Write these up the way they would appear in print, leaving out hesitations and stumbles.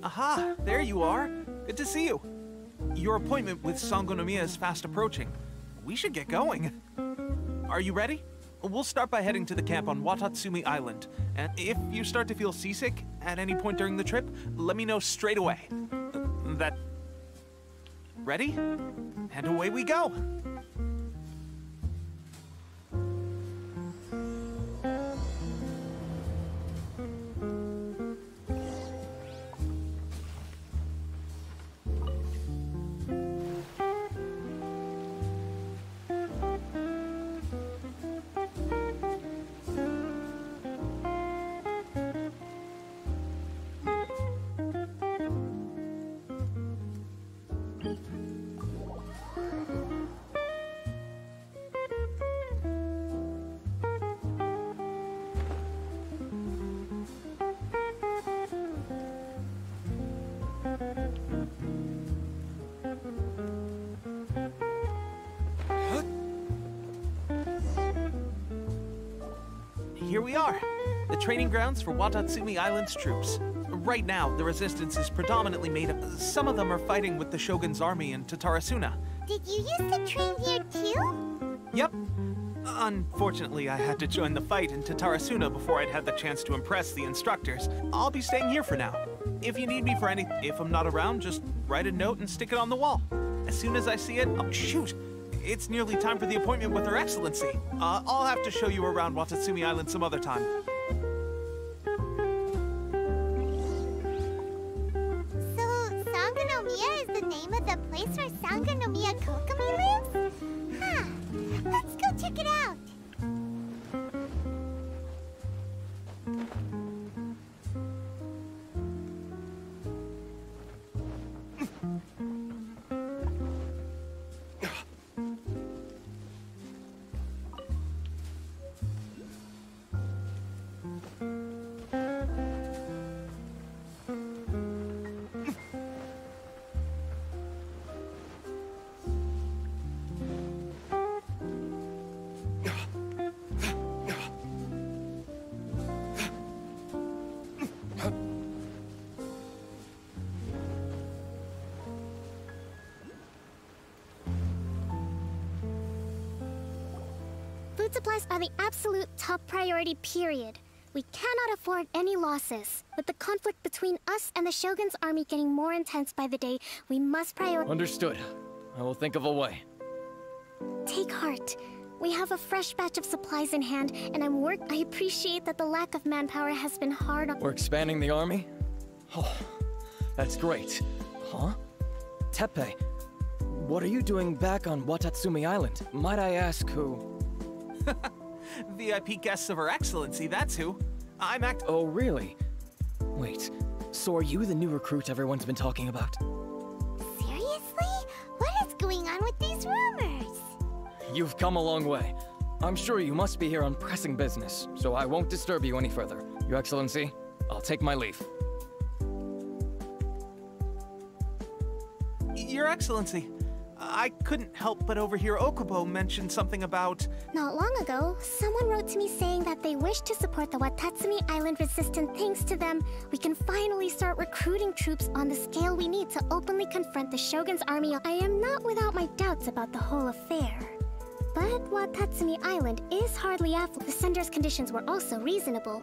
Aha, there you are. Good to see you. Your appointment with Sangonomiya is fast approaching. We should get going. Are you ready? We'll start by heading to the camp on Watatsumi Island. And if you start to feel seasick at any point during the trip, let me know straight away. Ready? And away we go. Here we are, the training grounds for Watatsumi Island's troops. Right now, the resistance is predominantly made up. Some of them are fighting with the Shogun's army in Tatarasuna. Did you used to train here too? Yep. Unfortunately, I had to join the fight in Tatarasuna before I'd had the chance to impress the instructors. I'll be staying here for now. If you need me for if I'm not around, just write a note and stick it on the wall. As soon as I see it, shoot! It's nearly time for the appointment with Her Excellency. I'll have to show you around Watatsumi Island some other time. So, Sangonomiya is the name of the place where Sangonomiya Kokomi lives? Huh. Let's go check it out. Food supplies are the absolute top priority, period. We cannot afford any losses. With the conflict between us and the Shogun's army getting more intense by the day, we must prioritize. Understood. I will think of a way. Take heart. We have a fresh batch of supplies in hand, and I appreciate that the lack of manpower has been hard on— We're expanding the army? Oh, that's great. Huh? Teppei, what are you doing back on Watatsumi Island? Might I ask who? VIP guests of Her Excellency, that's who. I'm Oh, really? Wait, so are you the new recruit everyone's been talking about? Seriously? What is going on with these rumors? You've come a long way. I'm sure you must be here on pressing business, so I won't disturb you any further. Your Excellency, I'll take my leave. Your Excellency, I couldn't help but overhear Okubo mention something about— Not long ago, someone wrote to me saying that they wish to support the Watatsumi Island resistance. Thanks to them, we can finally start recruiting troops on the scale we need to openly confront the Shogun's army. I am not without my doubts about the whole affair. But Watatsumi Island is hardly affluent. The sender's conditions were also reasonable.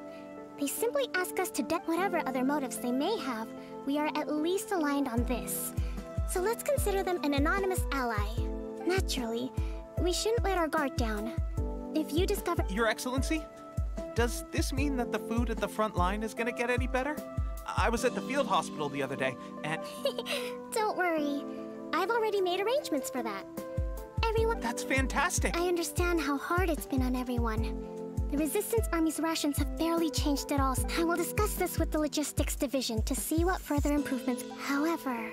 They simply ask us to whatever other motives they may have, we are at least aligned on this. So let's consider them an anonymous ally. Naturally, we shouldn't let our guard down. If you discover— Your Excellency, does this mean that the food at the front line is gonna get any better? I was at the field hospital the other day, and— Don't worry. I've already made arrangements for that. Everyone— That's fantastic! I understand how hard it's been on everyone. The Resistance Army's rations have barely changed at all. I will discuss this with the Logistics Division to see what further improvements— However,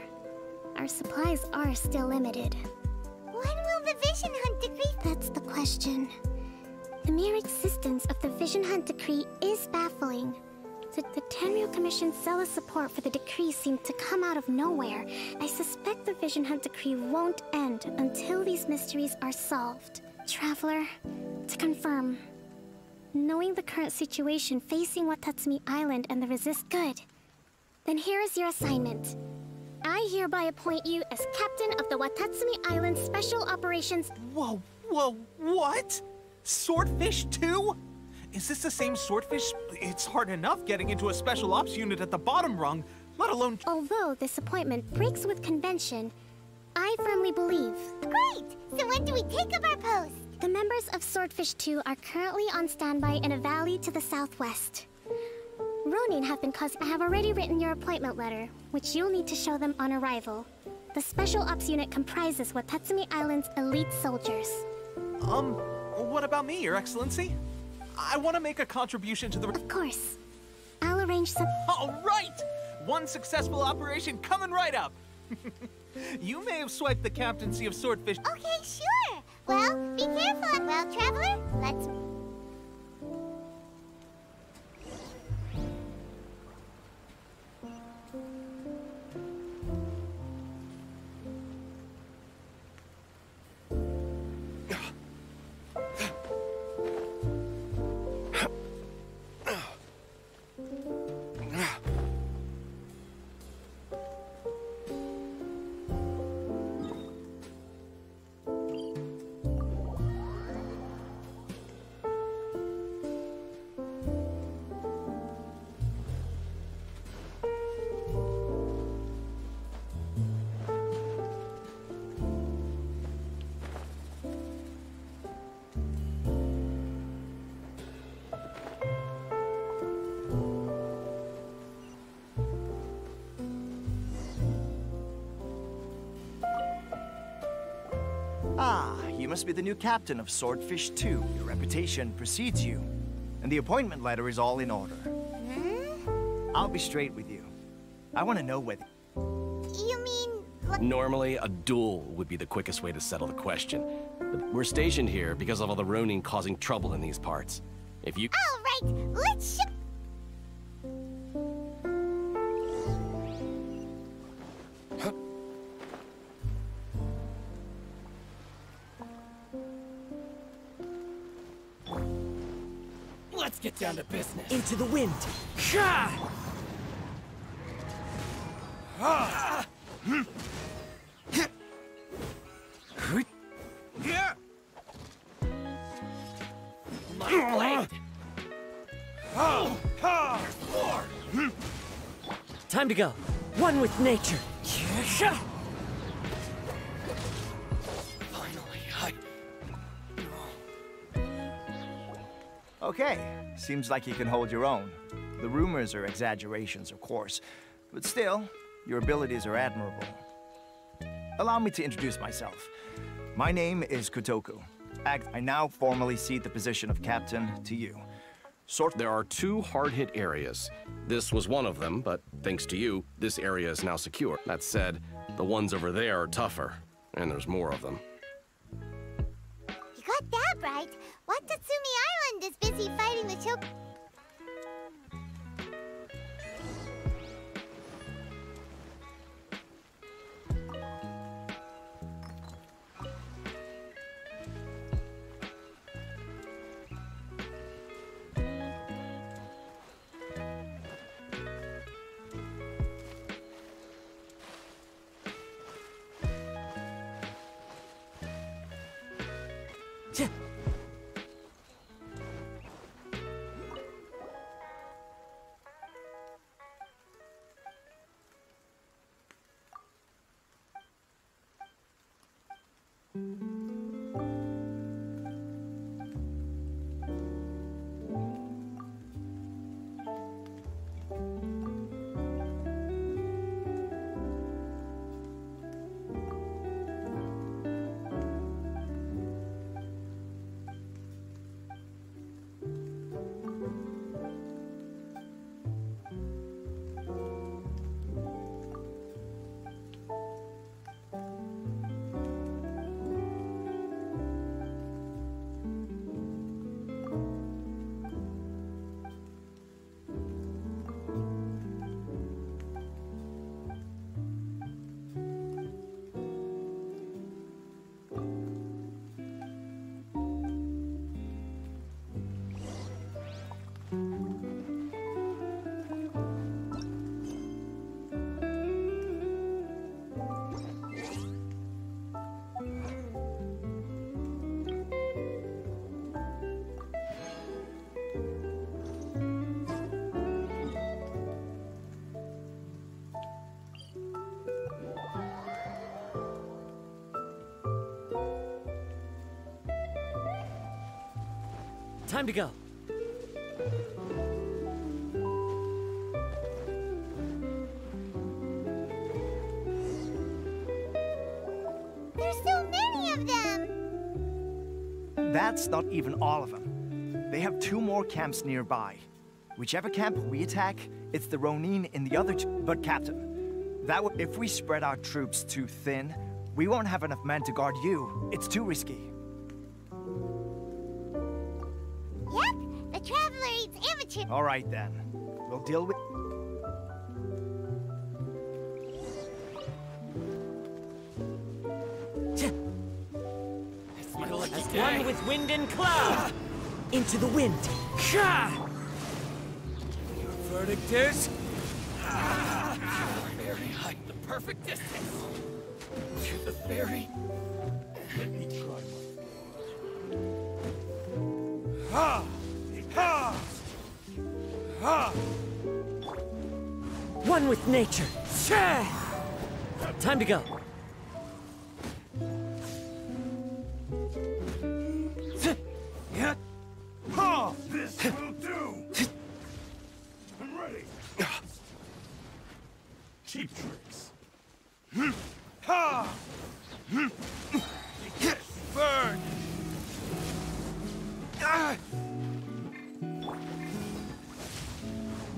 our our supplies are still limited. When will the Vision Hunt decree? That's the question. The mere existence of the Vision Hunt decree is baffling. The Tenryu Commission's zealous support for the decree seemed to come out of nowhere. I suspect the Vision Hunt decree won't end until these mysteries are solved. Traveler, to confirm, knowing the current situation facing Watatsumi Island and the Resist good, then here is your assignment. I hereby appoint you as captain of the Watatsumi Island Special Operations... Whoa, what? Swordfish 2? Is this the same swordfish? It's hard enough getting into a special ops unit at the bottom rung, let alone... Although this appointment breaks with convention, I firmly believe... Great! So when do we take up our post? The members of Swordfish 2 are currently on standby in a valley to the southwest. Ronin have already written your appointment letter, which you'll need to show them on arrival. The Special Ops unit comprises Watatsumi Island's elite soldiers. What about me, Your Excellency? I want to make a contribution to the... Of course. I'll arrange some... All right! One successful operation coming right up! You may have swiped the captaincy of Swordfish... Okay, sure! Well, be careful. Well, Traveler, let's... Ah, you must be the new captain of Swordfish 2. Your reputation precedes you. And the appointment letter is all in order. I'll be straight with you. I want to know whether... You mean... Normally, a duel would be the quickest way to settle the question. But we're stationed here because of all the Ronin causing trouble in these parts. If you... All right, let's show... Let's get down to business. Into the wind. My blade. Time to go. One with nature. Finally, Okay, seems like you can hold your own. The rumors are exaggerations, of course, but still, your abilities are admirable. Allow me to introduce myself. My name is Kotoku. I now formally cede the position of captain to you. There are two hard-hit areas. This was one of them, but thanks to you, this area is now secure. That said, the ones over there are tougher, and there's more of them. You got that right. Watatsumi Island is busy fighting the Choke... Time to go. There's so many of them! That's not even all of them. They have 2 more camps nearby. Whichever camp we attack, it's the Ronin in the other But Captain, if we spread our troops too thin, we won't have enough men to guard you. It's too risky. Yep, the Traveler eats amateur. All right then. We'll deal with... It's my lucky As day. one with wind and cloud. Into the wind. Your verdict is... Fairy height, the perfect distance. To the fairy. One with nature. Time to go. This will do! I'm ready! Cheap tricks. Burn!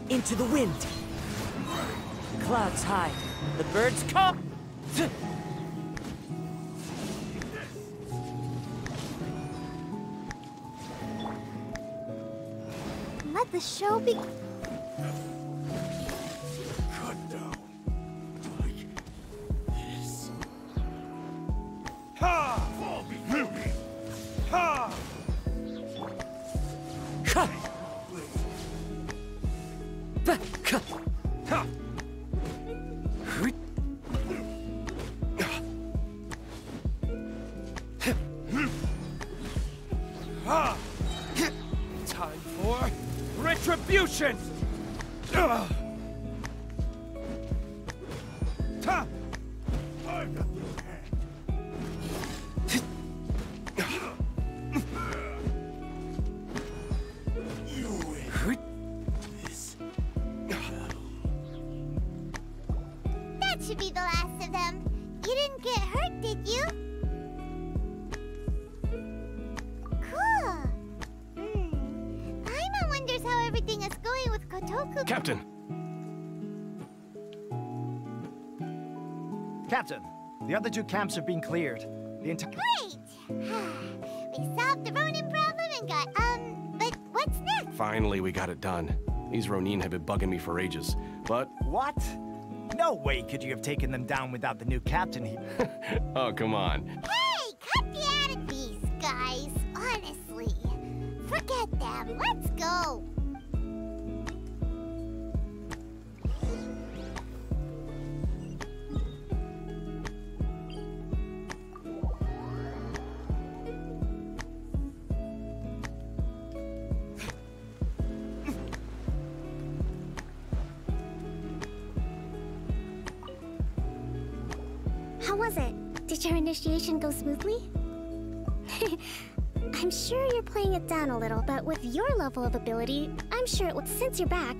Into the wind. Clouds high. The birds come. Let the show be... Cut down. Like this. Ha! Fall before me! Ha! Ha! Time for retribution! Ha! I've got the You win. This battle. That should be the last of them. You didn't get hurt, did you? Cool. Paimon wonders how everything is going with Kotoku. Captain! Captain, the other 2 camps have been cleared. The entire... Great! We solved the Ronin problem and got, but what's next? Finally, we got it done. These Ronin have been bugging me for ages, but... What? No way could you have taken them down without the new captain here. Oh, come on. Hey, cut the attitude, guys. Honestly. Forget them. Let's go. How was it? Did your initiation go smoothly? I'm sure you're playing it down a little, but with your level of ability, I'm sure it would. Since you're back,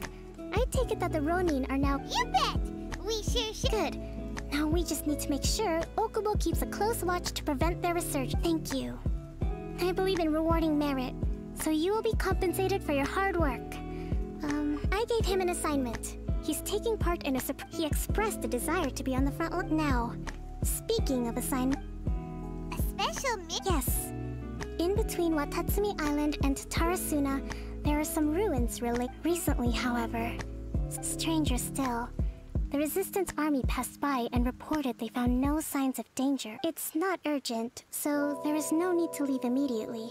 I take it that the Ronin are now... You bet! We sure should. Good. Now we just need to make sure Okubo keeps a close watch to prevent their resurgence. Thank you. I believe in rewarding merit, so you will be compensated for your hard work. I gave him an assignment. He's taking part in a He expressed a desire to be on the front line now. Speaking of assignment... A special mission? Yes. In between Watatsumi Island and Tarasuna, there are some ruins recently, however. Stranger still, the Resistance Army passed by and reported they found no signs of danger. It's not urgent, so there is no need to leave immediately.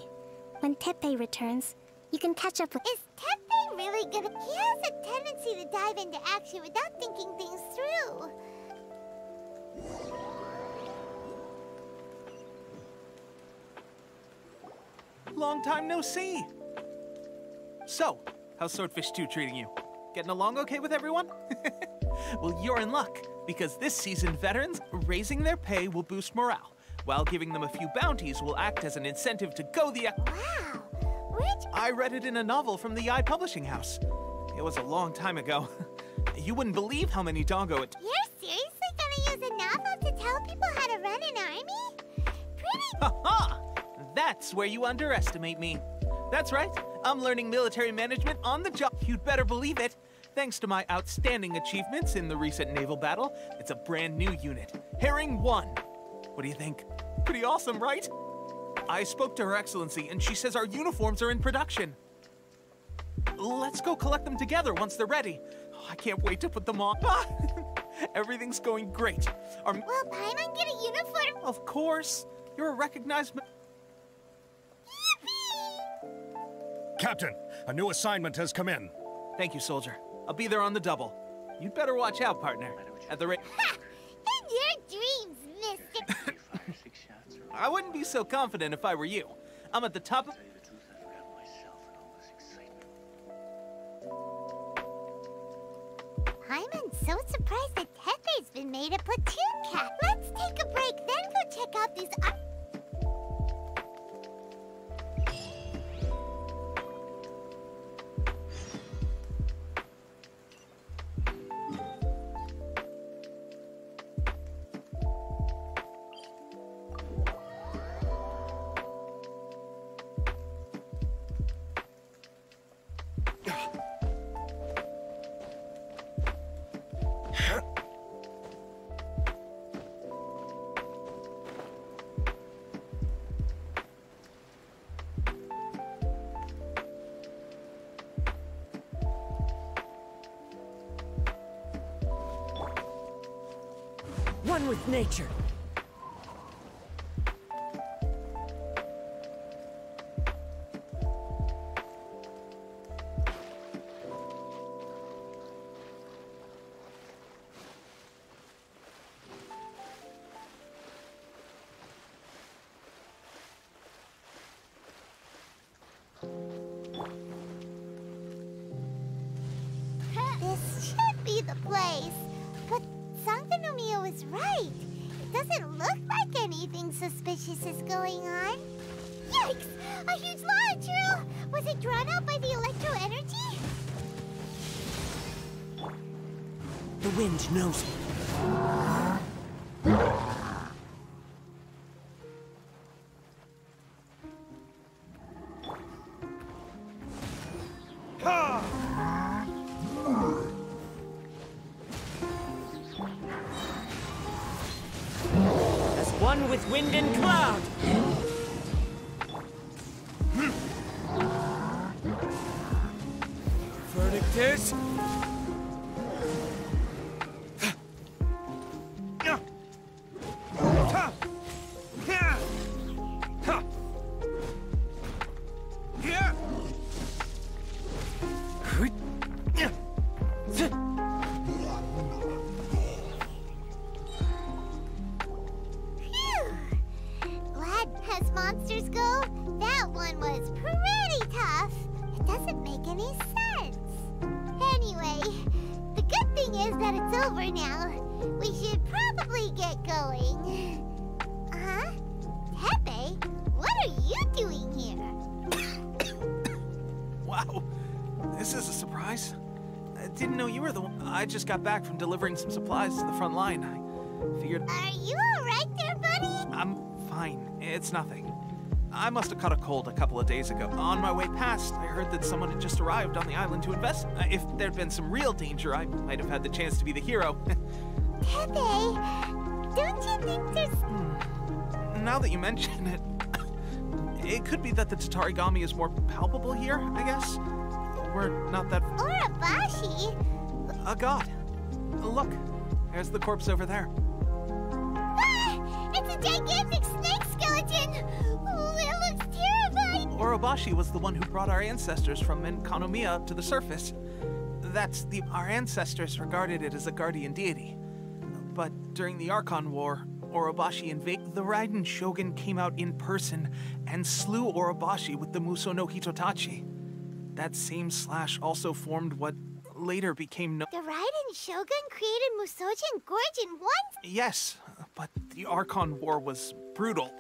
When Teppei returns, you can catch up with... Is Teppei really good? He has a tendency to dive into action without thinking things through. Long time no see. So, how's Swordfish 2 treating you? Getting along okay with everyone? Well, you're in luck, because this season veterans raising their pay will boost morale, while giving them a few bounties will act as an incentive to go the... Wow! Where'd I read it in a novel from the Publishing House. It was a long time ago. You wouldn't believe how many doggo it... You're seriously gonna use a novel to tell people how to run an army? Pretty... Ha-ha! That's where you underestimate me. That's right. I'm learning military management on the job. You'd better believe it. Thanks to my outstanding achievements in the recent naval battle, it's a brand new unit. Herring 1. What do you think? Pretty awesome, right? I spoke to Her Excellency, and she says our uniforms are in production. Let's go collect them together once they're ready. Oh, I can't wait to put them on. Everything's going great. Will Paimon get a uniform? Of course. You're a recognized... Yippee! Captain, a new assignment has come in. Thank you, soldier. I'll be there on the double. You'd better watch out, partner. At the rate... Ha! In your dreams, mister! I wouldn't be so confident if I were you. I'm at the top of... Paimon's so surprised that Tepe's been made a platoon cap. Let's take a break, then go check out these... One with nature. This should be the place. But Sankanomiya was right. It doesn't look like anything suspicious is going on. Yikes! A huge launch drill! Was it drawn out by the electro energy? The wind knows me. As one with wind and cloud. Verdict is... Glad as monsters go, that one was pretty tough. It doesn't make any sense. Anyway, the good thing is that it's over now. We should probably get going. Huh? Tepe, what are you doing here? Wow, this is a surprise. I didn't know you were the one. I just got back from delivering some supplies to the front line. I figured... Are you alright there, buddy? I'm fine. It's nothing. I must have caught a cold a couple of days ago. On my way past, I heard that someone had just arrived on the island to invest. If there'd been some real danger, I might have had the chance to be the hero. Tepe, don't you think there's... Now that you mention it, it could be that the Tatarigami is more palpable here, I guess. We're not that... Urabashi? A god. Look, there's the corpse over there. Ah! It's a gigantic snake skeleton! Oh, it looks terrifying! Urabashi was the one who brought our ancestors from Enkanomiya to the surface. Our ancestors regarded it as a guardian deity. But during the Archon War, Urabashi invaded. The Raiden Shogun came out in person and slew Urabashi with the Muso no Hitotachi. That same slash also formed what later became known. The Raiden Shogun created Musojin Gorge in one... Yes, but the Archon War was brutal.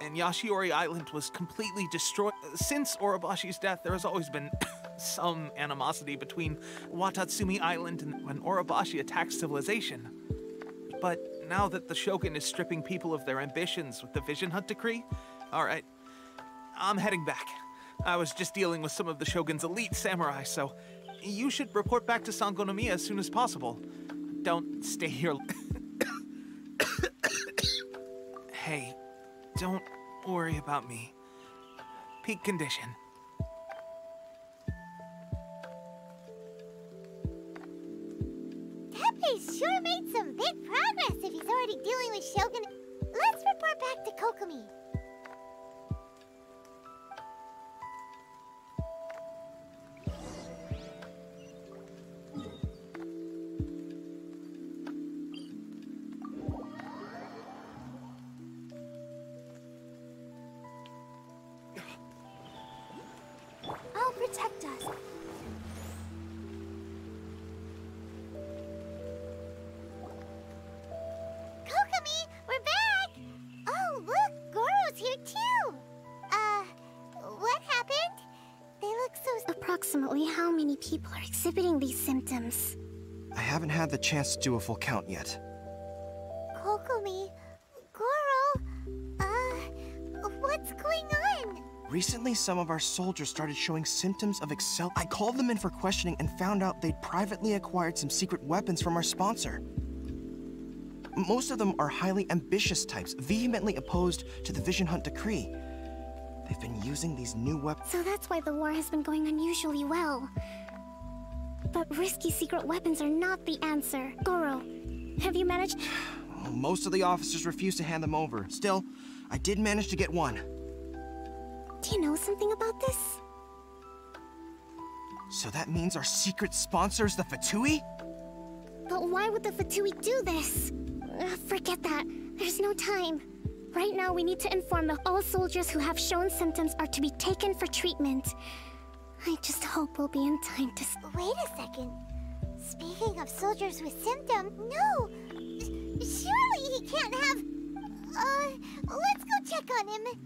and Yashiori Island was completely destroyed. Since Orobashi's death, there has always been some animosity between Watatsumi Island and when Orobashi attacked civilization. But now that the Shogun is stripping people of their ambitions with the Vision Hunt Decree, alright, I'm heading back. I was just dealing with some of the Shogun's elite samurai, so you should report back to Sangonomiya as soon as possible. Don't stay here. Hey, don't worry about me. Peak condition. Teppei's sure made some big progress if he's already dealing with Shogun. Let's report back to Kokomi. I'll protect us. Kokomi, we're back! Oh, look, Goro's here too! What happened? They look so... Approximately how many people are exhibiting these symptoms? I haven't had the chance to do a full count yet. Kokomi, Goro, what's going on? Recently, some of our soldiers started showing symptoms of I called them in for questioning and found out they'd privately acquired some secret weapons from our sponsor. Most of them are highly ambitious types, vehemently opposed to the Vision Hunt Decree. They've been using these new weapons. So that's why the war has been going unusually well. But risky secret weapons are not the answer. Goro, have you managed? Well, most of the officers refuse to hand them over. Still, I did manage to get one. Do you know something about this? So that means our secret sponsor is the Fatui? But why would the Fatui do this? Forget that. There's no time. Right now, we need to inform that all soldiers who have shown symptoms are to be taken for treatment. I just hope we'll be in time to... Wait a second. Speaking of soldiers with symptoms, no! Surely he can't have... let's go check on him.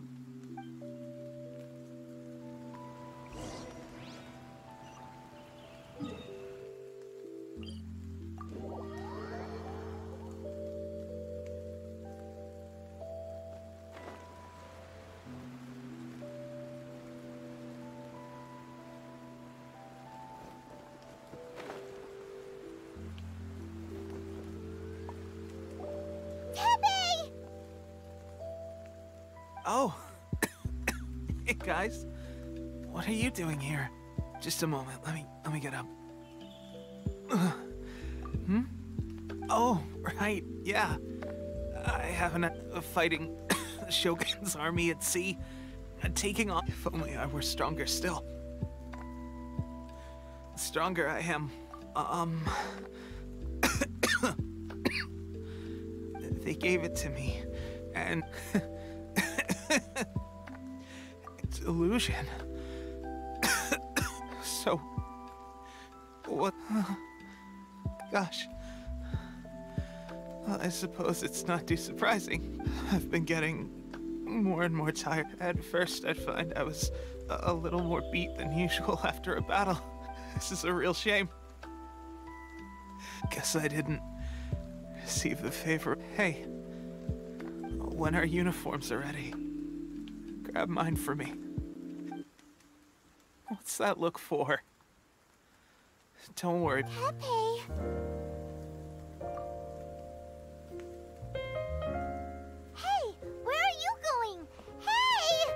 Oh. Hey guys. What are you doing here? Just a moment. Let me get up. Oh, right. Yeah. I haven't fighting the Shogun's army at sea. Taking on. If only I were stronger still. The stronger I am, they gave it to me, and it's illusion. So, what? Gosh. Well, I suppose it's not too surprising. I've been getting more and more tired. At first, I'd find I was a little more beat than usual after a battle. This is a real shame. Guess I didn't receive the favor. Hey, when our uniforms are ready, grab mine for me. What's that look for? Don't worry. Pepe. Hey, where are you going? Hey!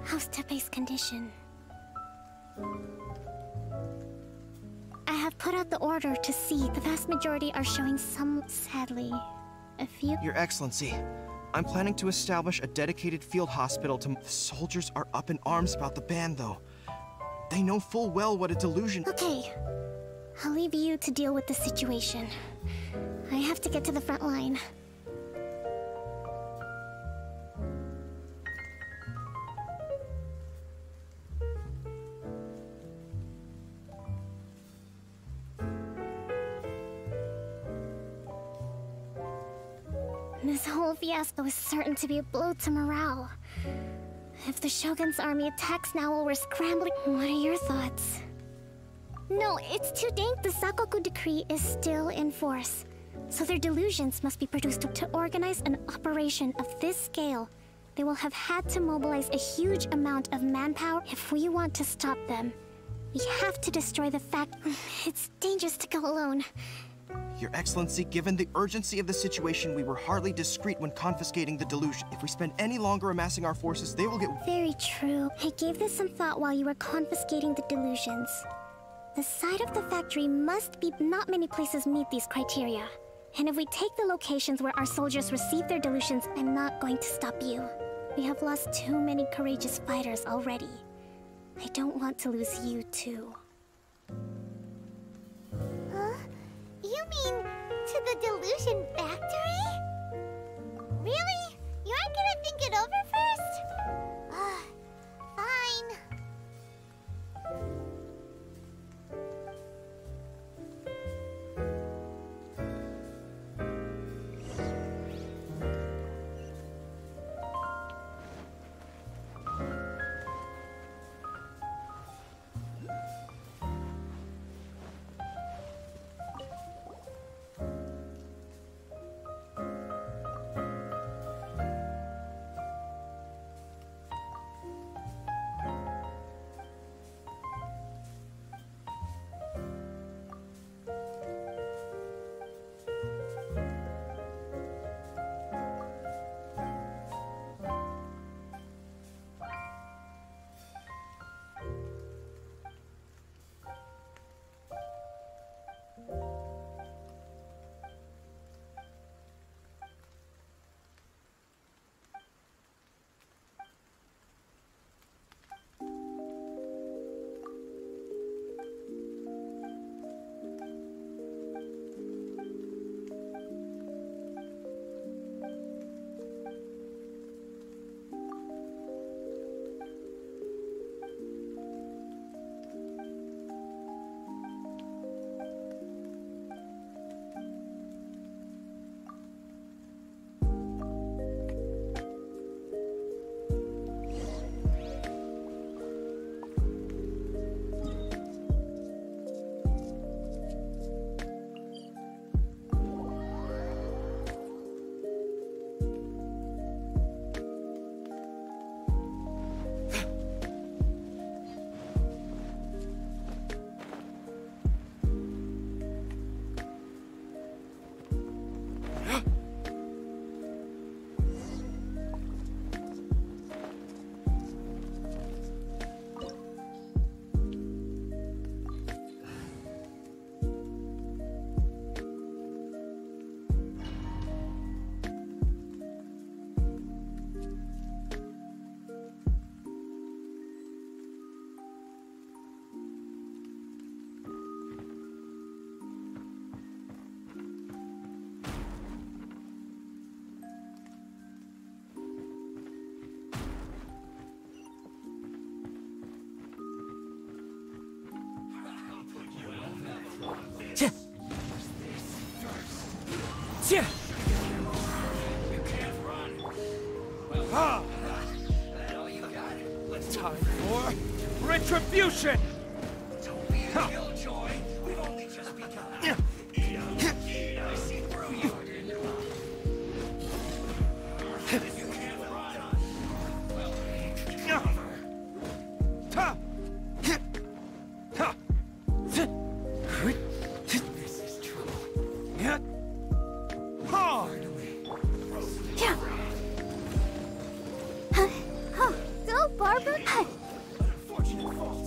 How's Tepe's condition? I have put out the order to see. The vast majority are showing some, sadly. A few... Your Excellency, I'm planning to establish a dedicated field hospital to... The soldiers are up in arms about the ban, though. They know full well what a delusion... Okay. I'll leave you to deal with the situation. I have to get to the front line. This whole fiasco is certain to be a blow to morale. If the Shogun's army attacks now while we're scrambling, what are your thoughts? No, it's too dank. The Sakoku decree is still in force. So their delusions must be produced to organize an operation of this scale. They will have had to mobilize a huge amount of manpower if we want to stop them. We have to destroy the fact it's dangerous to go alone. Your Excellency, given the urgency of the situation, we were hardly discreet when confiscating the delusion. If we spend any longer amassing our forces, they will get— Very true. I gave this some thought while you were confiscating the delusions. The side of the factory must be— not many places meet these criteria. And if we take the locations where our soldiers receive their delusions, I'm not going to stop you. We have lost too many courageous fighters already. I don't want to lose you too. Huh? You mean to the delusion factory? Really? You aren't gonna think it over first? Fine. Time for retribution! Don't be a killjoy. We've only just begun. I see through you. If you can't run, well, this is trouble. Go, Barbara! Unfortunate fault.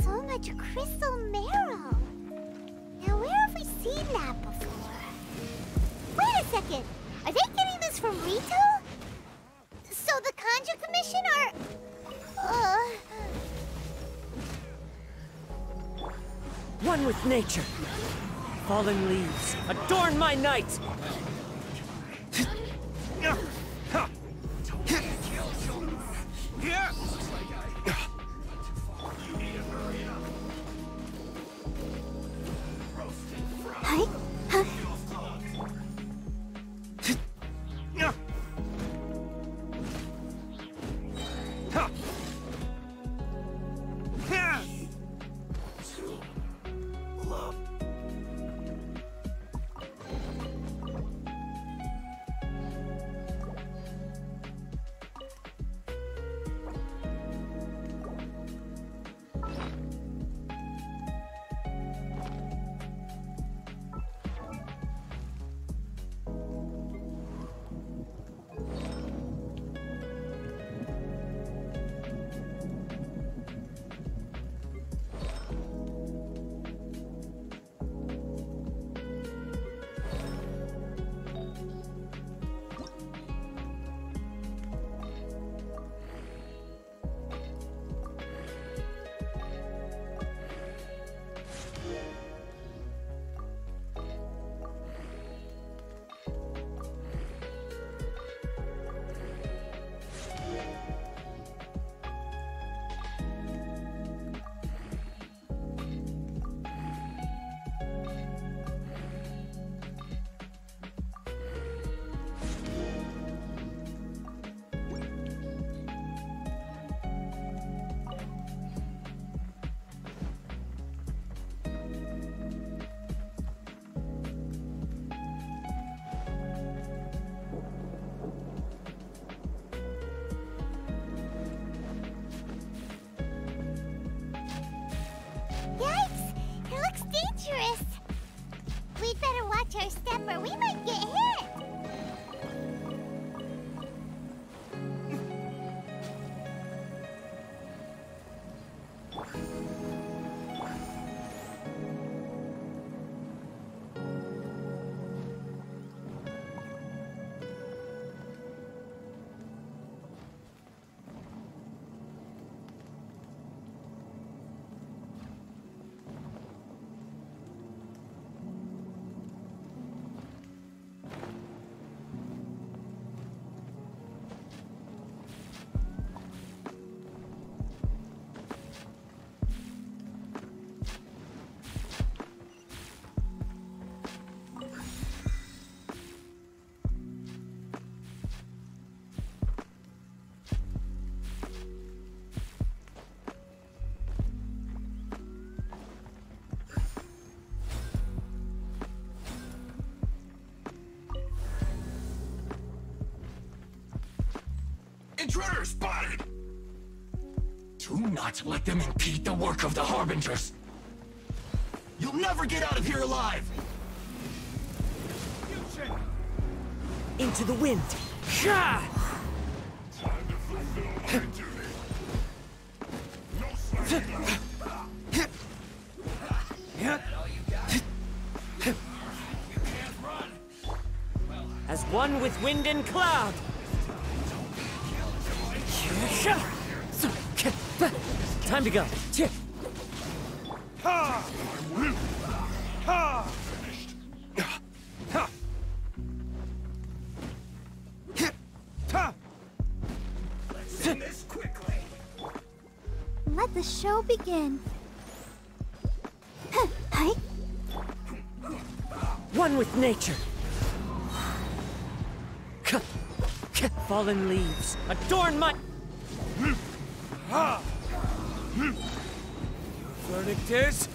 so much crystal marrow. Now, where have we seen that before? Wait a second. Are they getting this from Rito? So the Conjure Commission are... One with nature. Fallen leaves, adorn my night! Yikes! It looks dangerous. We'd better watch our step or we might get hit. Intruder spotted! Do not let them impede the work of the Harbingers. You'll never get out of here alive! Into the wind! Shah! As one with wind and cloud! Time to go. Let's end this quickly. Let the show begin. Hi. One with nature. Fallen leaves, adorn my... Verdict This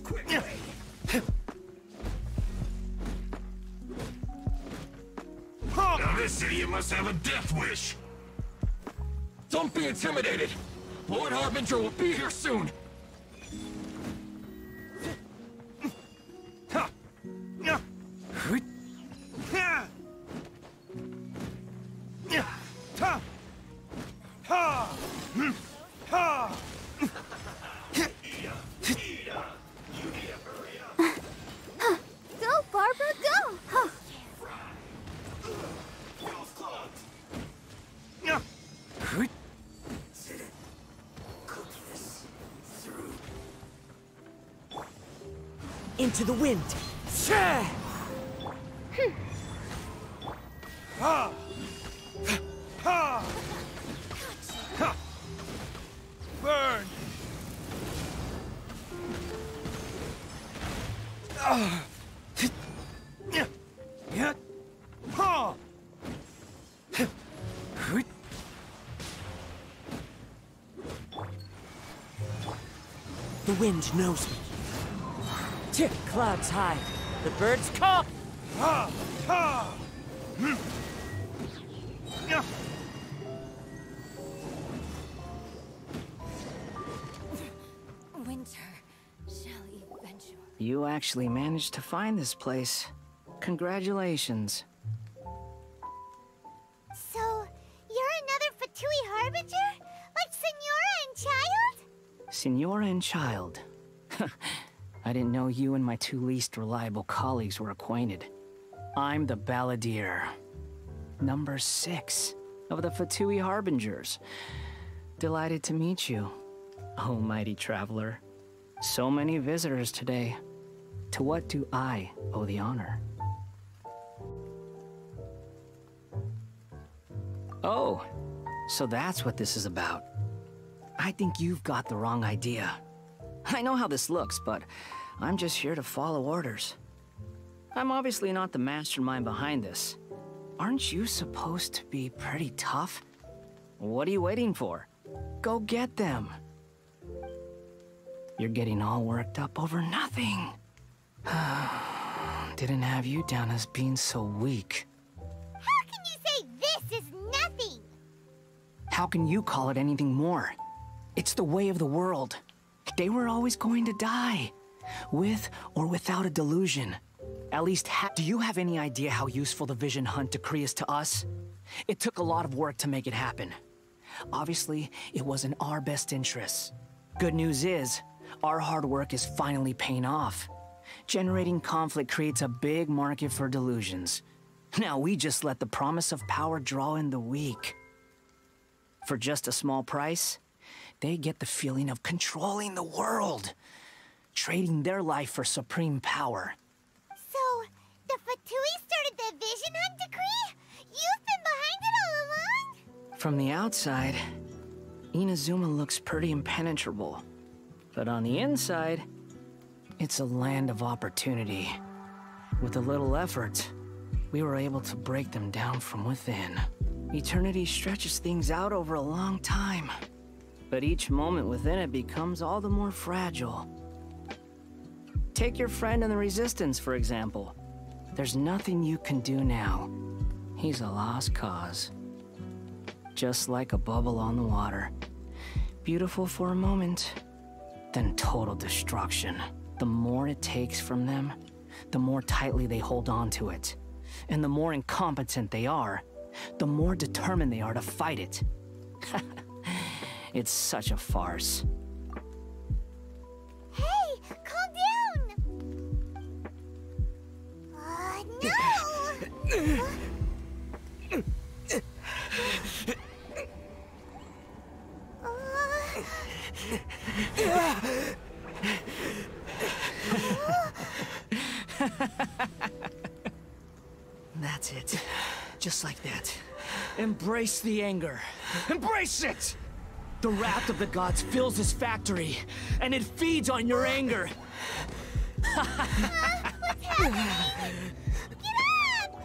quickly. Now this idiot must have a death wish. Don't be intimidated. Lord Harbinger will be here soon. into the wind. Ha! Ha! Ha! Burn! Ha! The wind knows me. Clouds high. The birds call. Ha! Ha! Winter shall eventually. You actually managed to find this place. Congratulations. So, you're another Fatui Harbinger? Like Senora and Child? Senora and Child. I didn't know you and my two least reliable colleagues were acquainted. I'm the Balladeer. Number 6 of the Fatui Harbingers. Delighted to meet you, oh mighty traveler. So many visitors today. To what do I owe the honor? Oh, so that's what this is about. I think you've got the wrong idea. I know how this looks, but I'm just here to follow orders. I'm obviously not the mastermind behind this. Aren't you supposed to be pretty tough? What are you waiting for? Go get them. You're getting all worked up over nothing. Didn't have you down as being so weak. How can you say this is nothing? How can you call it anything more? It's the way of the world. They were always going to die. With or without a delusion. At least do you have any idea how useful the Vision Hunt decree is to us? It took a lot of work to make it happen. Obviously, it was in our best interests. Good news is, our hard work is finally paying off. Generating conflict creates a big market for delusions. Now we just let the promise of power draw in the weak. For just a small price, they get the feeling of controlling the world. Trading their life for supreme power. So, the Fatui started the Vision Hunt decree? You've been behind it all along? From the outside, Inazuma looks pretty impenetrable. But on the inside, it's a land of opportunity. With a little effort, we were able to break them down from within. Eternity stretches things out over a long time. But each moment within it becomes all the more fragile. Take your friend in the Resistance, for example. There's nothing you can do now. He's a lost cause. Just like a bubble on the water. Beautiful for a moment, then total destruction. The more it takes from them, the more tightly they hold on to it. And the more incompetent they are, the more determined they are to fight it. It's such a farce. Hey, calm down! No! That's it. Just like that. Embrace the anger. Embrace it! The wrath of the gods fills this factory, and it feeds on your anger. What's happening? Get up!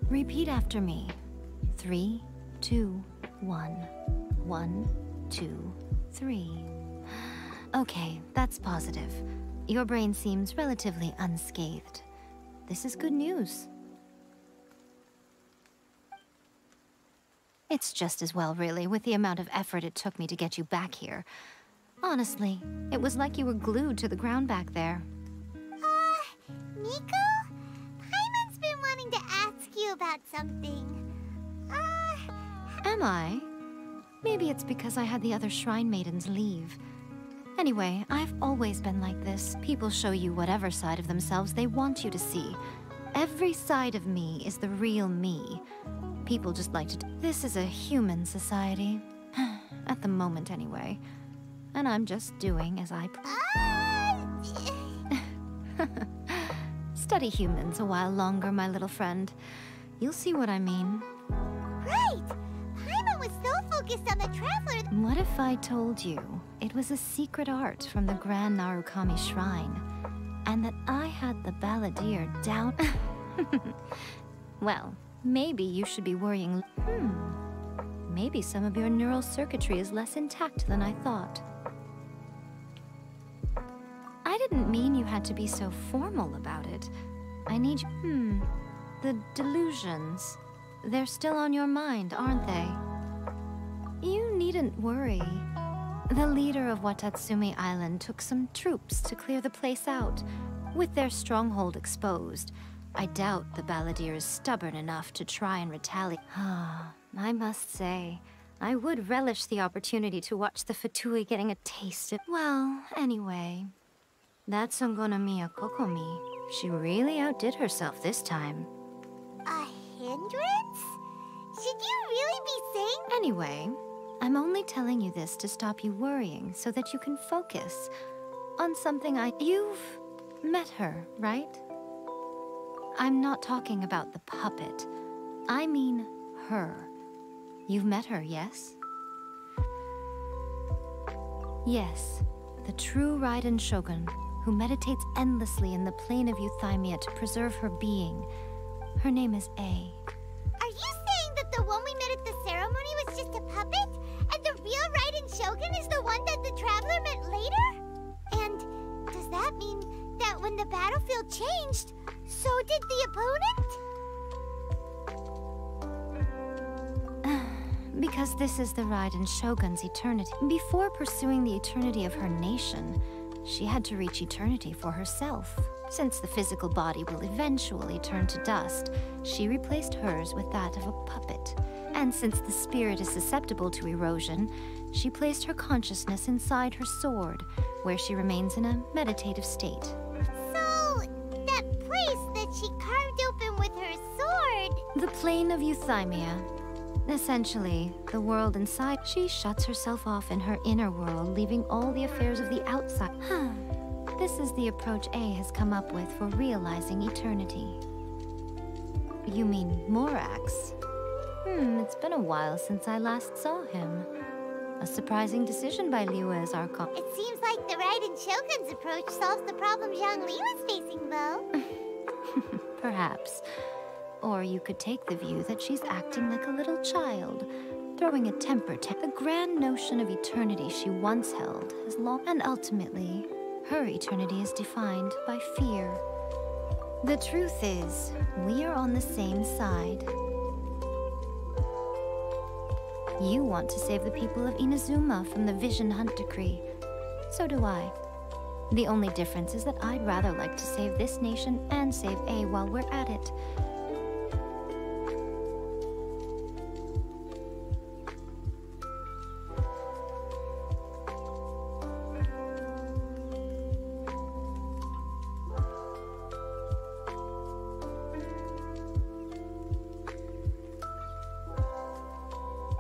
Repeat after me. 3, 2, 1. 1, 2, 3. Okay, that's positive. Your brain seems relatively unscathed. This is good news. It's just as well, really, with the amount of effort it took me to get you back here. Honestly, it was like you were glued to the ground back there. Nico? Paimon's been wanting to ask you about something. Am I? Maybe it's because I had the other Shrine Maidens leave. Anyway, I've always been like this. People show you whatever side of themselves they want you to see. Every side of me is the real me. People just like to... This is a human society. At the moment, anyway. And I'm just doing as I... Study humans a while longer, my little friend. You'll see what I mean. Right! Paimon was so focused on the Traveler... What if I told you it was a secret art from the Grand Narukami Shrine, and that I had the balladeer down... Well, maybe you should be worrying... Maybe some of your neural circuitry is less intact than I thought. I didn't mean you had to be so formal about it. I need you... The delusions. They're still on your mind, aren't they? You needn't worry. The leader of Watatsumi Island took some troops to clear the place out. With their stronghold exposed, I doubt the balladeer is stubborn enough to try and retaliate. I must say, I would relish the opportunity to watch the Fatui getting a taste of... Well, anyway. That Songonomiya Kokomi, she really outdid herself this time. A hindrance? Should you really be saying... Anyway, I'm only telling you this to stop you worrying so that you can focus on something You've met her, right? I'm not talking about the puppet. I mean her. You've met her, yes? Yes, the true Raiden Shogun, who meditates endlessly in the plane of Euthymia to preserve her being. Her name is A. Are you saying that the one we met at the ceremony was just a puppet? And the real Raiden Shogun is the one that the Traveler met later? And does that mean that when the battlefield changed, so did the opponent? Because this is the Raiden Shogun's eternity. Before pursuing the eternity of her nation, she had to reach eternity for herself. Since the physical body will eventually turn to dust, she replaced hers with that of a puppet. And since the spirit is susceptible to erosion, she placed her consciousness inside her sword, where she remains in a meditative state. So, that place that she carved open with her sword... The plane of Euthymia. Essentially, the world inside. She shuts herself off in her inner world, leaving all the affairs of the outside. This is the approach A has come up with for realizing eternity. You mean Morax? It's been a while since I last saw him. A surprising decision by Liyue's Archon. It seems like the Raiden Shogun's approach solves the problem Zhongli was facing, though. Perhaps. Or you could take the view that she's acting like a little child, throwing a temper tantrum. The grand notion of eternity she once held has long... And ultimately, her eternity is defined by fear. The truth is, we are on the same side. You want to save the people of Inazuma from the Vision Hunt decree. So do I. The only difference is that I'd rather like to save this nation and save A while we're at it.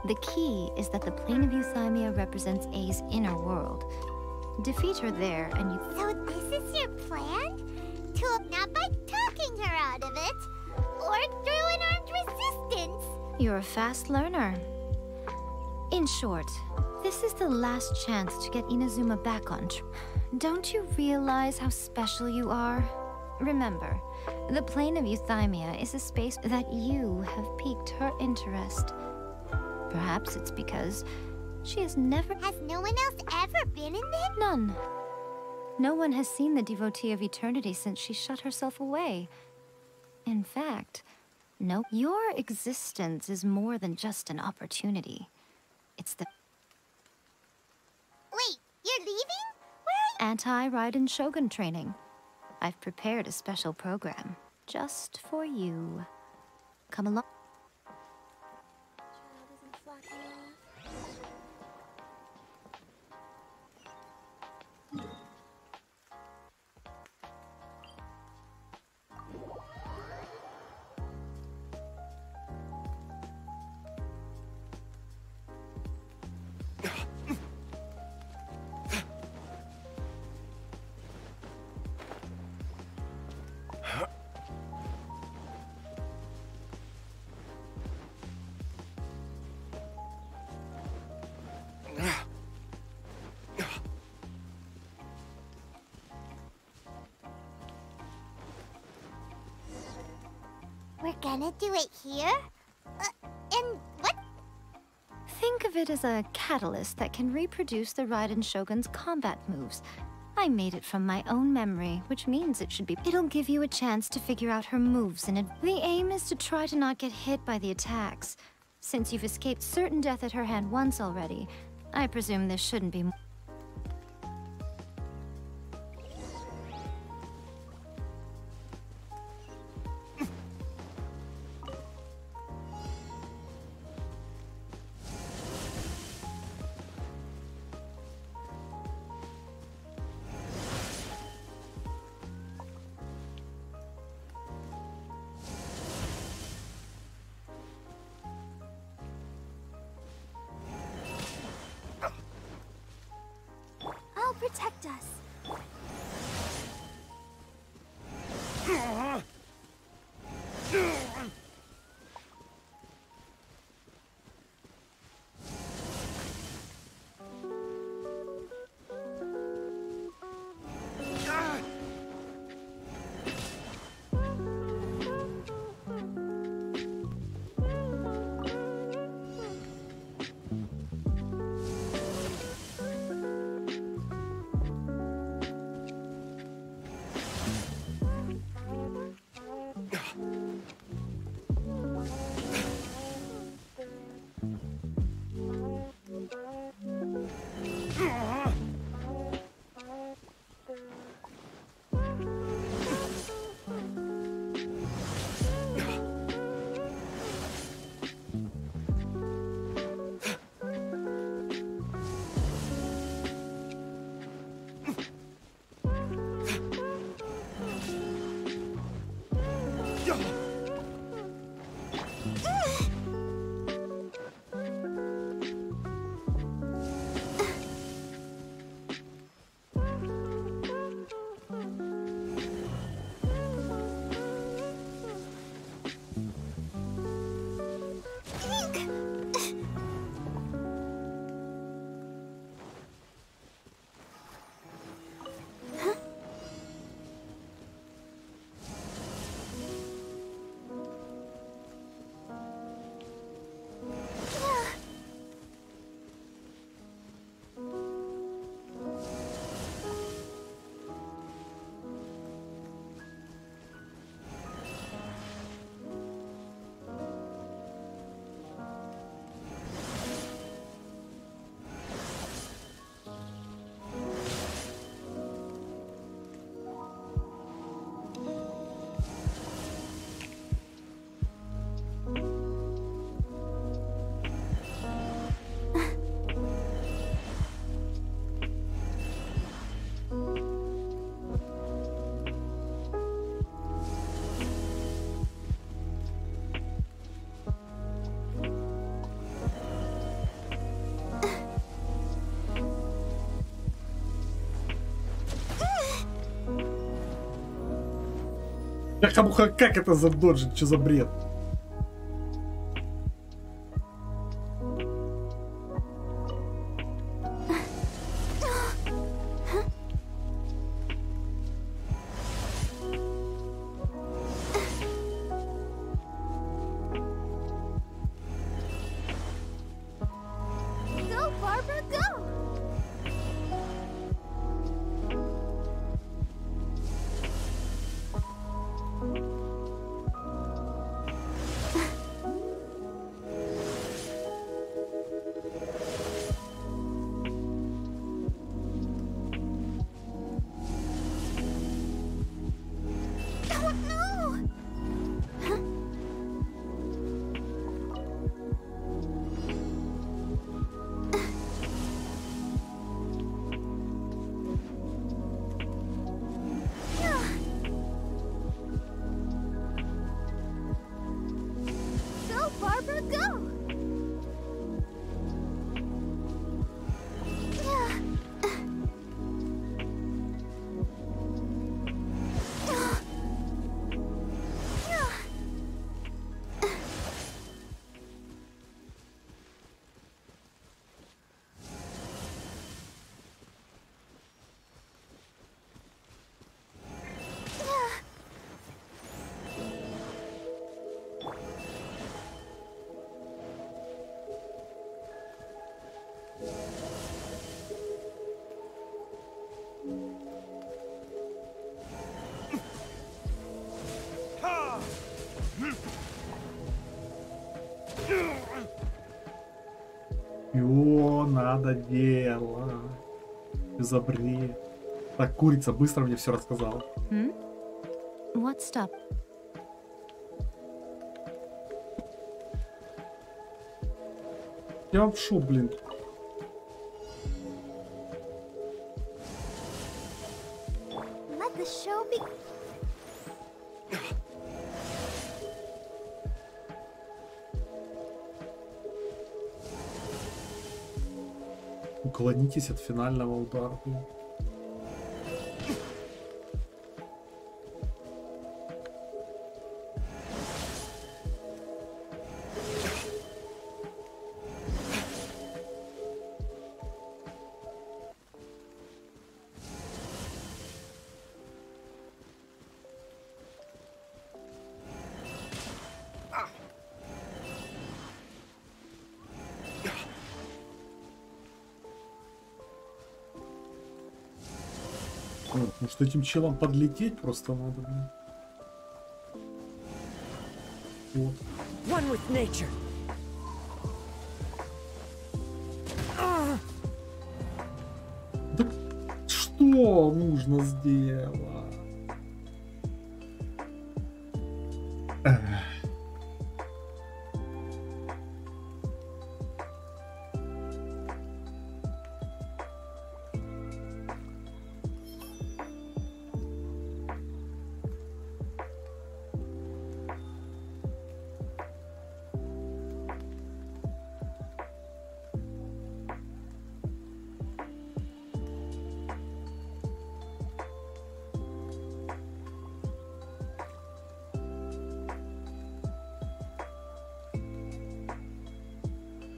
The key is that the plane of Euthymia represents A's inner world. Defeat her there and you... So this is your plan? Not by talking her out of it, or through an armed resistance. You're a fast learner. In short, this is the last chance to get Inazuma back on track. Don't you realize how special you are? Remember, the plane of Euthymia is a space that you have piqued her interest. Perhaps it's because she has never... Has no one else ever been in there? None. No one has seen the devotee of eternity since she shut herself away. In fact, no. Your existence is more than just an opportunity. It's the... Wait, you're leaving? Where are you? Anti-Raiden Shogun training. I've prepared a special program just for you. Come along. gonna do it here? And what? Think of it as a catalyst that can reproduce the Raiden Shogun's combat moves. I made it from my own memory, which means it'll give you a chance to figure out her moves in it. The aim is to try to not get hit by the attacks. Since you've escaped certain death at her hand once already, I presume this shouldn't be. Protect us. Как это задоджить? Что за бред? надо делать. Забред. Так, курица быстро мне все рассказала. What's up? Я в шоу, блин. Let the show be. Уклонитесь от финального удара. Может, этим челом подлететь просто надо, блин. Вот. One with nature. Да что нужно сделать?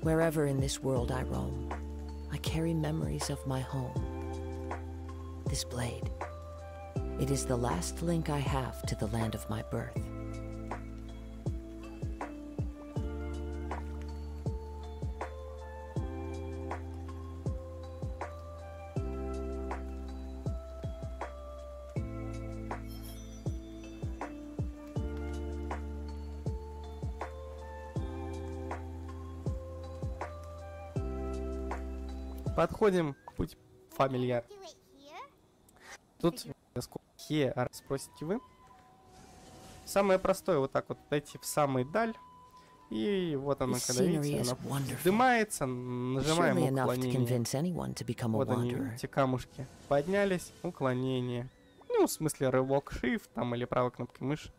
Wherever in this world I roam, I carry memories of my home. This blade, it is the last link I have to the land of my birth. Подходим, путь фамильяр. Тут сколько спросите вы. Самое простое, вот так вот дойти в самую даль. И вот она, когда видите, она вздымается, нажимаем уклонение. Вот они, эти камушки. Поднялись, уклонение. Ну, в смысле рывок Shift там или правой кнопкой мыши.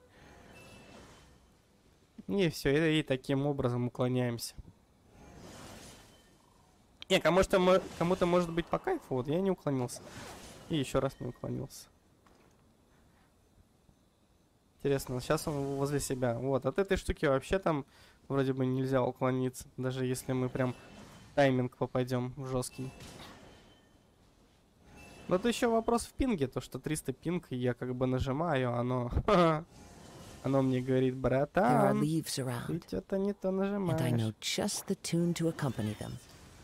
И все, и таким образом уклоняемся. Не, кому-то может быть по кайфу, вот я не уклонился. И еще раз не уклонился. Интересно, сейчас он возле себя. Вот, от этой штуки вообще там вроде бы нельзя уклониться. Даже если мы прям в тайминг попадем в жесткий. Но это еще вопрос в пинге, то что 300 пинг, и я как бы нажимаю, оно... Оно мне говорит, братан, ты что-то не то нажимаешь.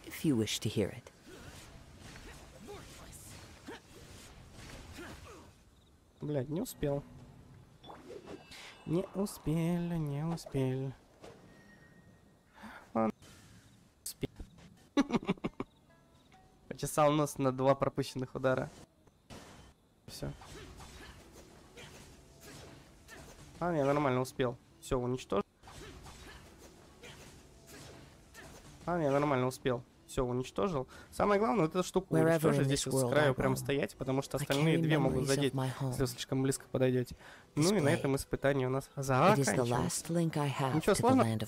If you wish to hear it. Блядь, не успел. Не успели. Он успел. Почесал нос на 2 пропущенных удара. Все. А, не, нормально успел. Все, уничтожил. А, не, нормально успел. Все, уничтожил. Самое главное, вот эту штуку уничтожить. Здесь вот с краю прям стоять, потому что остальные 2 могут задеть, если вы слишком близко подойдете. Ну и на этом испытание у нас заканчивается. Ничего сложного.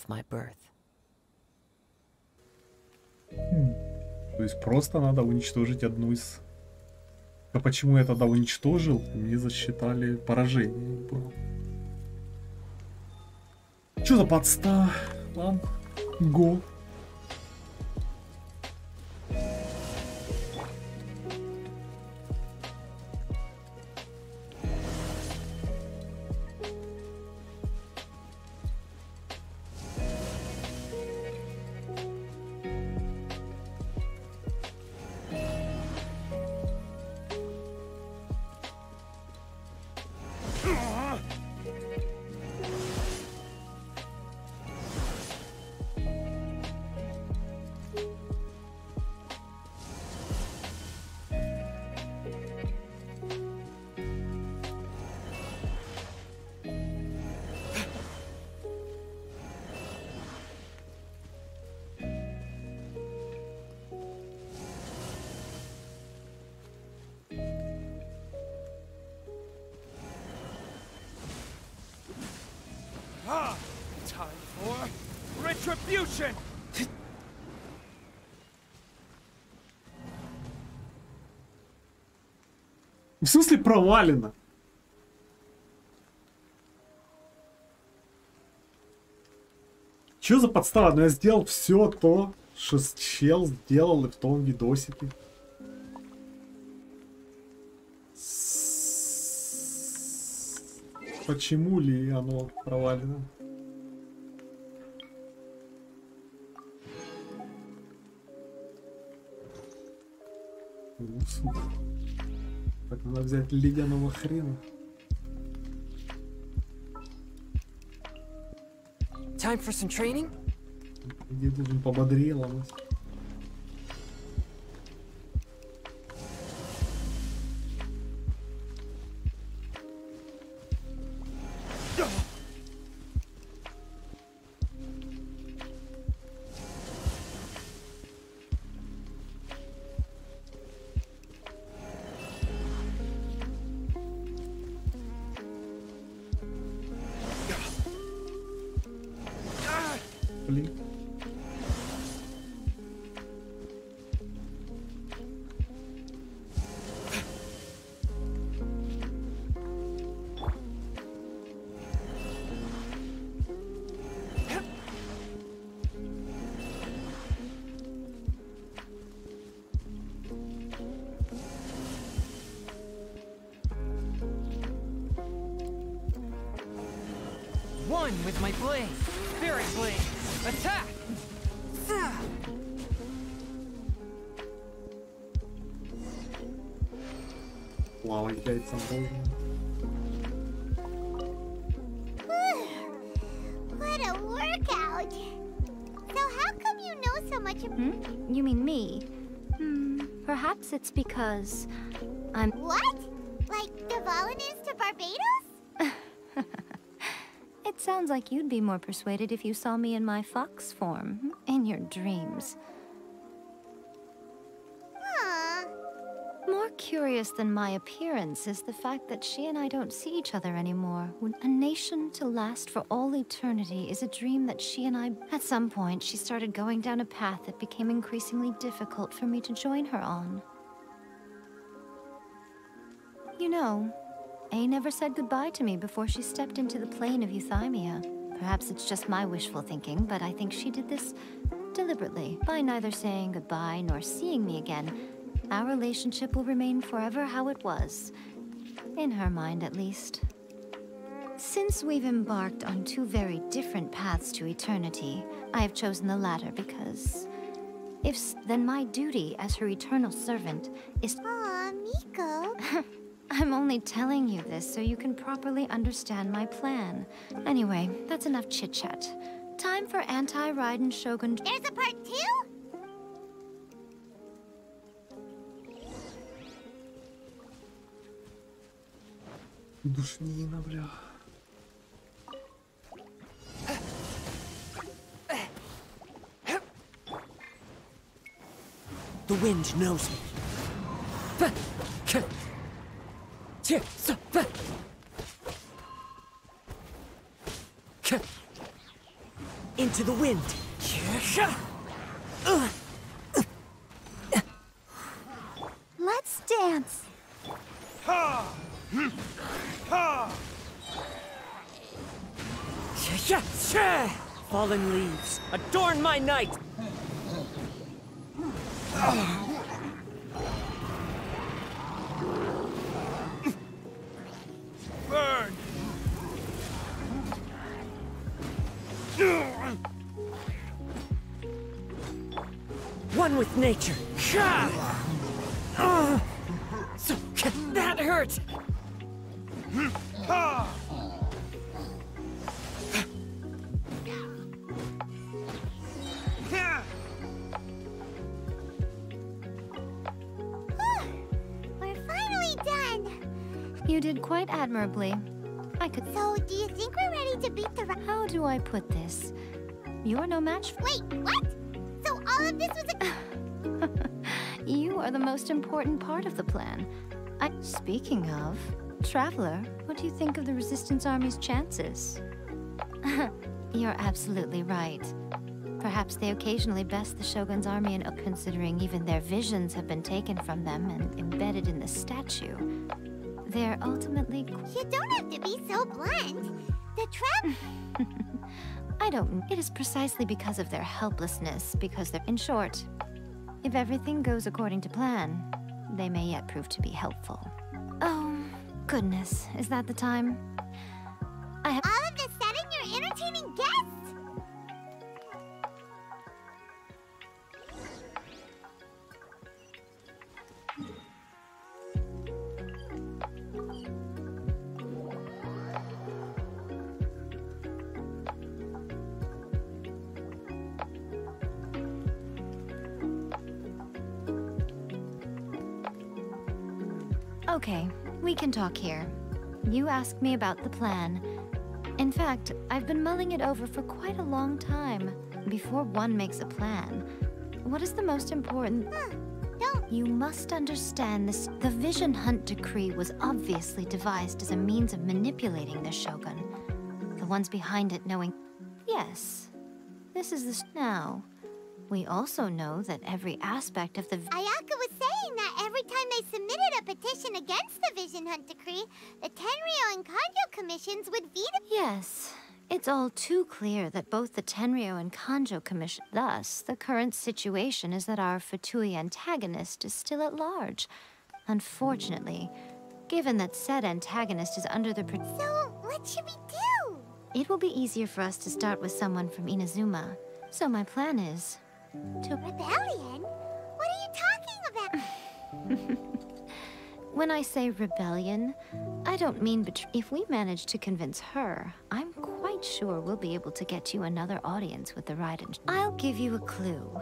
То есть просто надо уничтожить одну из... А почему я тогда уничтожил? Мне засчитали поражение. Не понял. Что за подстава? Ладно, го. Time for retribution! В смысле провалено? Чё за подстава? Ну я сделал все то, что чел сделал и в том видосике. Почему ли оно провалено? Ну, сука. Так надо взять ледяного хрена. Time for some training? Где должен пободрело нас. Блин. One with my blade. Spirit blade. Attack! Плавать яйцам должен. What a workout! So how come you know so much about... You mean me? Perhaps it's because I'm... What? Like the Volunteers to Barbados? It sounds like you'd be more persuaded if you saw me in my fox form, in your dreams. More curious than my appearance is the fact that she and I don't see each other anymore. A nation to last for all eternity is a dream that she and I... At some point, she started going down a path that became increasingly difficult for me to join her on. You know, A never said goodbye to me before she stepped into the plane of euthymia. Perhaps it's just my wishful thinking, but I think she did this deliberately. By neither saying goodbye nor seeing me again, our relationship will remain forever how it was. In her mind, at least. Since we've embarked on two very different paths to eternity, I have chosen the latter because... then my duty as her eternal servant is... Aw, Miko. I'm only telling you this so you can properly understand my plan. Anyway, that's enough chit-chat. Time for anti-Raiden Shogun... There's a part 2? Душнина, бля. The wind knows me. Into the wind. Let's dance. Ha! Ha! Fallen leaves, adorn my night. Burn! One with nature. That hurt. We're finally done. You did quite admirably. I could... So, do you think we're ready to beat the... How do I put this? You're no match for... Wait, what? So all of this was a... You are the most important part of the plan. Speaking of, Traveler, what do you think of the Resistance Army's chances? You're absolutely right. Perhaps they occasionally best the Shogun's army, and considering even their visions have been taken from them and embedded in the statue, they're ultimately... You don't have to be so blunt. The trap... I don't... It is precisely because of their helplessness, because they're... In short, if everything goes according to plan, they may yet prove to be helpful. Oh, goodness. Is that the time? I have... All of this sudden, you're entertaining guests? Okay, we can talk here. You asked me about the plan. In fact, I've been mulling it over for quite a long time. Before one makes a plan, what is the most important? You must understand this. The Vision Hunt Decree was obviously devised as a means of manipulating the Shogun. The ones behind it knowing... Yes, this is the... Now, we also know that every aspect of the... Ayaka was saying that every time they submitted a petition against the Vision Hunt Decree, the Tenryou and Kanjo commissions would veto... Yes, it's all too clear that both the Tenryou and Kanjo commission... Thus, the current situation is that our Fatui antagonist is still at large. Unfortunately, given that said antagonist is under the... So, what should we do? It will be easier for us to start with someone from Inazuma. So my plan is... to... Rebellion? What are you talking about? When I say rebellion, I don't mean if we manage to convince her, I'm quite sure we'll be able to get you another audience with the Raiden. I'll give you a clue.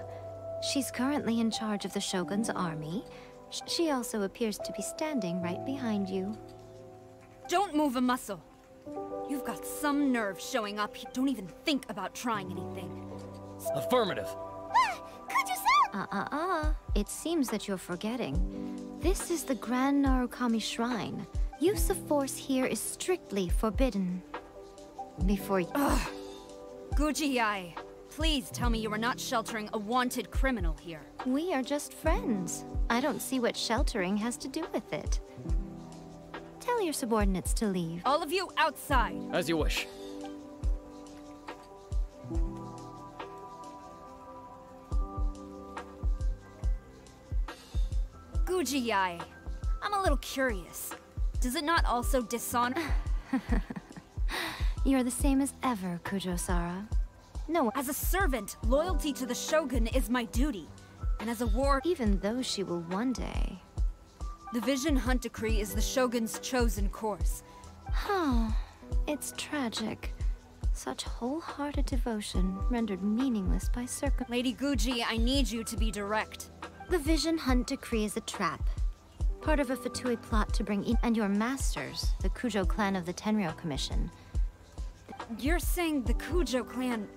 She's currently in charge of the Shogun's army. She also appears to be standing right behind you. Don't move a muscle. You've got some nerve showing up. Don't even think about trying anything. Affirmative. It seems that you're forgetting. This is the Grand Narukami Shrine. Use of force here is strictly forbidden. Before you... Ugh. Guji-ai, please tell me you are not sheltering a wanted criminal here. We are just friends. I don't see what sheltering has to do with it. Tell your subordinates to leave. All of you outside. As you wish. Guji-ai, I'm a little curious. Does it not also dishonor? You're the same as ever, Kujo-Sara. No, as a servant, loyalty to the Shogun is my duty. And as a war... Even though she will one day... The Vision Hunt Decree is the Shogun's chosen course. Huh. It's tragic. Such wholehearted devotion rendered meaningless by Lady Guji, I need you to be direct. The Vision Hunt Decree is a trap. Part of a Fatui plot to bring in and your masters, the Kujo clan of the Tenryou Commission. You're saying the Kujo clan...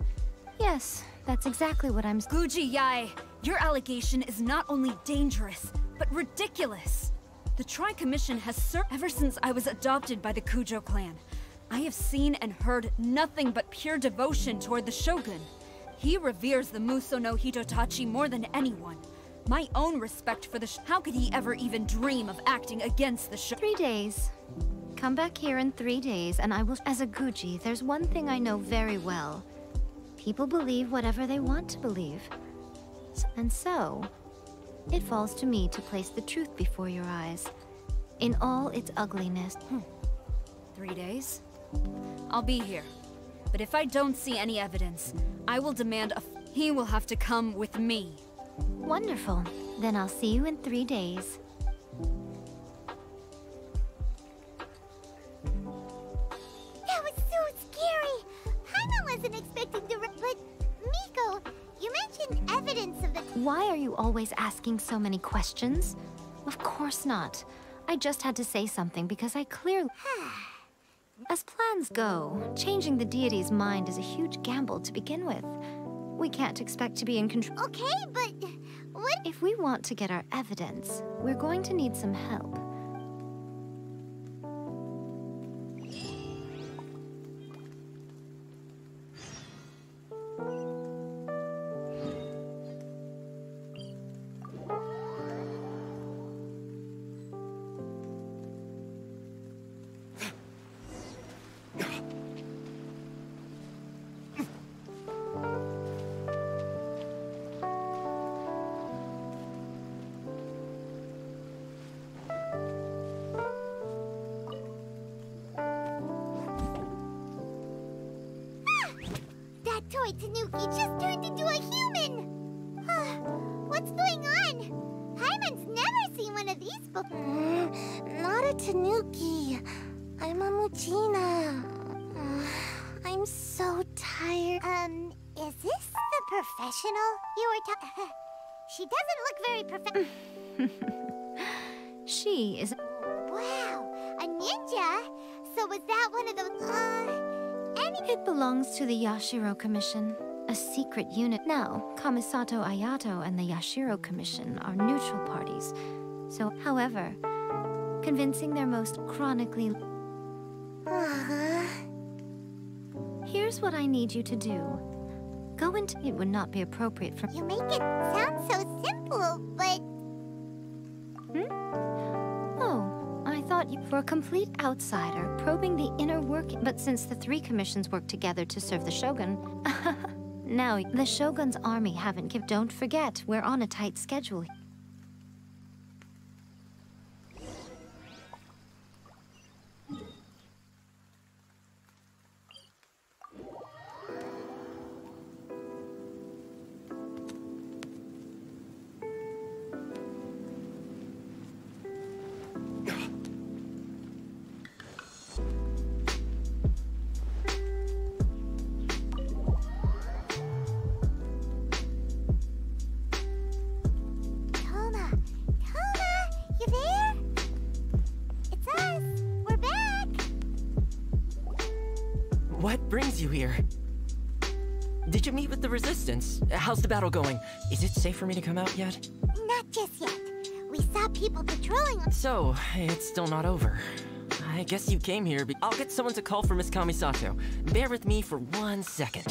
Yes, that's exactly what I'm... Guji-ai, your allegation is not only dangerous, but ridiculous. The Tri-Commission has served ever since I was adopted by the Kujo clan. I have seen and heard nothing but pure devotion toward the Shogun. He reveres the Muso no Hitotachi more than anyone. My own respect for the how could he ever even dream of acting against the 3 days. Come back here in 3 days and I will... As a Guji, there's one thing I know very well. People believe whatever they want to believe. And so, it falls to me to place the truth before your eyes. In all its ugliness. 3 days? I'll be here. But if I don't see any evidence, I will demand a... He will have to come with me. Wonderful. Then I'll see you in 3 days. That was so scary. Paimon wasn't expecting to... But, Miko, you mentioned evidence of the... Why are you always asking so many questions? Of course not. I just had to say something because I clearly... As plans go, changing the deity's mind is a huge gamble to begin with. We can't expect to be in control. Okay, but what? If we want to get our evidence, we're going to need some help. toy Tanuki just turned into a human! What's going on? Paimon's never seen one of these before. Not a Tanuki. I'm a Muchina. I'm so tired. Is this the professional you were talking? She doesn't look very She is. Wow, a ninja? So was that one of those, It belongs to the Yashiro Commission, a secret unit. Now, Kamisato Ayato and the Yashiro Commission are neutral parties. So, however, convincing their most chronically... Here's what I need you to do. Go into... It would not be appropriate for... You make it sound so simple, but... Oh, I thought you were a complete outsider, probing the inner working... But since the three commissions work together to serve the Shogun... Now, the Shogun's army haven't given... Don't forget, we're on a tight schedule. What brings you here? Did you meet with the Resistance? How's the battle going? Is it safe for me to come out yet? Not just yet. We saw people patrolling on... So, it's still not over. I guess you came here, I'll get someone to call for Miss Kamisato. Bear with me for 1 second.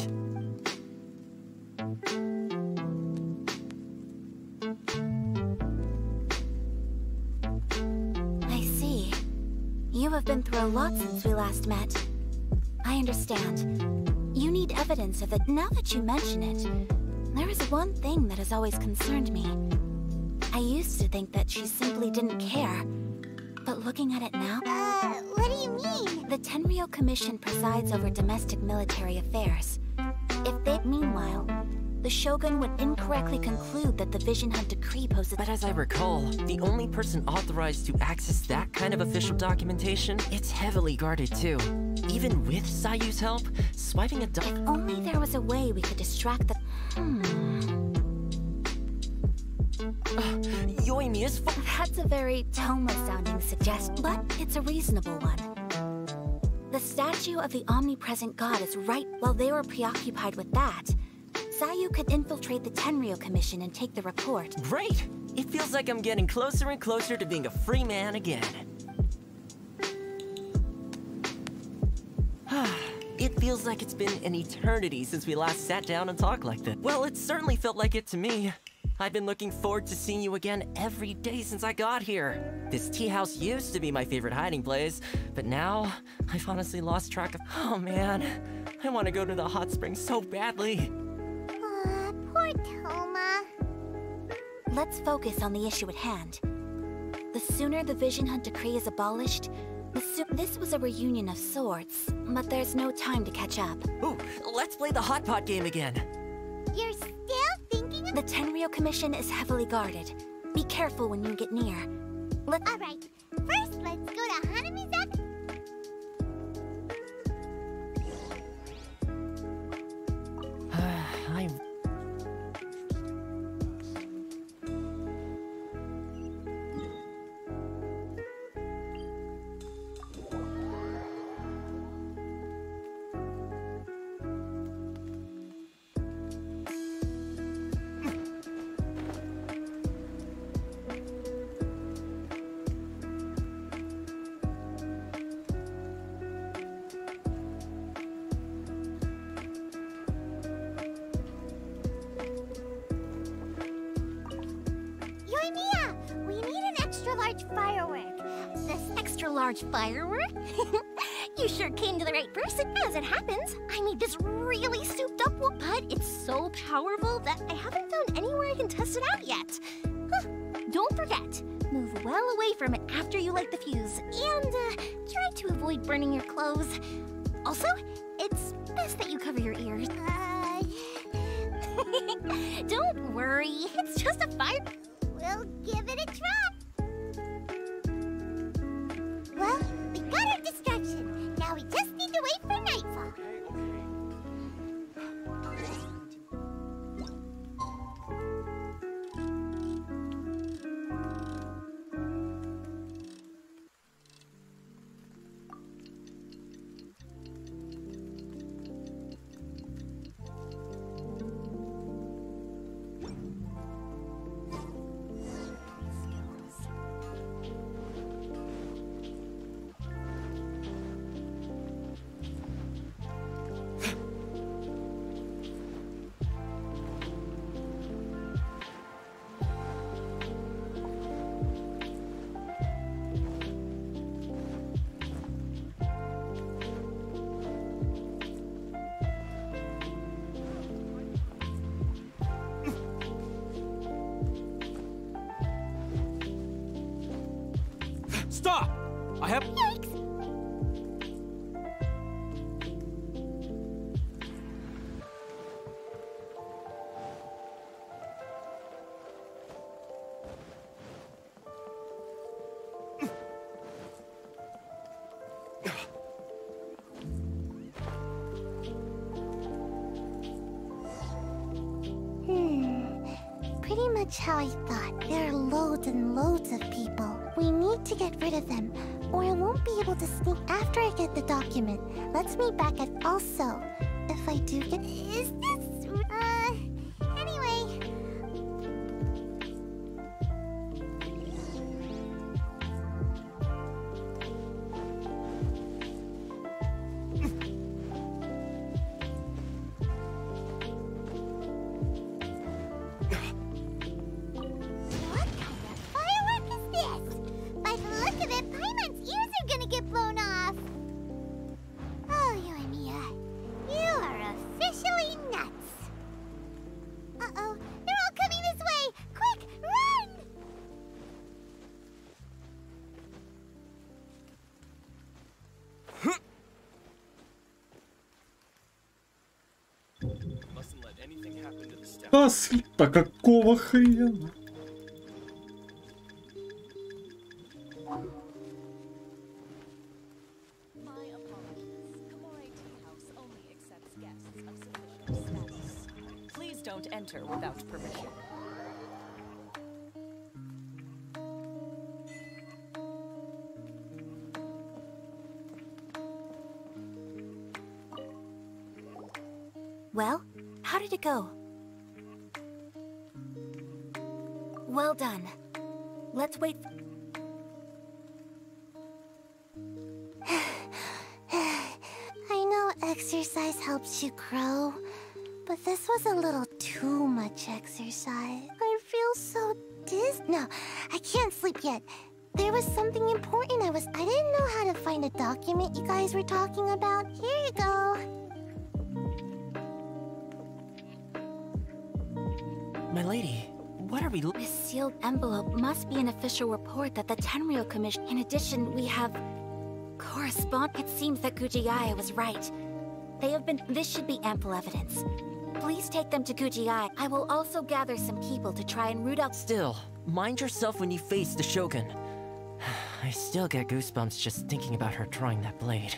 I see. You have been through a lot since we last met. I understand. You need evidence of it. Now that you mention it, there is one thing that has always concerned me. I used to think that she simply didn't care. But looking at it now... what do you mean? The Tenryou Commission presides over domestic military affairs. If they... Meanwhile, the Shogun would incorrectly conclude that the Vision Hunt Decree poses... But as I recall, the only person authorized to access that kind of official documentation, it's heavily guarded too. Even with Sayu's help, swiping a If only there was a way we could distract the... Yoimiya's... That's a very Toma-sounding suggestion, but it's a reasonable one. The statue of the omnipresent god is right. While they were preoccupied with that, Sayu could infiltrate the Tenryou Commission and take the report. Great! It feels like I'm getting closer and closer to being a free man again. It feels like it's been an eternity since we last sat down and talked like this. Well, it certainly felt like it to me. I've been looking forward to seeing you again every day since I got here. This tea house used to be my favorite hiding place, but now I've honestly lost track of... Oh man, I want to go to the hot springs so badly. Poor Toma. Let's focus on the issue at hand. The sooner the Vision Hunt Decree is abolished, this was a reunion of sorts, but there's no time to catch up. Ooh, let's play the hot pot game again. You're still thinking of... The Tenryou Commission is heavily guarded. Be careful when you get near. Alright, first let's go to Hanamizaka. Firework? You sure came to the right person. As it happens, I made this really souped up one, but it's so powerful that I haven't found anywhere I can test it out yet. Don't forget, move well away from it after you light the fuse, and try to avoid burning your clothes. Also, it's best that you cover your ears. Don't worry, it's just a fire. We'll give it a try. Well, we got our distraction. Now we just need to wait for nightfall. Stop! I have... Yikes! Pretty much how I thought. There are loads and loads of people. We need to get rid of them, or I won't be able to sneak after I get the document. Let's meet back at also. If I do get... Is this... anyway... Да какого хрена? Please don't enter without permission. Well, how did it go? Well done. Let's wait. I know exercise helps you grow, but this was a little too much exercise. I feel so No, I can't sleep yet. There was something important I didn't know how to find a document you guys were talking about. Here you go. My lady, what are we... This sealed envelope must be an official report that the Tenryou Commission... In addition, we have... It seems that Gujiai was right. This should be ample evidence. Please take them to Gujiai. I will also gather some people to try and root out... Still, mind yourself when you face the Shogun. I still get goosebumps just thinking about her drawing that blade.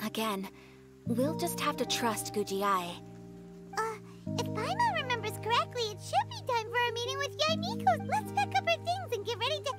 Again, we'll just have to trust Gujiai. If Paimon remembers correctly, it should be time for a meeting with Yae Miko. Let's pack up our things and get ready to...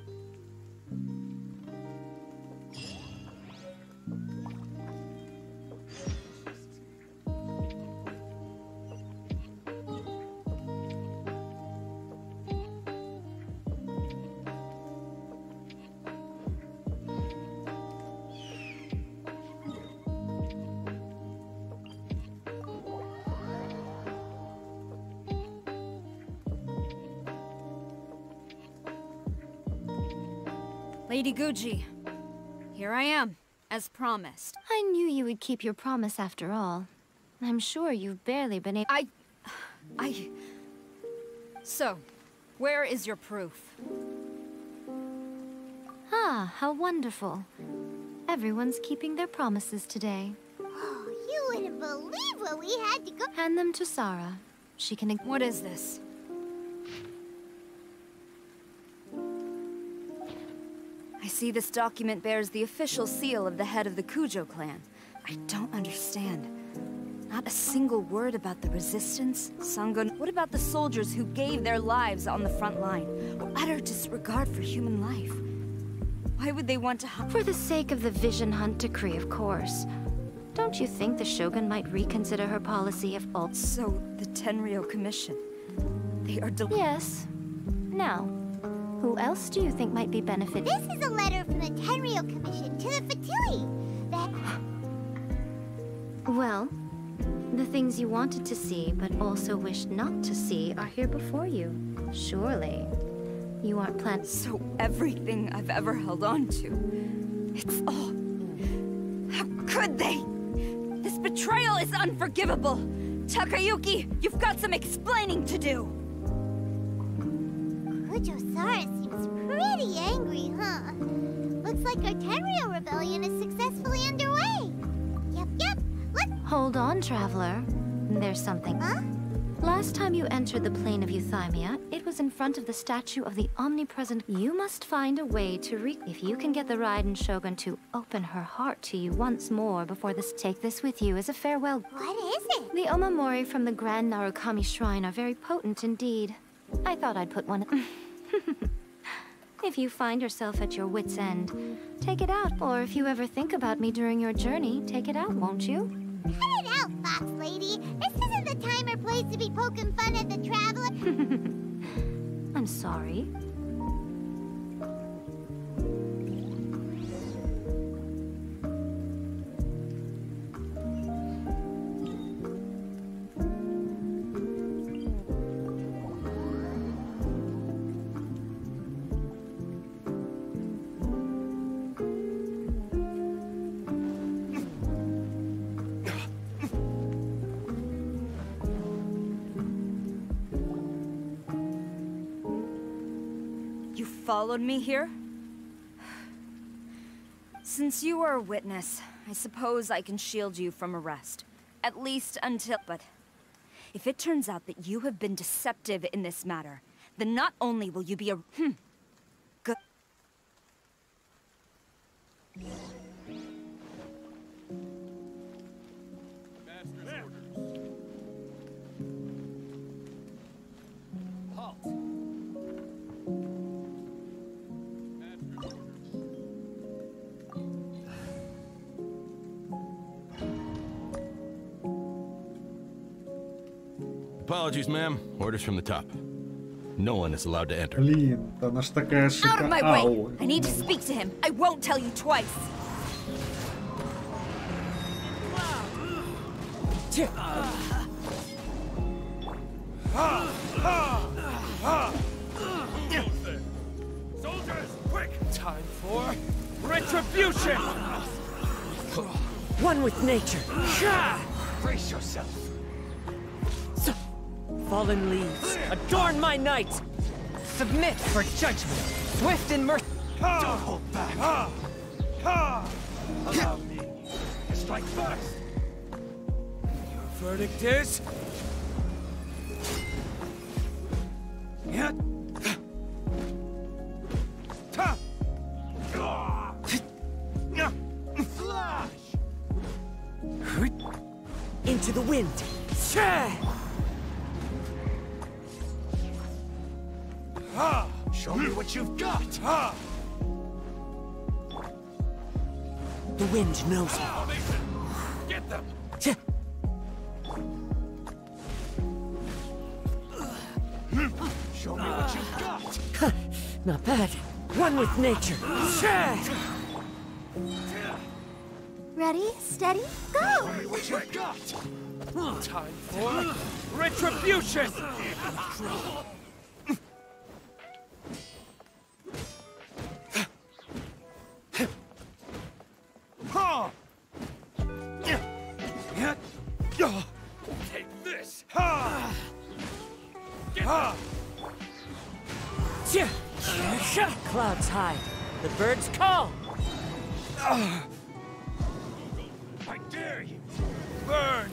Lady Guji, here I am, as promised. I knew you would keep your promise after all. I'm sure you've barely been able— So, where is your proof? Ah, how wonderful. Everyone's keeping their promises today. Oh, you wouldn't believe what we had to go— Hand them to Sarah. she can... What is this? I see this document bears the official seal of the head of the Kujo clan. I don't understand. Not a single word about the resistance, Sangon. What about the soldiers who gave their lives on the front line? Utter disregard for human life. Why would they want to... For the sake of the Vision Hunt decree, of course. Don't you think the Shogun might reconsider her policy of alt... So, the Tenryou Commission. They are... Yes. Now, who else do you think might be benefited? This is a letter from the Tenryou Commission to the Fatui. That... Well, the things you wanted to see, but also wished not to see, are here before you. Surely, you aren't planning... So everything I've ever held on to, it's all... How could they? This betrayal is unforgivable! Takayuki, you've got some explaining to do! Kujo-Sara seems pretty angry, huh? Looks like our Tenryou rebellion is successfully underway. Yep, let's... Hold on, Traveler. There's something. Huh? Last time you entered the plane of Euthymia, it was in front of the statue of the omnipresent. You must find a way to If you can get the Raiden Shogun to open her heart to you once more before this, take this with you as a farewell. What is it? The Omamori from the Grand Narukami Shrine are very potent indeed. I thought I'd put one... If you find yourself at your wit's end, take it out. Or if you ever think about me during your journey, take it out, won't you? Cut it out, Fox Lady. This isn't the time or place to be poking fun at the Traveler. I'm sorry. Followed me here? Since you are a witness, I suppose I can shield you from arrest. At least until... But if it turns out that you have been deceptive in this matter, then not only will you be a... Good... Apologies, ma'am. Orders from the top. No one is allowed to enter. Блин, она ж такая Out of my way! I need to speak to him. I won't tell you twice. Soldiers, quick! Time for retribution! One with nature. Brace yourself. Fallen leaves, adorn my night! Submit for judgment, swift and merciful. Don't hold back. Allow me to strike first. Your verdict is... Flash! Into the wind. Show me what you've got! The wind knows me. Get them! Show me what you've got! Not bad. One with nature. Ready, steady, go! Show me what you've got! Time for retribution! Take this! Clouds high. The birds call. I dare you! Burn!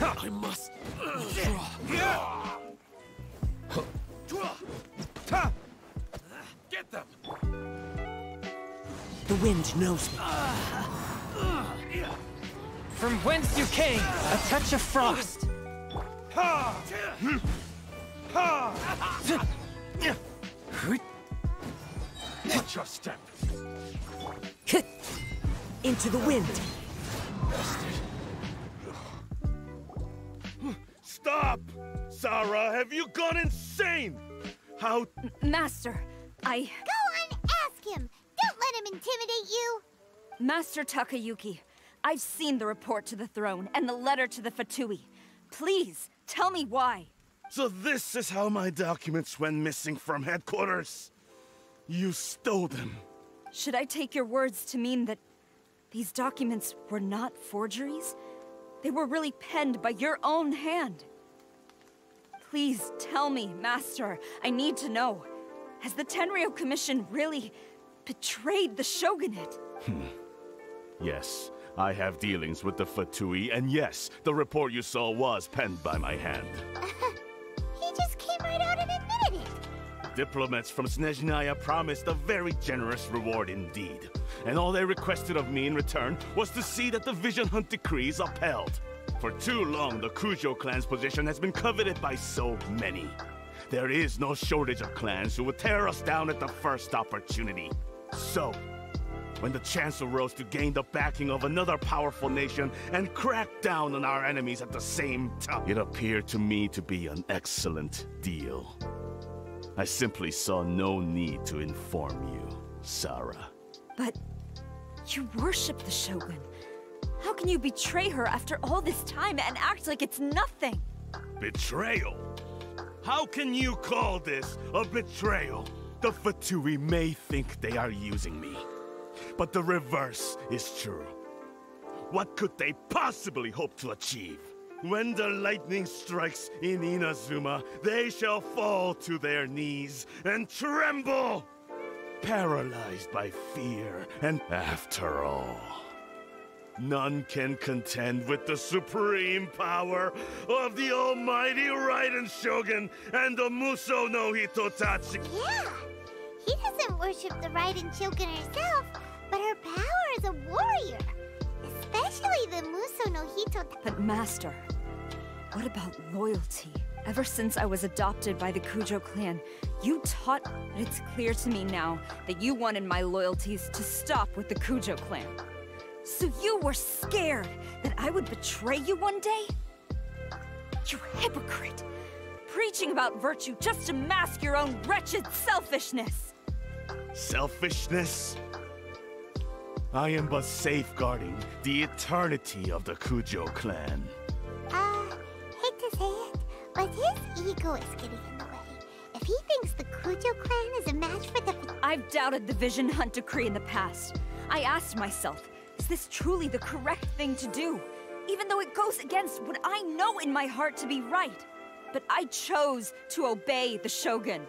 I must. Get them! The wind knows me. From whence you came, a touch of frost. Watch your step. Into the wind. Stop! Sarah, have you gone insane? How... Master, Go on, ask him! Don't let him intimidate you! Master Takayuki, I've seen the report to the throne and the letter to the Fatui. Please, tell me why. So this is how my documents went missing from headquarters? You stole them. Should I take your words to mean that these documents were not forgeries? They were really penned by your own hand. Please tell me, Master. I need to know. Has the Tenryou Commission really betrayed the shogunate? Yes, I have dealings with the Fatui, and yes, the report you saw was penned by my hand. He just came right out and admitted it. Diplomats from Snezhnaya promised a very generous reward indeed. And all they requested of me in return was to see that the Vision Hunt decree is upheld. For too long, the Kujo clan's position has been coveted by so many. There is no shortage of clans who would tear us down at the first opportunity. So, when the chance arose to gain the backing of another powerful nation and crack down on our enemies at the same time, it appeared to me to be an excellent deal. I simply saw no need to inform you, Sarah. But you worship the Shogun. How can you betray her after all this time and act like it's nothing? Betrayal? How can you call this a betrayal? The Fatui may think they are using me, but the reverse is true. What could they possibly hope to achieve? When the lightning strikes in Inazuma, they shall fall to their knees and tremble, paralyzed by fear. And after all, none can contend with the supreme power of the almighty Raiden Shogun and the Muso no Hitotachi. Yeah, he doesn't worship the Raiden Shogun herself, but her power as a warrior. Especially the Muso no Hitotachi. But Master, what about loyalty? Ever since I was adopted by the Kujo clan, you taught, but it's clear to me now that you wanted my loyalties to stop with the Kujo clan. So you were scared that I would betray you one day? You hypocrite! Preaching about virtue just to mask your own wretched selfishness! Selfishness? I am but safeguarding the eternity of the Kujo clan. Hate to say it, but his ego is getting in the way. If he thinks the Kujo clan is a match for the... I've doubted the Vision Hunt decree in the past. I asked myself, is this truly the correct thing to do? Even though it goes against what I know in my heart to be right. But I chose to obey the Shogun.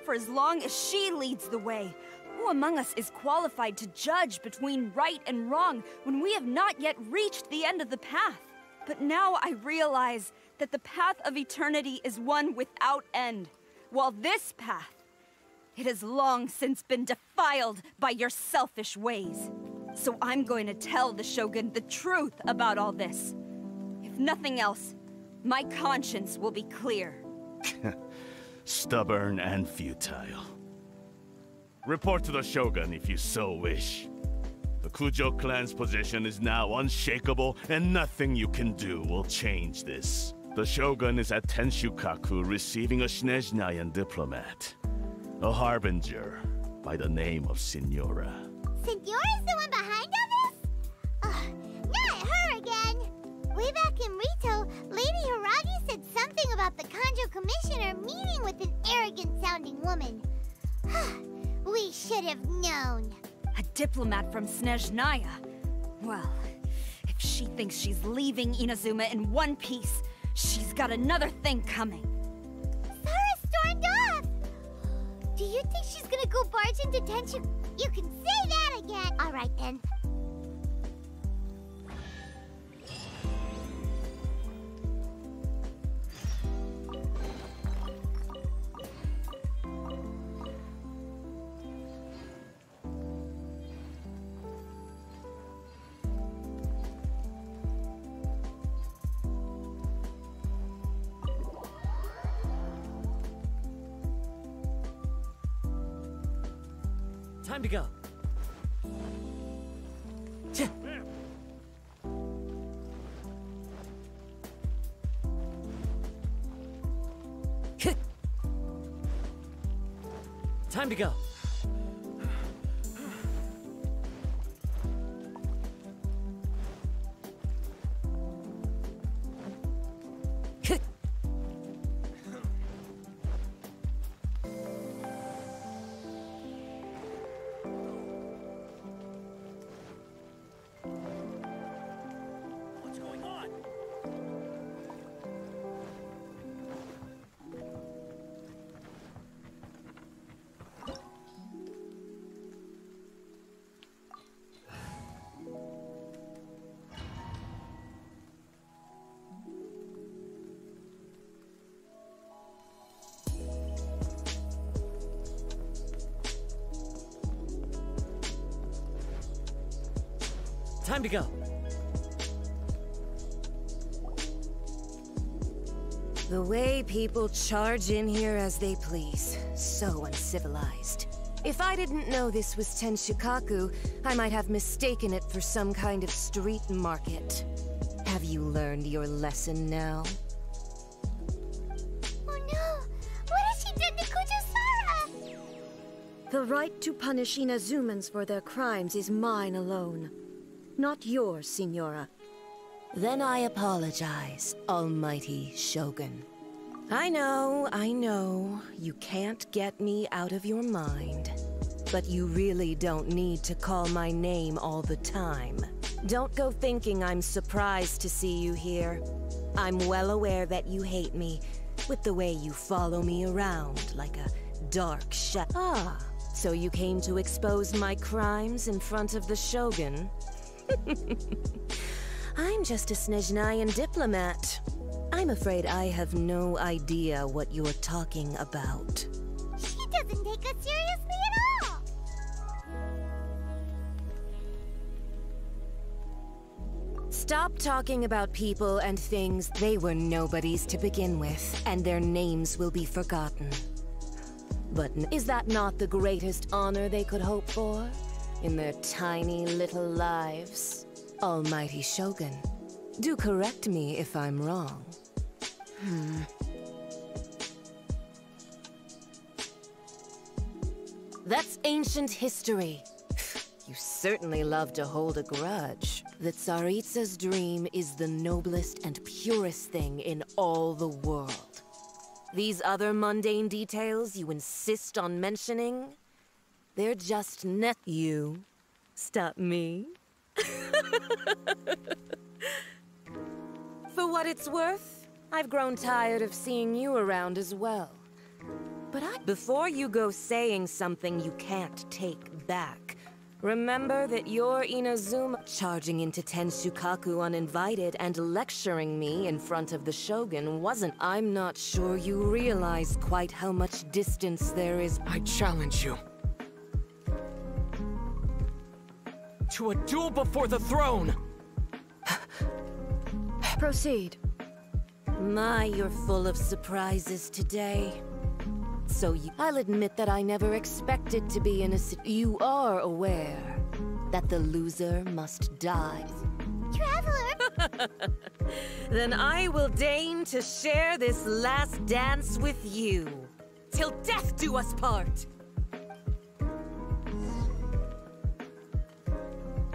For as long as she leads the way, who among us is qualified to judge between right and wrong when we have not yet reached the end of the path? But now I realize that the path of eternity is one without end, while this path, it has long since been defiled by your selfish ways. So I'm going to tell the Shogun the truth about all this. If nothing else, my conscience will be clear. Stubborn and futile. Report to the Shogun if you so wish. The Kujo clan's position is now unshakable, and nothing you can do will change this. The Shogun is at Tenshukaku receiving a Snezhnayan diplomat. A harbinger by the name of Signora. Signora's the one behind all this? Not her again! Way back in Rito, Lady Hiragi said something about the Kanjo Commissioner meeting with an arrogant-sounding woman. We should have known. A diplomat from Snezhnaya? Well, if she thinks she's leaving Inazuma in one piece, she's got another thing coming. Sarah stormed off! Do you think she's gonna go barge into Tenshu? You can say that again! Alright then. Time to go. Time to go. Time to go. The way people charge in here as they please. So uncivilized. If I didn't know this was Tenshukaku, I might have mistaken it for some kind of street market. Have you learned your lesson now? Oh no! What has she done to Kujo-Sara? The right to punish Inazumans for their crimes is mine alone. Not yours, Signora. Then I apologize, Almighty Shogun. I know, you can't get me out of your mind. But you really don't need to call my name all the time. Don't go thinking I'm surprised to see you here. I'm well aware that you hate me, with the way you follow me around like a dark shadow. Ah, so you came to expose my crimes in front of the Shogun? I'm just a Snezhnayan diplomat. I'm afraid I have no idea what you're talking about. She doesn't take us seriously at all! Stop talking about people and things. They were nobodies to begin with, and their names will be forgotten. But is that not the greatest honor they could hope for? In their tiny little lives? Almighty Shogun, do correct me if I'm wrong. That's ancient history. You certainly love to hold a grudge. The Tsaritsa's dream is the noblest and purest thing in all the world. These other mundane details you insist on mentioning, they're just You stop me. For what it's worth, I've grown tired of seeing you around as well. But before you go saying something you can't take back, remember that you're Inazuma. Charging into Tenshukaku uninvited and lecturing me in front of the Shogun wasn't. I'm not sure you realize quite how much distance there is. I challenge you to a duel before the throne! Proceed. My, you're full of surprises today. I'll admit that I never expected to be in a You are aware that the loser must die. Traveler! Then I will deign to share this last dance with you. Till death do us part!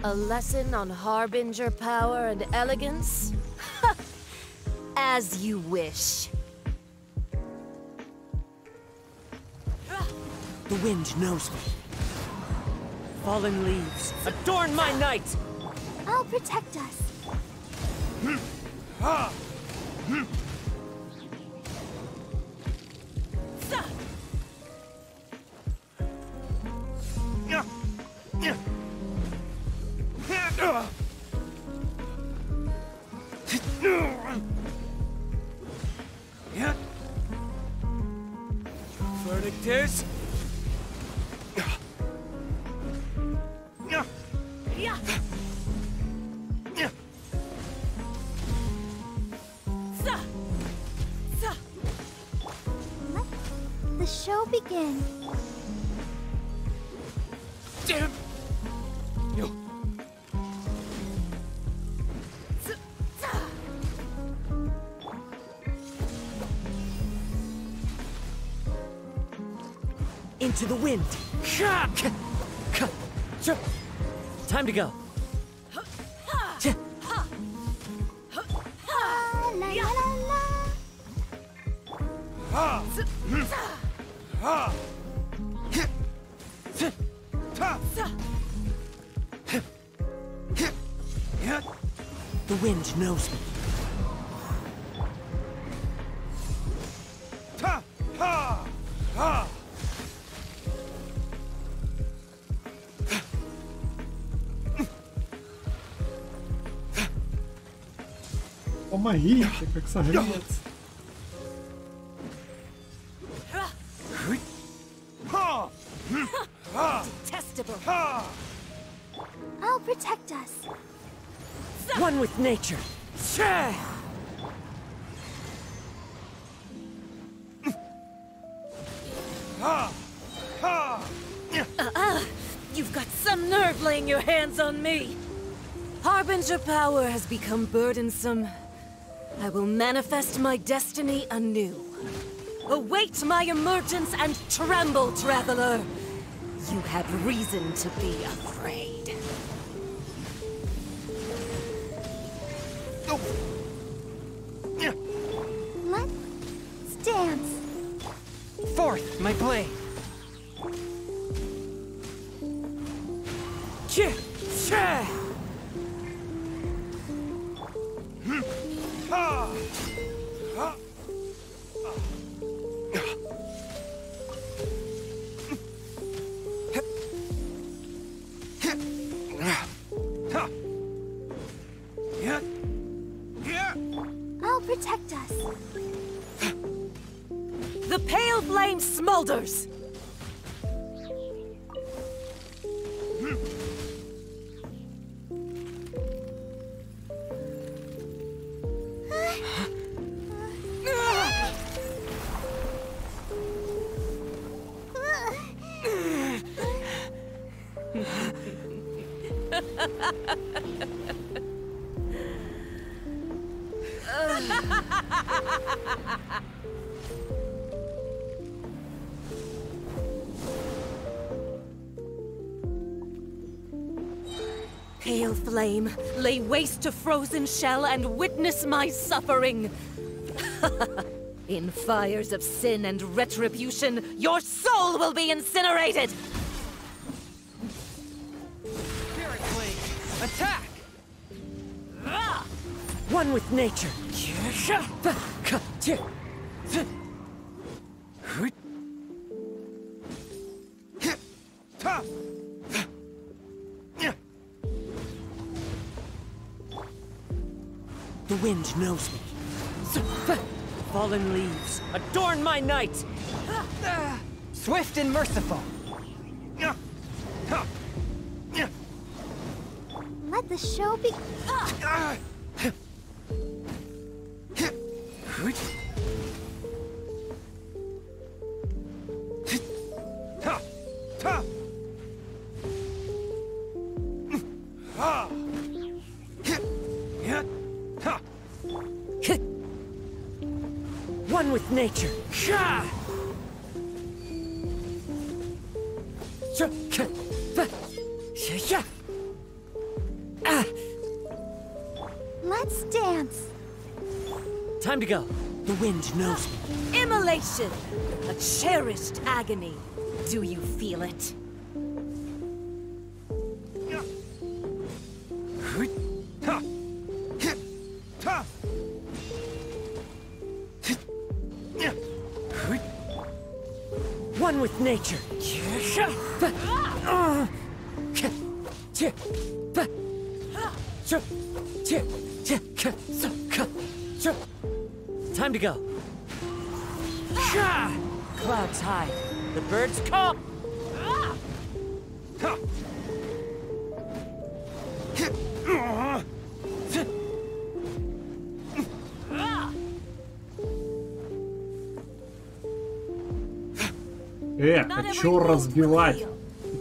A lesson on harbinger power and elegance? As you wish. The wind knows me. Fallen leaves, adorn my night! I'll protect us. Verdict is... Let the show begin. into the wind. Time to go. The wind knows me. Помогите, как согреться. Detestable. I'll protect us. One with nature. You've got some nerve laying your hands on me. Harbinger power has become burdensome. I will manifest my destiny anew. Await my emergence and tremble, traveler. You have reason to be afraid. Let's dance. Forth, my blade. I'll protect us. The pale flame smolders. Pale flame, lay waste to frozen shell and witness my suffering. In fires of sin and retribution, your soul will be incinerated! Spirit Blade, attack! One with nature. The wind knows me. Fallen leaves, adorn my night! Swift and merciful. Let the show be. One with nature. Let's dance. Time to go. The wind knows me. Immolation! A cherished agony. Do you feel it? One with nature. Time to go. Clouds high. The birds call. А чё разбивать?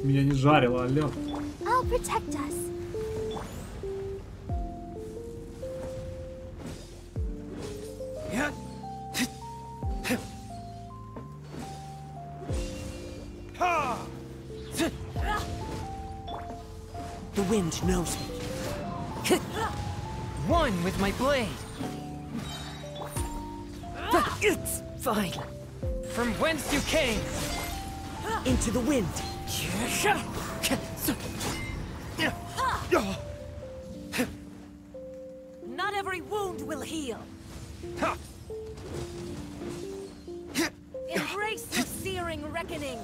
Меня не жарило, алё. I'll protect us. knows me. One with my blade. It's fine. From whence you came. Into the wind. Not every wound will heal. Embrace your searing reckoning.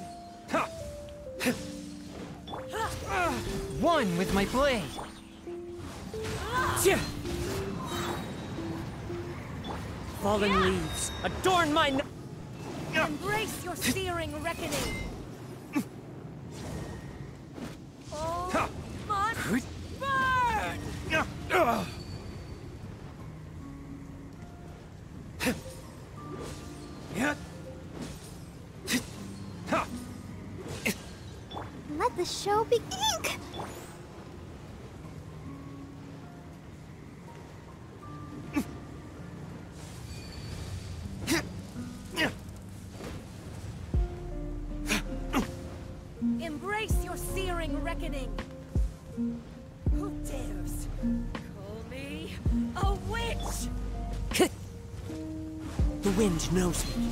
One with my blade. Fallen leaves adorn my. Embrace your searing reckoning. Oh, must burn! Let the show begin! Embrace your searing reckoning. Who dares call me a witch? The wind knows me.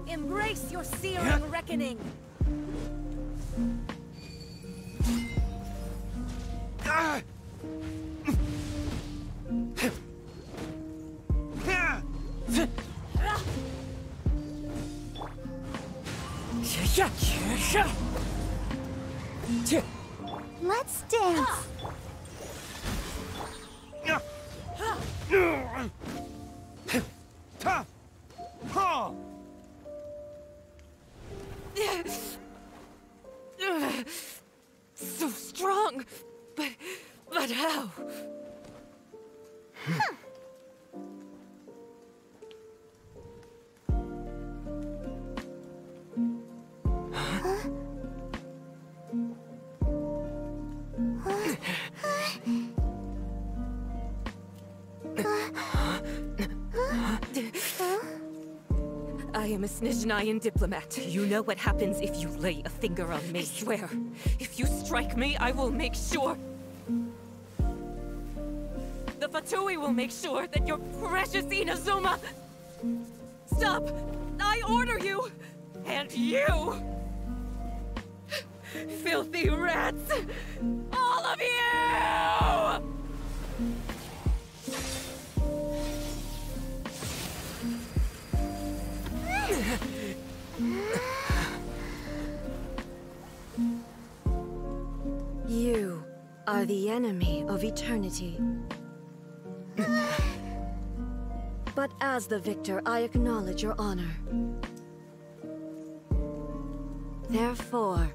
Embrace your searing reckoning. Let's dance. So strong, but how? I am a Snezhnayan diplomat. You know what happens if you lay a finger on me. I swear, if you strike me, I will make sure. The Fatui will make sure that your precious Inazuma... Stop! I order you! And you! Filthy rats! All of you! You are the enemy of eternity. But as the victor, I acknowledge your honor. Therefore,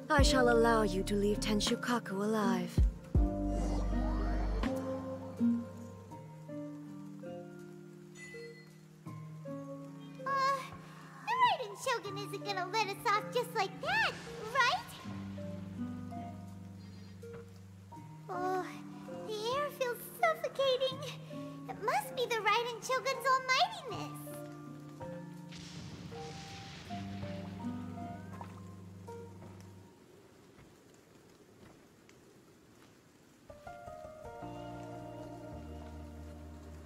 I shall allow you to leave Tenshukaku alive. The Raiden Shogun isn't gonna let us off just like that, right? Oh, the air feels suffocating. It must be the Raiden Shogun's almightiness.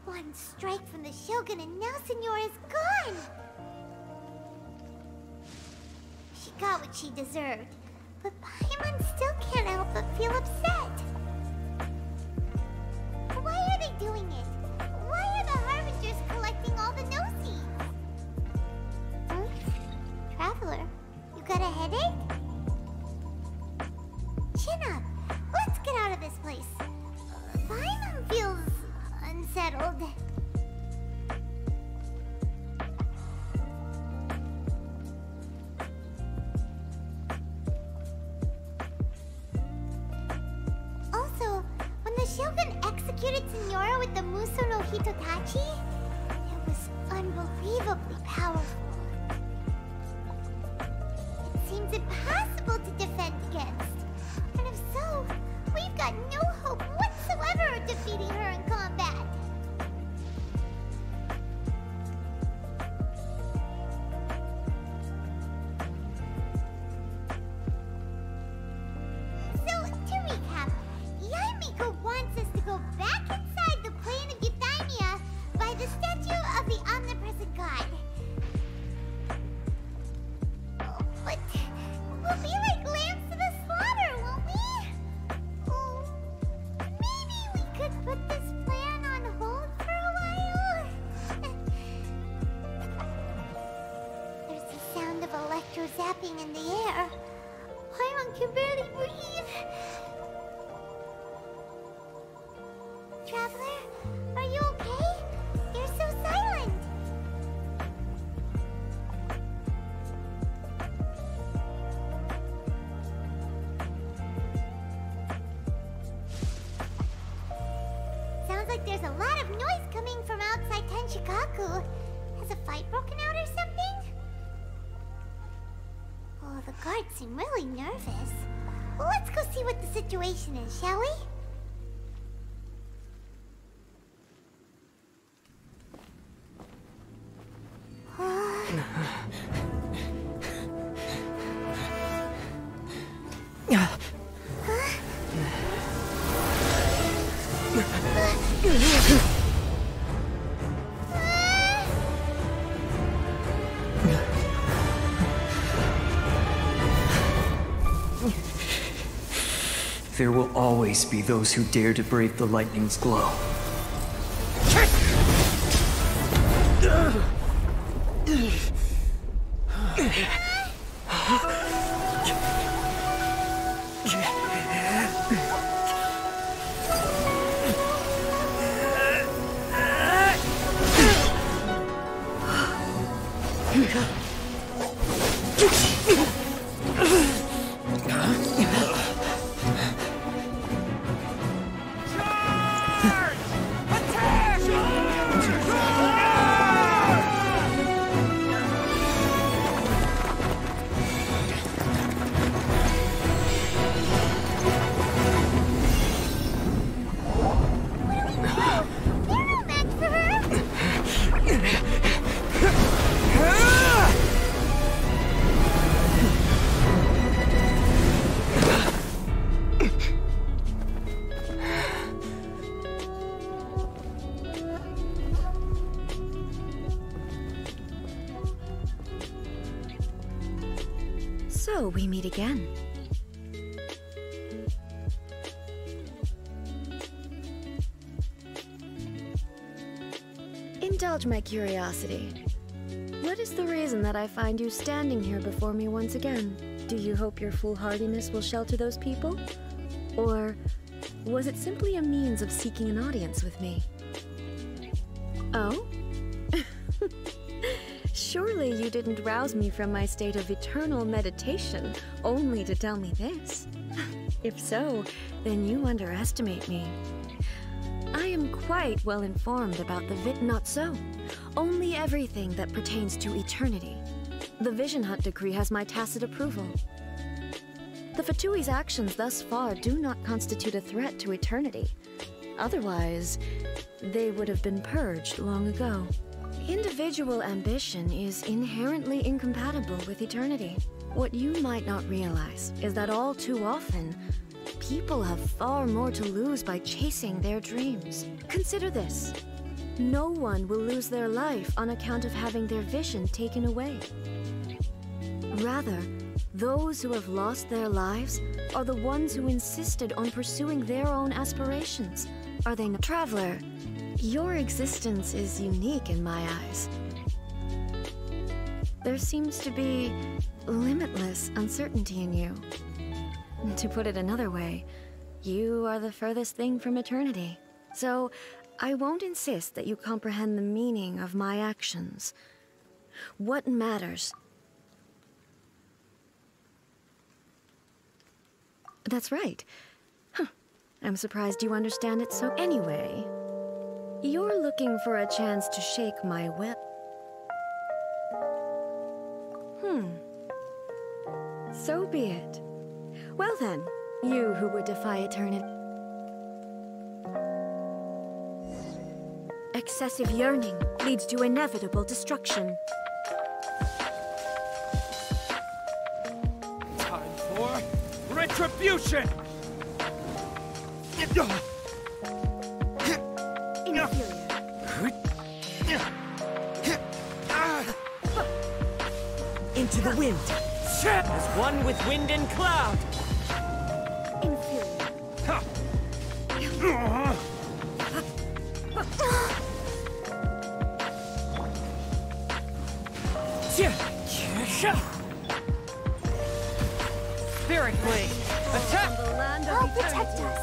One strike from the Shogun and now Senora is gone! She got what she deserved, but Paimon still can't help but feel upset. Why are they doing it? Why are the Harbingers collecting all the no-seeds? Traveler, you got a headache? Chin up! Let's get out of this place. Paimon feels... unsettled. Also, when the Shogun executed Senora with the Muso no Hitotachi, it was unbelievably powerful. It seems impossible to defend against. And if so, we've got no hope whatsoever. whatsoever of defeating her in combat. So, to recap, Yaimiko wants us to go back inside the plane of euthymia by the statue of the omnipresent god. But we'll be like lambs to the slaughter, won't we? Oh, maybe we could put this plan on hold for a while? There's the sound of electro zapping in the air. Paimon can barely breathe. Traveler, are you okay? You're so silent. Sounds like there's a lot of noise coming from outside Tenshikaku. Has a fight broken out or something? Oh, the guards seem really nervous. Well, let's go see what the situation is, shall we? There will always be those who dare to brave the lightning's glow. So we meet again. Indulge my curiosity. What is the reason that I find you standing here before me once again? Do you hope your foolhardiness will shelter those people? Or was it simply a means of seeking an audience with me? Oh? Surely you didn't rouse me from my state of eternal meditation only to tell me this. If so, then you underestimate me. I am quite well informed about the Not so. Only everything that pertains to eternity. The Vision Hut decree has my tacit approval. The Fatui's actions thus far do not constitute a threat to eternity. Otherwise, they would have been purged long ago. Individual ambition is inherently incompatible with eternity. What you might not realize is that all too often, people have far more to lose by chasing their dreams. Consider this. No one will lose their life on account of having their vision taken away. Rather, those who have lost their lives are the ones who insisted on pursuing their own aspirations. Are they not? Traveler, your existence is unique in my eyes. There seems to be limitless uncertainty in you. To put it another way, you are the furthest thing from eternity. So, I won't insist that you comprehend the meaning of my actions. What matters? That's right. Huh. I'm surprised you understand it so. Anyway, you're looking for a chance to shake my will. So be it. Well then, you who would defy eternity. Excessive yearning leads to inevitable destruction. Time for retribution! Into the wind. As one with wind and cloud. Spirit Blade! Attack! I'll protect us.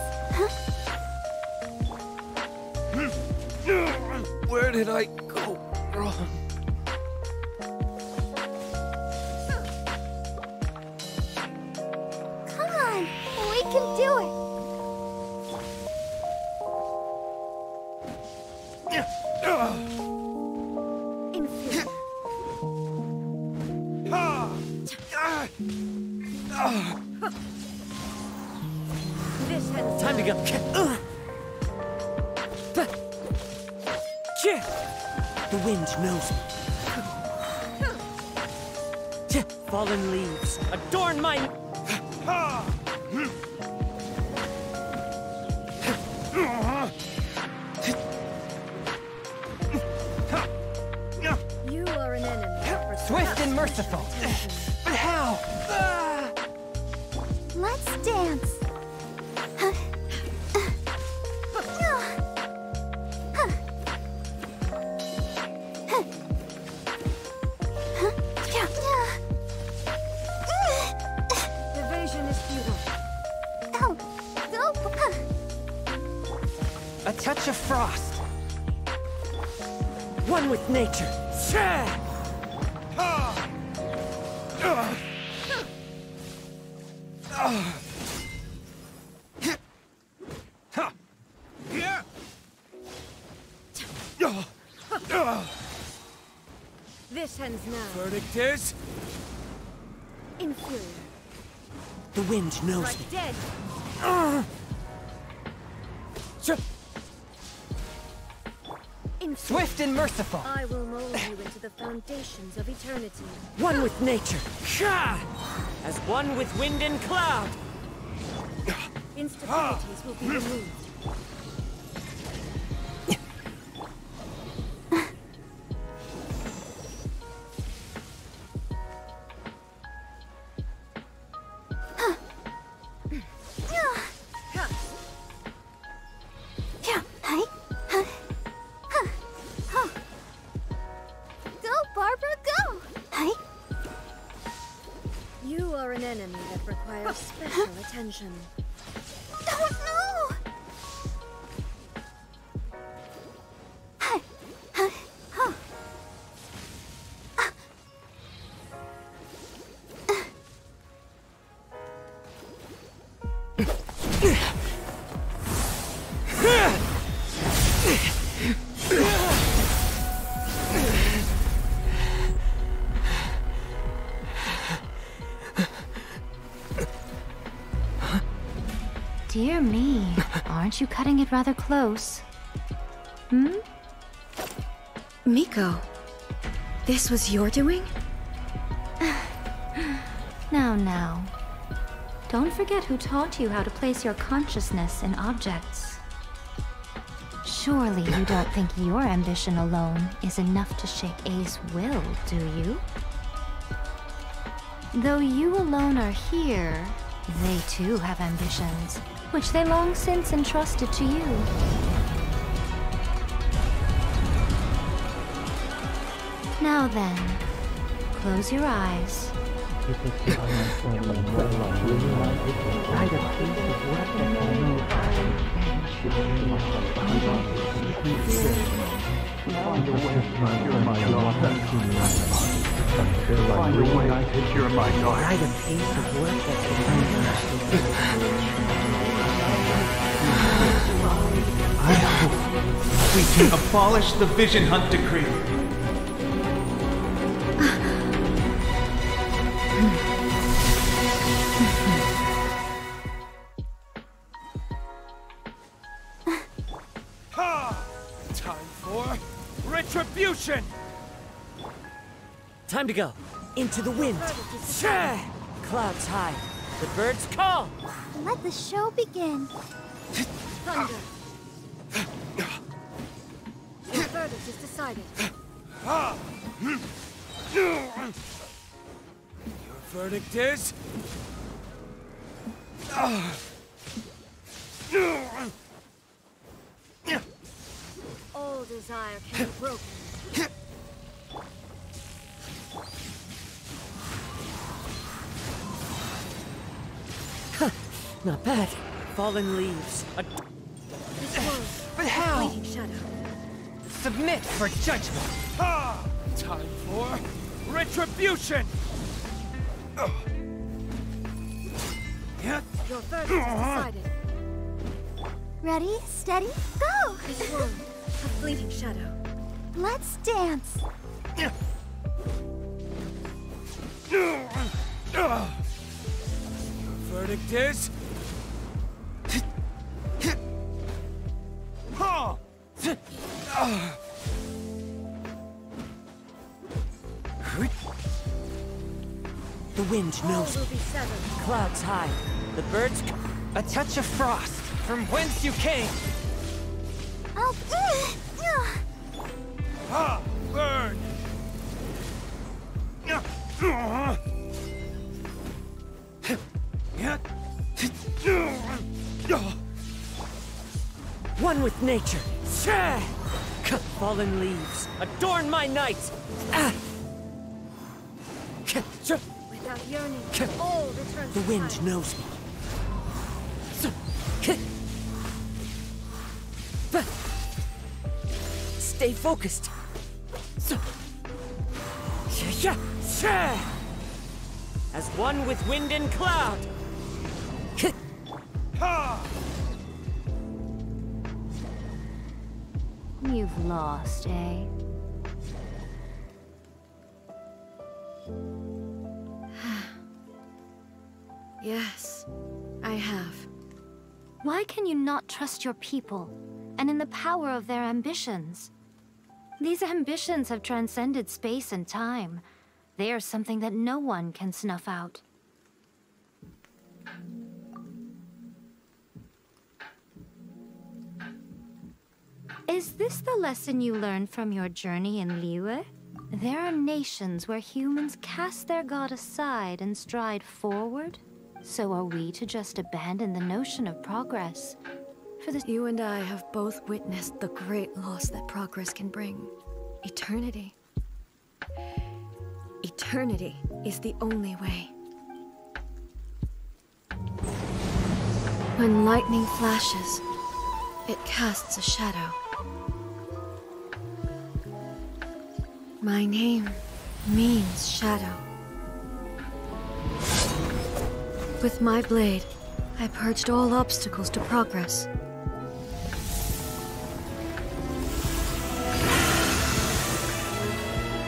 Where did I go wrong? Come on, we can do it. Time to go. The wind knows me. Fallen leaves adorn my. You are an enemy. Swift and merciful. But how? Let's dance. A touch of frost. One with nature. This ends now. Verdict is inferior. The wind knows me. Like dead. Swift and merciful. I will mold you into the foundations of eternity. One with nature. As one with wind and cloud. Instabilities will be removed. Special attention. Oh no! Dear me, aren't you cutting it rather close? Hmm? Miko, this was your doing? Now. Don't forget who taught you how to place your consciousness in objects. Surely you don't think your ambition alone is enough to shake A's will, do you? Though you alone are here, they too have ambitions, which they long since entrusted to you. Now then, close your eyes. I hope we can abolish the Vision Hunt Decree. Time for retribution! Time to go. Into the wind. Clouds high. The birds call. Let the show begin. Thunder. Your verdict is decided. Your verdict is... All desire can be broken. Not bad. Fallen leaves. But how? Fleeting shadow. Submit for judgment. Time for retribution. Your verdict is decided. Ready, steady, go! This one, a fleeting shadow. Let's dance. Your verdict is... The wind knows. Clouds high. The birds... A touch of frost from whence you came. Oh, Burn! One with nature. Fallen leaves. Adorn my night. Without yearning, all returns The to wind time. knows me. Stay focused. As one with wind and cloud. You've lost, eh? Yes, I have. Why can you not trust your people, and in the power of their ambitions? These ambitions have transcended space and time. They are something that no one can snuff out. Is this the lesson you learned from your journey in Liyue? There are nations where humans cast their god aside and stride forward. So are we to just abandon the notion of progress? For this, you and I have both witnessed the great loss that progress can bring. Eternity. Eternity is the only way. When lightning flashes, it casts a shadow. My name means shadow. With my blade, I purged all obstacles to progress.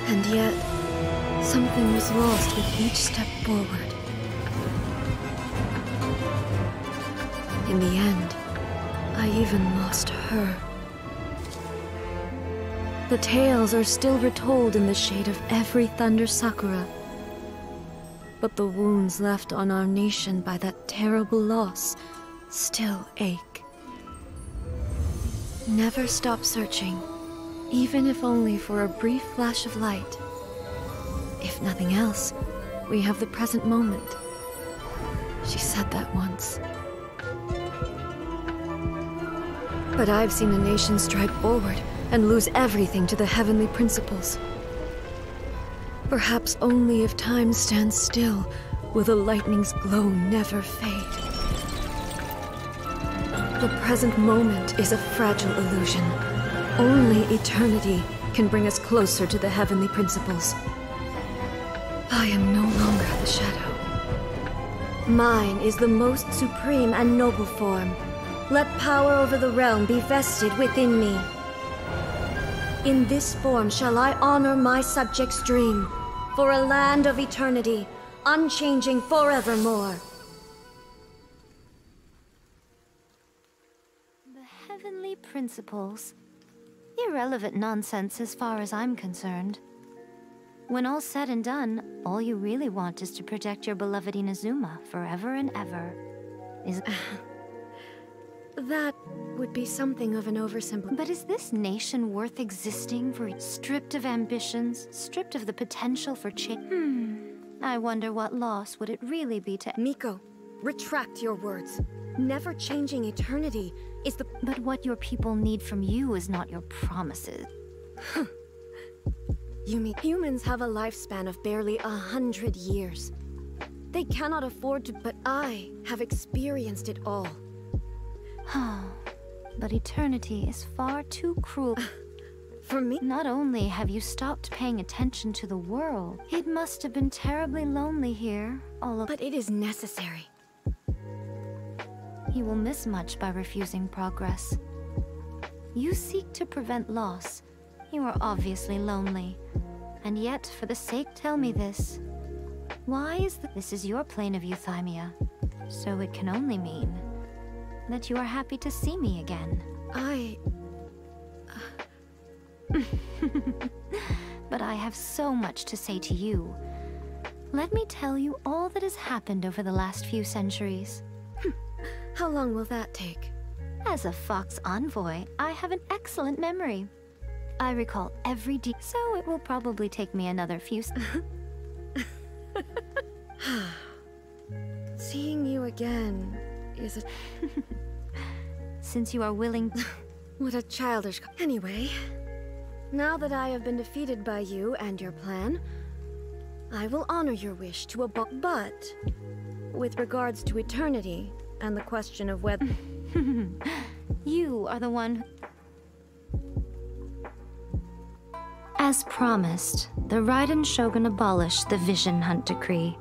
And yet, something was lost with each step forward. In the end, I even lost her. The tales are still retold in the shade of every Thunder Sakura. But the wounds left on our nation by that terrible loss still ache. Never stop searching, even if only for a brief flash of light. If nothing else, we have the present moment. She said that once. But I've seen a nation stride forward and lose everything to the heavenly principles. Perhaps only if time stands still will the lightning's glow never fade. The present moment is a fragile illusion. Only eternity can bring us closer to the heavenly principles. I am no longer the shadow. Mine is the most supreme and noble form. Let power over the realm be vested within me. In this form shall I honor my subjects' dream, for a land of eternity, unchanging forevermore. The heavenly principles. You're irrelevant nonsense as far as I'm concerned. When all's said and done, all you really want is to protect your beloved Inazuma forever and ever. Is that would be something of an oversimplification. But is this nation worth existing for stripped of ambitions, stripped of the potential for change? I wonder what loss would it really be to— Miko, retract your words. Never changing eternity is the— But what your people need from you is not your promises. You mean humans have a lifespan of barely 100 years. They cannot afford to— But I have experienced it all. But eternity is far too cruel. For me? Not only have you stopped paying attention to the world, it must have been terribly lonely here, all of— But it is necessary. You will miss much by refusing progress. You seek to prevent loss. You are obviously lonely. And yet, for the sake— Tell me this. Why is this is your plane of euthymia? So it can only mean that you are happy to see me again. But I have so much to say to you. Let me tell you all that has happened over the last few centuries. How long will that take? As a Fox envoy, I have an excellent memory. I recall every so it will probably take me another few Seeing you again is a... Since you are willing to... What a childish... Anyway, now that I have been defeated by you and your plan, I will honor your wish to but with regards to eternity and the question of whether... You are the one... As promised, the Raiden Shogun abolished the Vision Hunt Decree.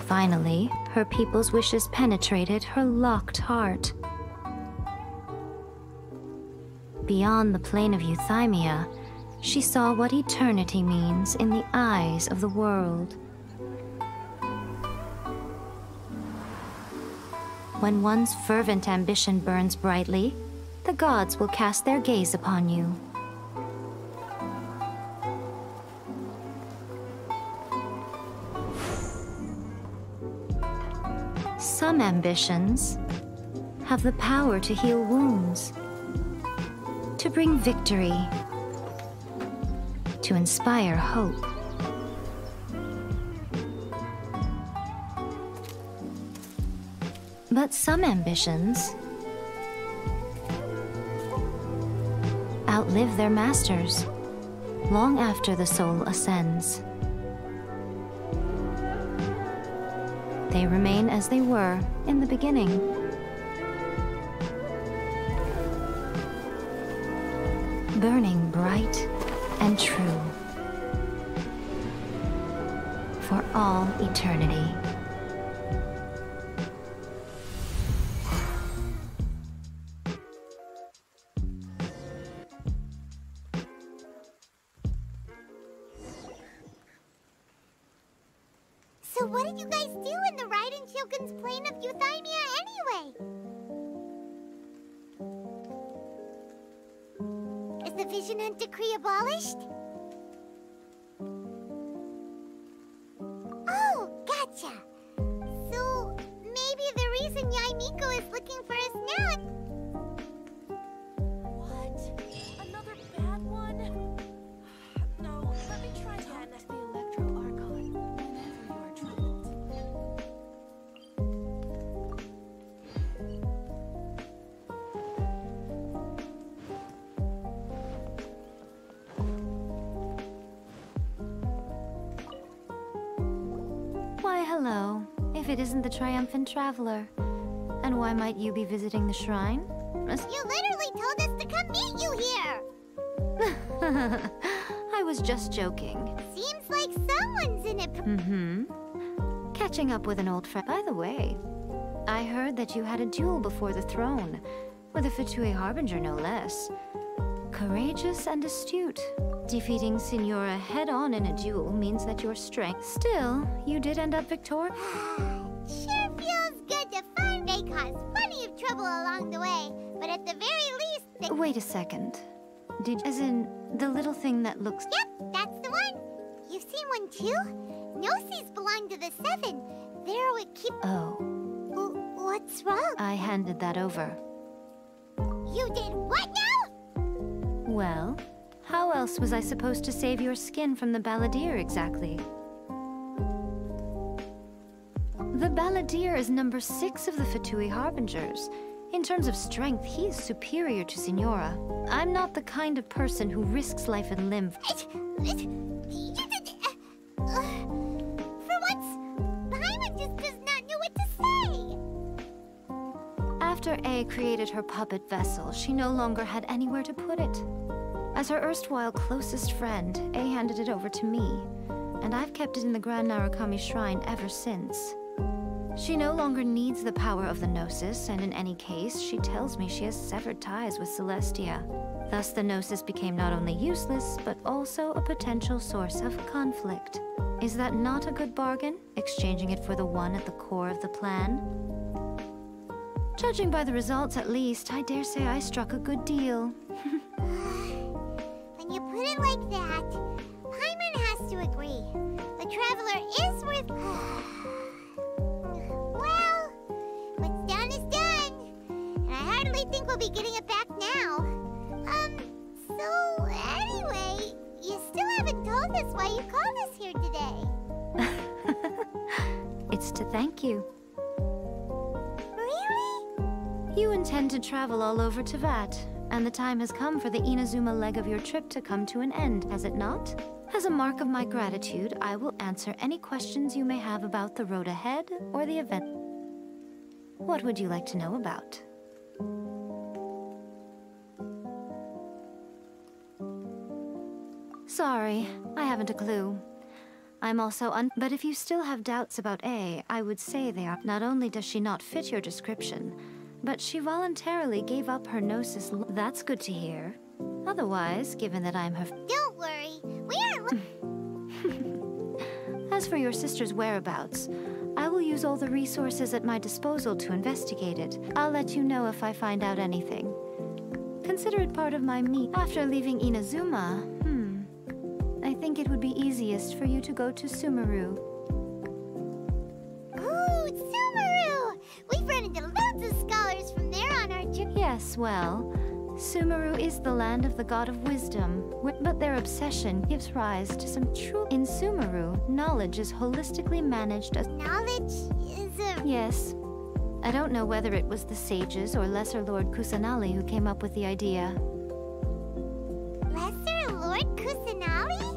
Finally, her people's wishes penetrated her locked heart. Beyond the plane of euthymia, she saw what eternity means in the eyes of the world. When one's fervent ambition burns brightly, the gods will cast their gaze upon you. Some ambitions have the power to heal wounds, to bring victory, to inspire hope. But some ambitions outlive their masters long after the soul ascends. They remain as they were in the beginning. Burning bright and true for all eternity. So what did you guys do in the Raiden Shogun's plane of euthymia anyway? Is the Vision Hunt Decree abolished? Oh, gotcha. So maybe the reason Yae Miko is looking for us now... What? Another bad one? No, let me try again. The Electro Archon, whenever you are troubled. Why, hello. If it isn't the triumphant traveler. And why might you be visiting the shrine? You literally told us to come meet you here! I was just joking. Seems like someone's in it. Catching up with an old friend. By the way, I heard that you had a duel before the throne. With a Fatui Harbinger, no less. Courageous and astute. Defeating Signora head-on in a duel means that your strength... Still, you did end up victorious. Sure feels good to find they caused plenty of trouble along the way, but at the very least... Wait a second. As in, the little thing that looks... Yep, that's the one. You've seen one too? Gnosis belong to the 7. They're what keep... Oh. What's wrong? I handed that over. You did what now? Well, how else was I supposed to save your skin from the balladeer exactly? The balladeer is number 6 of the Fatui Harbingers. In terms of strength, he is superior to Signora. I'm not the kind of person who risks life and limb. For once, Paimon just does not know what to say. After A created her puppet vessel, she no longer had anywhere to put it. As her erstwhile closest friend, A handed it over to me, and I've kept it in the Grand Narukami Shrine ever since. She no longer needs the power of the Gnosis, and in any case, she tells me she has severed ties with Celestia. Thus, the Gnosis became not only useless, but also a potential source of conflict. Is that not a good bargain, exchanging it for the one at the core of the plan? Judging by the results, at least, I dare say I struck a good deal. When you put it like that, Paimon has to agree. The Traveler is worth... I think we'll be getting it back now. So anyway, you still haven't told us why you called us here today. It's to thank you. Really? You intend to travel all over Teyvat, and the time has come for the Inazuma leg of your trip to come to an end, has it not? As a mark of my gratitude, I will answer any questions you may have about the road ahead or the event. What would you like to know about? Sorry, I haven't a clue. I'm also but if you still have doubts about A, I would say they are. Not only does she not fit your description, but she voluntarily gave up her Gnosis. That's good to hear. Otherwise, given that I'm her... Don't worry, we aren't... As for your sister's whereabouts, I will use all the resources at my disposal to investigate it. I'll let you know if I find out anything. Consider it part of my meat. After leaving Inazuma, I think it would be easiest for you to go to Sumeru. Ooh, Sumeru! We've run into loads of scholars from there on our trip. Yes, well, Sumeru is the land of the god of wisdom, but their obsession gives rise to some true... In Sumeru, knowledge is holistically managed as... Knowledge is a... Yes. I don't know whether it was the sages or Lesser Lord Kusanali who came up with the idea. Lesser Lord Kusanali?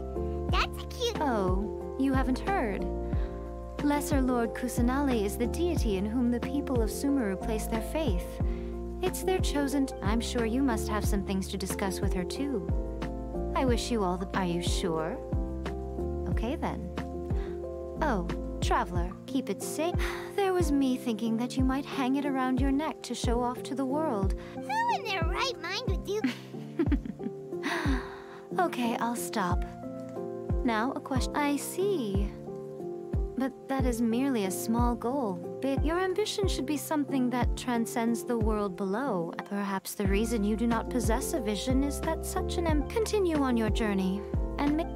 That's a cute... Oh, you haven't heard. Lesser Lord Kusanali is the deity in whom the people of Sumeru place their faith. It's their chosen... I'm sure you must have some things to discuss with her too. I wish you all the... Are you sure? Okay then. Oh, Traveler, keep it safe. There was me thinking that you might hang it around your neck to show off to the world. Who in their right mind would do... Okay, I'll stop. Now a question. I see. But that is merely a small goal. But your ambition should be something that transcends the world below. Perhaps the reason you do not possess a vision is that such an continue on your journey and make...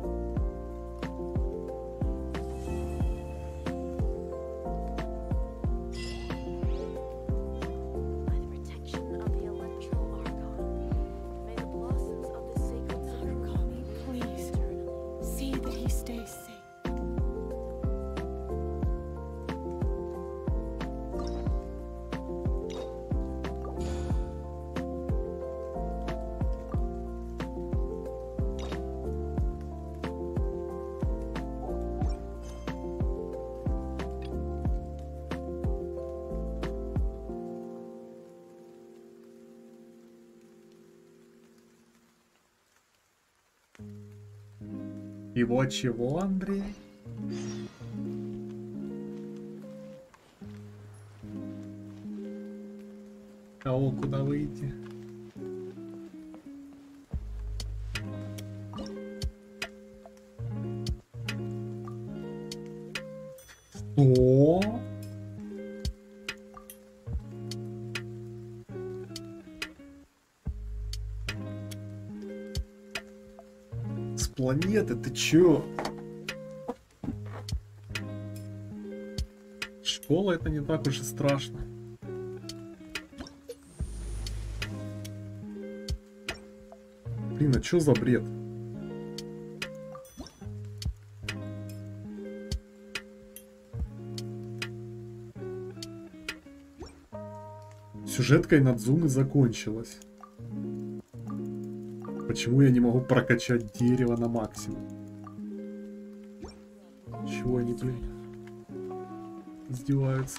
Его чего, Андрей? Кого куда выйти? Что? планеты, ты чё? Школа это не так уж и страшно. Блин, а чё за бред? Сюжетка и Надзумы закончилась. Почему я не могу прокачать дерево на максимум? Чего они, блин, издеваются?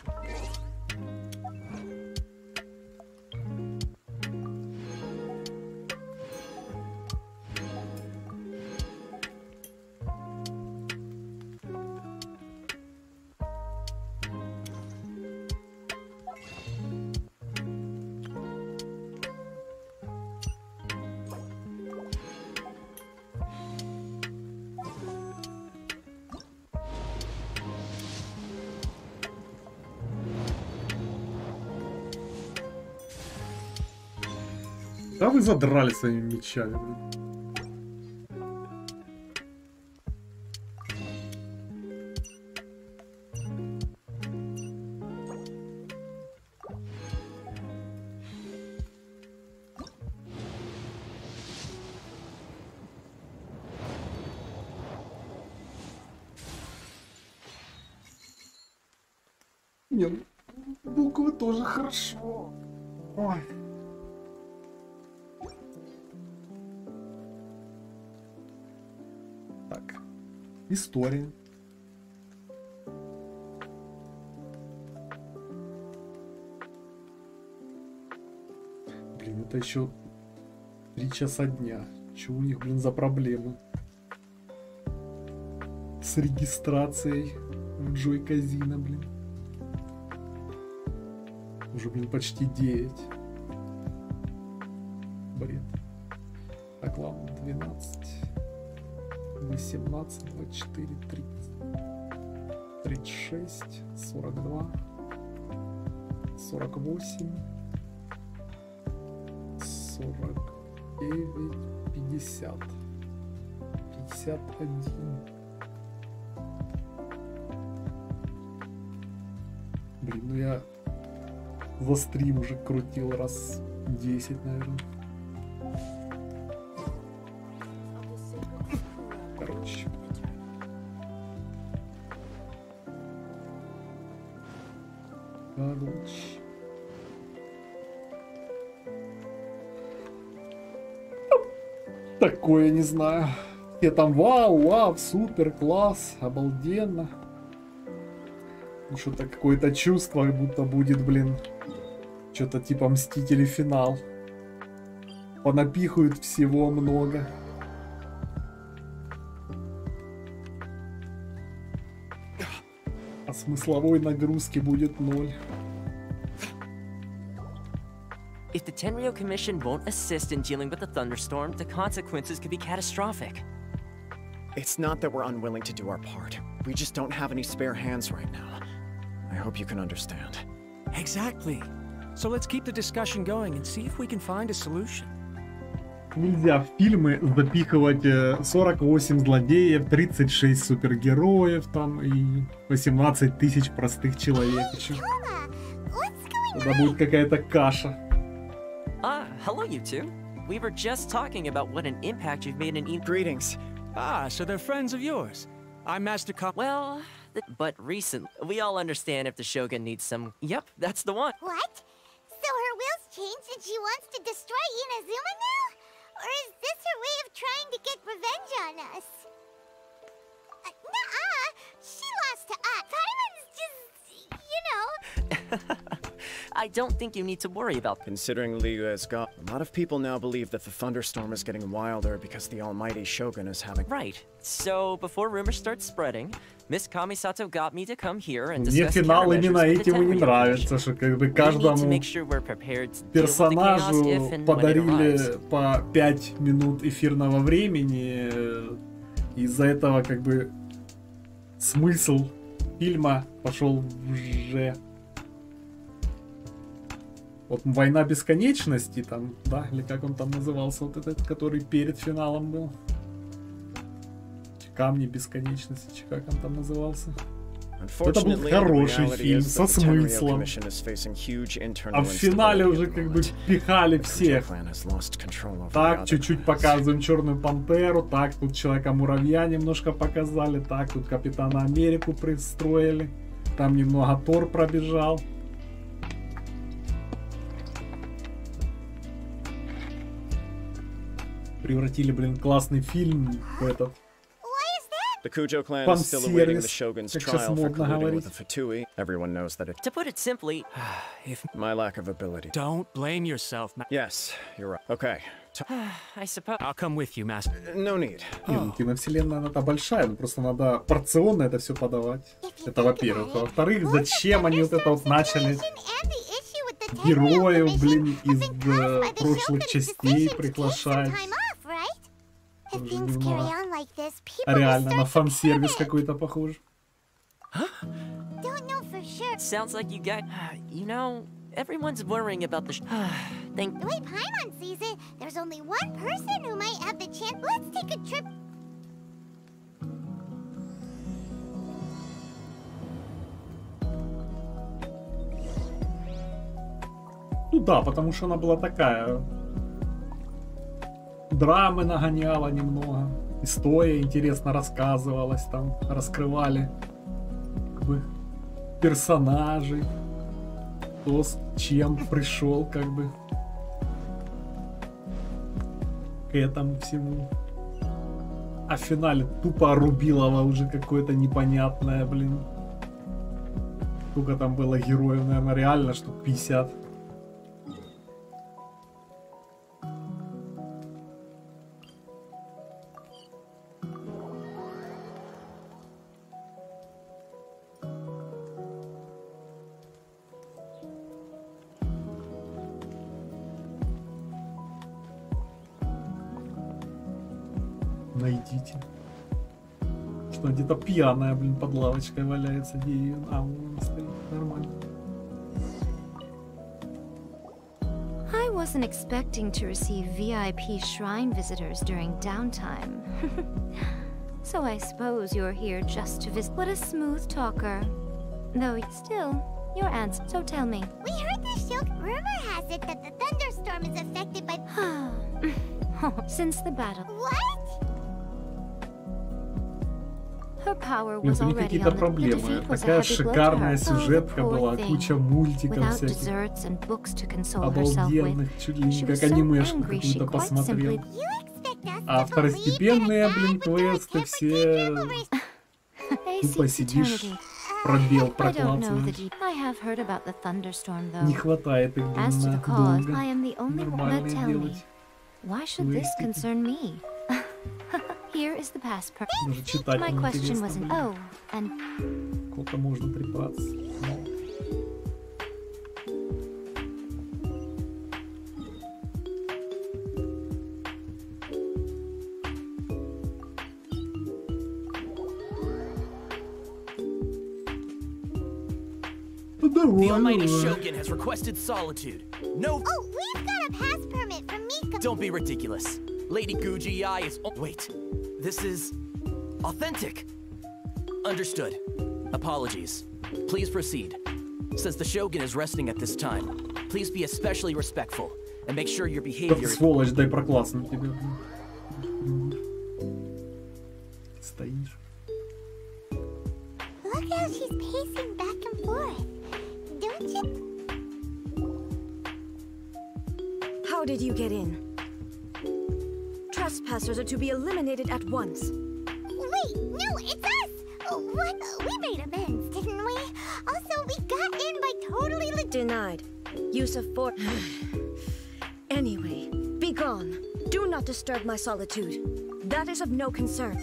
Да вы задрали своими мечами, блин. Не, буквы тоже хорошо. Ой. История. Блин, это еще 3 часа дня. Чего у них, блин, за проблемы? С регистрацией в Джой Казино, блин. Уже, блин, почти 9. Бред. Так, ладно, 12. 18, 24, 30, 36, 42, 48, 49, 50, 51. Блин, ну я за стрим уже крутил раз 10, наверное. Короче. Такое не знаю. Я там вау, супер, класс, обалденно. Ну, что-то какое-то чувство, будто будет, блин, что-то типа Мстители финал. Понапихают всего много. А смысловой нагрузки будет 0. If the Tenryo Commission won't assist in dealing with the thunderstorm, the consequences could be catastrophic. It's not that we're unwilling to do our part. We just don't have any spare hands right now. I hope you can understand. Exactly. So let's keep the discussion going and see if we can find a solution. Нельзя в фильмы запихивать 48 злодеев, 36 супергероев там и 18 тысяч простых человек еще. Тогда будет какая-то каша. Hello you two. We were just talking about what an impact you've made in Greetings. So they're friends of yours. I'm Master Well, but recently, we all understand if the Shogun needs some... Yep, that's the one. What? So her will's changed and she wants to destroy Inazuma now? Or is this her way of trying to get revenge on us? Nuh-uh! She lost to us. Paimon's just, you know... I don't think you need to worry about... Considering Liu has got... A lot of people now believe that the thunderstorm is getting wilder because the almighty Shogun is having... Right. So, before rumors start spreading, Miss Kamisato got me to come here and Мне discuss финал именно этим и не нравится, что как бы каждому персонажу подарили по 5 минут эфирного времени. Из-за этого как бы смысл фильма пошел уже... Вот «Война бесконечности» там, да, или как он там назывался, вот этот, который перед финалом был. Камни бесконечности, как он там назывался. Это был хороший фильм со смыслом. А в финале уже как бы пихали всех. Так, чуть-чуть показываем Черную Пантеру. Так, тут Человека-муравья немножко показали. Так, тут Капитана Америку пристроили. Там немного Тор пробежал. Превратили, блин, классный фильм в этот. The Kujo clan is still awaiting the Shogun's trial for colluding with the Fatui. Everyone knows that it... To put it simply... my lack of ability. Don't blame yourself, Yes, you're right. Okay. I suppose... I'll come with you, Master. No need. Киновселенная, она большая, но просто надо порционно это все подавать. Это во-первых. А во-вторых, зачем они вот это вот начали? Героев, блин, из прошлых частей приглашать. А реально на фан-сервис какой-то похож. Sounds like you got... You know, everyone's worrying about the thing. The way Paimon sees it, there's only one person who might have the chance. Let's take a trip. Ну да, потому что она была такая... Драмы нагоняла немного. История интересно рассказывалась, там раскрывали как бы персонажей, кто с чем пришел как бы к этому всему. А в финале тупо Рубилова уже какое-то непонятное, блин. Сколько там было героев, наверное, реально штук 50. Найдите. Что где-то пьяная, блин, под лавочкой валяется. Где ее? А, вон стоит. Нормально. I wasn't expecting to receive VIP shrine visitors during downtime. So I suppose you're here just to visit. What a smooth talker. Though still, your answer. So tell me. We heard the show. Rumor has it that the thunderstorm is affected by... Since the battle. What? Her power Блин, was были already какие-то on the проблемы. defeat was a Такая heavy blow to шикарная her. сюжетка Oh, the была, poor куча thing. мультиков Without всяких. desserts and books to console herself Обалденных, with. чуть ли не She как was so анимешку angry, she какую-то quite посмотрел. simply... А второстепенные, блин, квесты все... Тупо сидишь, пробел прокладываешь. Не хватает их, блин, долго. Нормально делать. Why should this concern me? Here is the passport. Даже читать My question was неинтересно, oh, and сколько можно трепаться. The almighty Shogun has requested solitude. No... Oh, we've got a pass permit from Mika. Don't be ridiculous. Lady Guji-ai is... Oh, wait. This is... authentic. Understood. Apologies. Please proceed. Since the Shogun is resting at this time, please be especially respectful and make sure your behavior... Сволочь, дай проклассну тебе. Стоишь. Look how she's pacing back and forth. Don't you... How did you get in? Trespassers are to be eliminated at once. Wait, no, it's us! What? We made amends, didn't we? Also, we got in by totally Denied. Use of force. Anyway, be gone. Do not disturb my solitude. That is of no concern.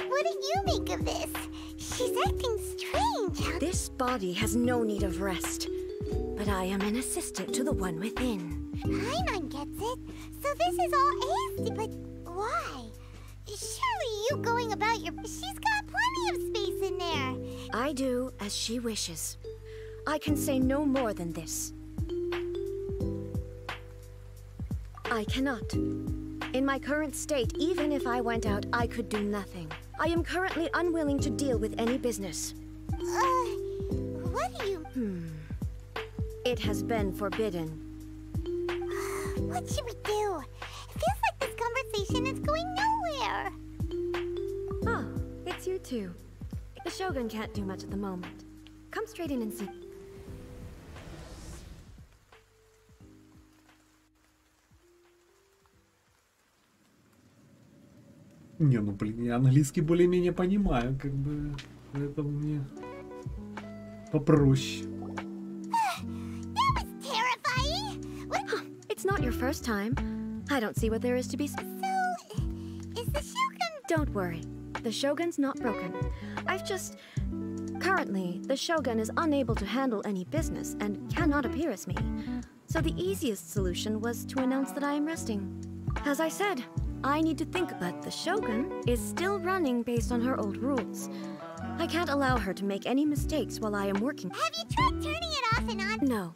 What do you make of this? She's acting strange. This body has no need of rest. But I am an assistant to the one within. Paimon gets it. So this is all ASD, but why? Surely you going about your... She's got plenty of space in there. I do as she wishes. I can say no more than this. I cannot. In my current state, even if I went out, I could do nothing. I am currently unwilling to deal with any business. What do you... It has been forbidden. What should we do? It feels like this conversation is going nowhere. Oh, it's you two. The Shogun can't do much at the moment. Come straight in and see. Не, ну блин, я английский более-менее понимаю, как бы, поэтому мне попроще. It's not your first time. I don't see what there is to be. So, is the Shogun... Don't worry. The Shogun's not broken. I've just... Currently, the Shogun is unable to handle any business and cannot appear as me. So the easiest solution was to announce that I am resting. As I said, I need to think, but the Shogun is still running based on her old rules. I can't allow her to make any mistakes while I am working. Have you tried turning it off and on? No.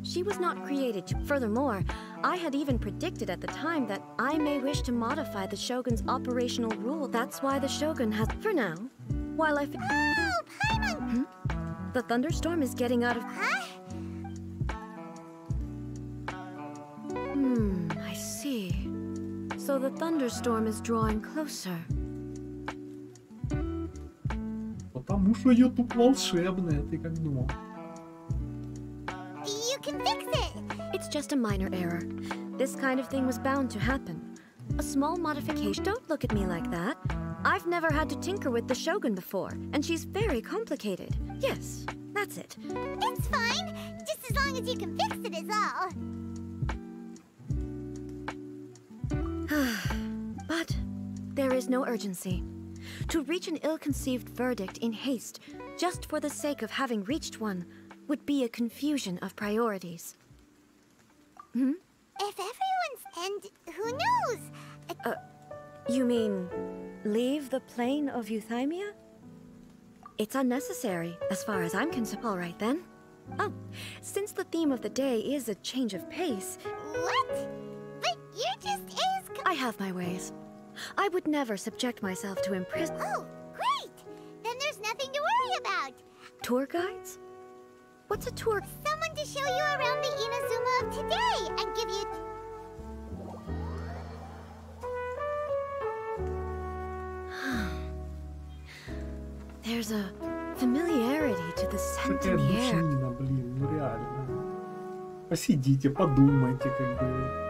She was not created to. Furthermore, I had even predicted at the time that I may wish to modify the Shogun's operational rule. That's why the Shogun has... For now, while I... Oh, Paimon! The thunderstorm is getting out of... Huh? I see. So the thunderstorm is drawing closer. Потому что YouTube волшебная, ты как думал? You can fix it! It's just a minor error. This kind of thing was bound to happen. A small modification. Don't look at me like that. I've never had to tinker with the Shogun before, and she's very complicated. Yes, that's it. It's fine, just as long as you can fix it is all. But there is no urgency. To reach an ill-conceived verdict in haste, just for the sake of having reached one, would be a confusion of priorities. If everyone's... and who knows? You mean leave the plane of Euthymia? It's unnecessary, as far as I'm concerned. All right, then. Oh, since the theme of the day is a change of pace... What? But you're just I have my ways. I would never subject myself to imprisonment. Oh, great! Then there's nothing to worry about. Tour guides? What's a tour? Someone to show you around the Inazuma of today and give you... There's a familiarity to the scent in the air. Душнина, блин, ну реально. Посидите, подумайте, как бы,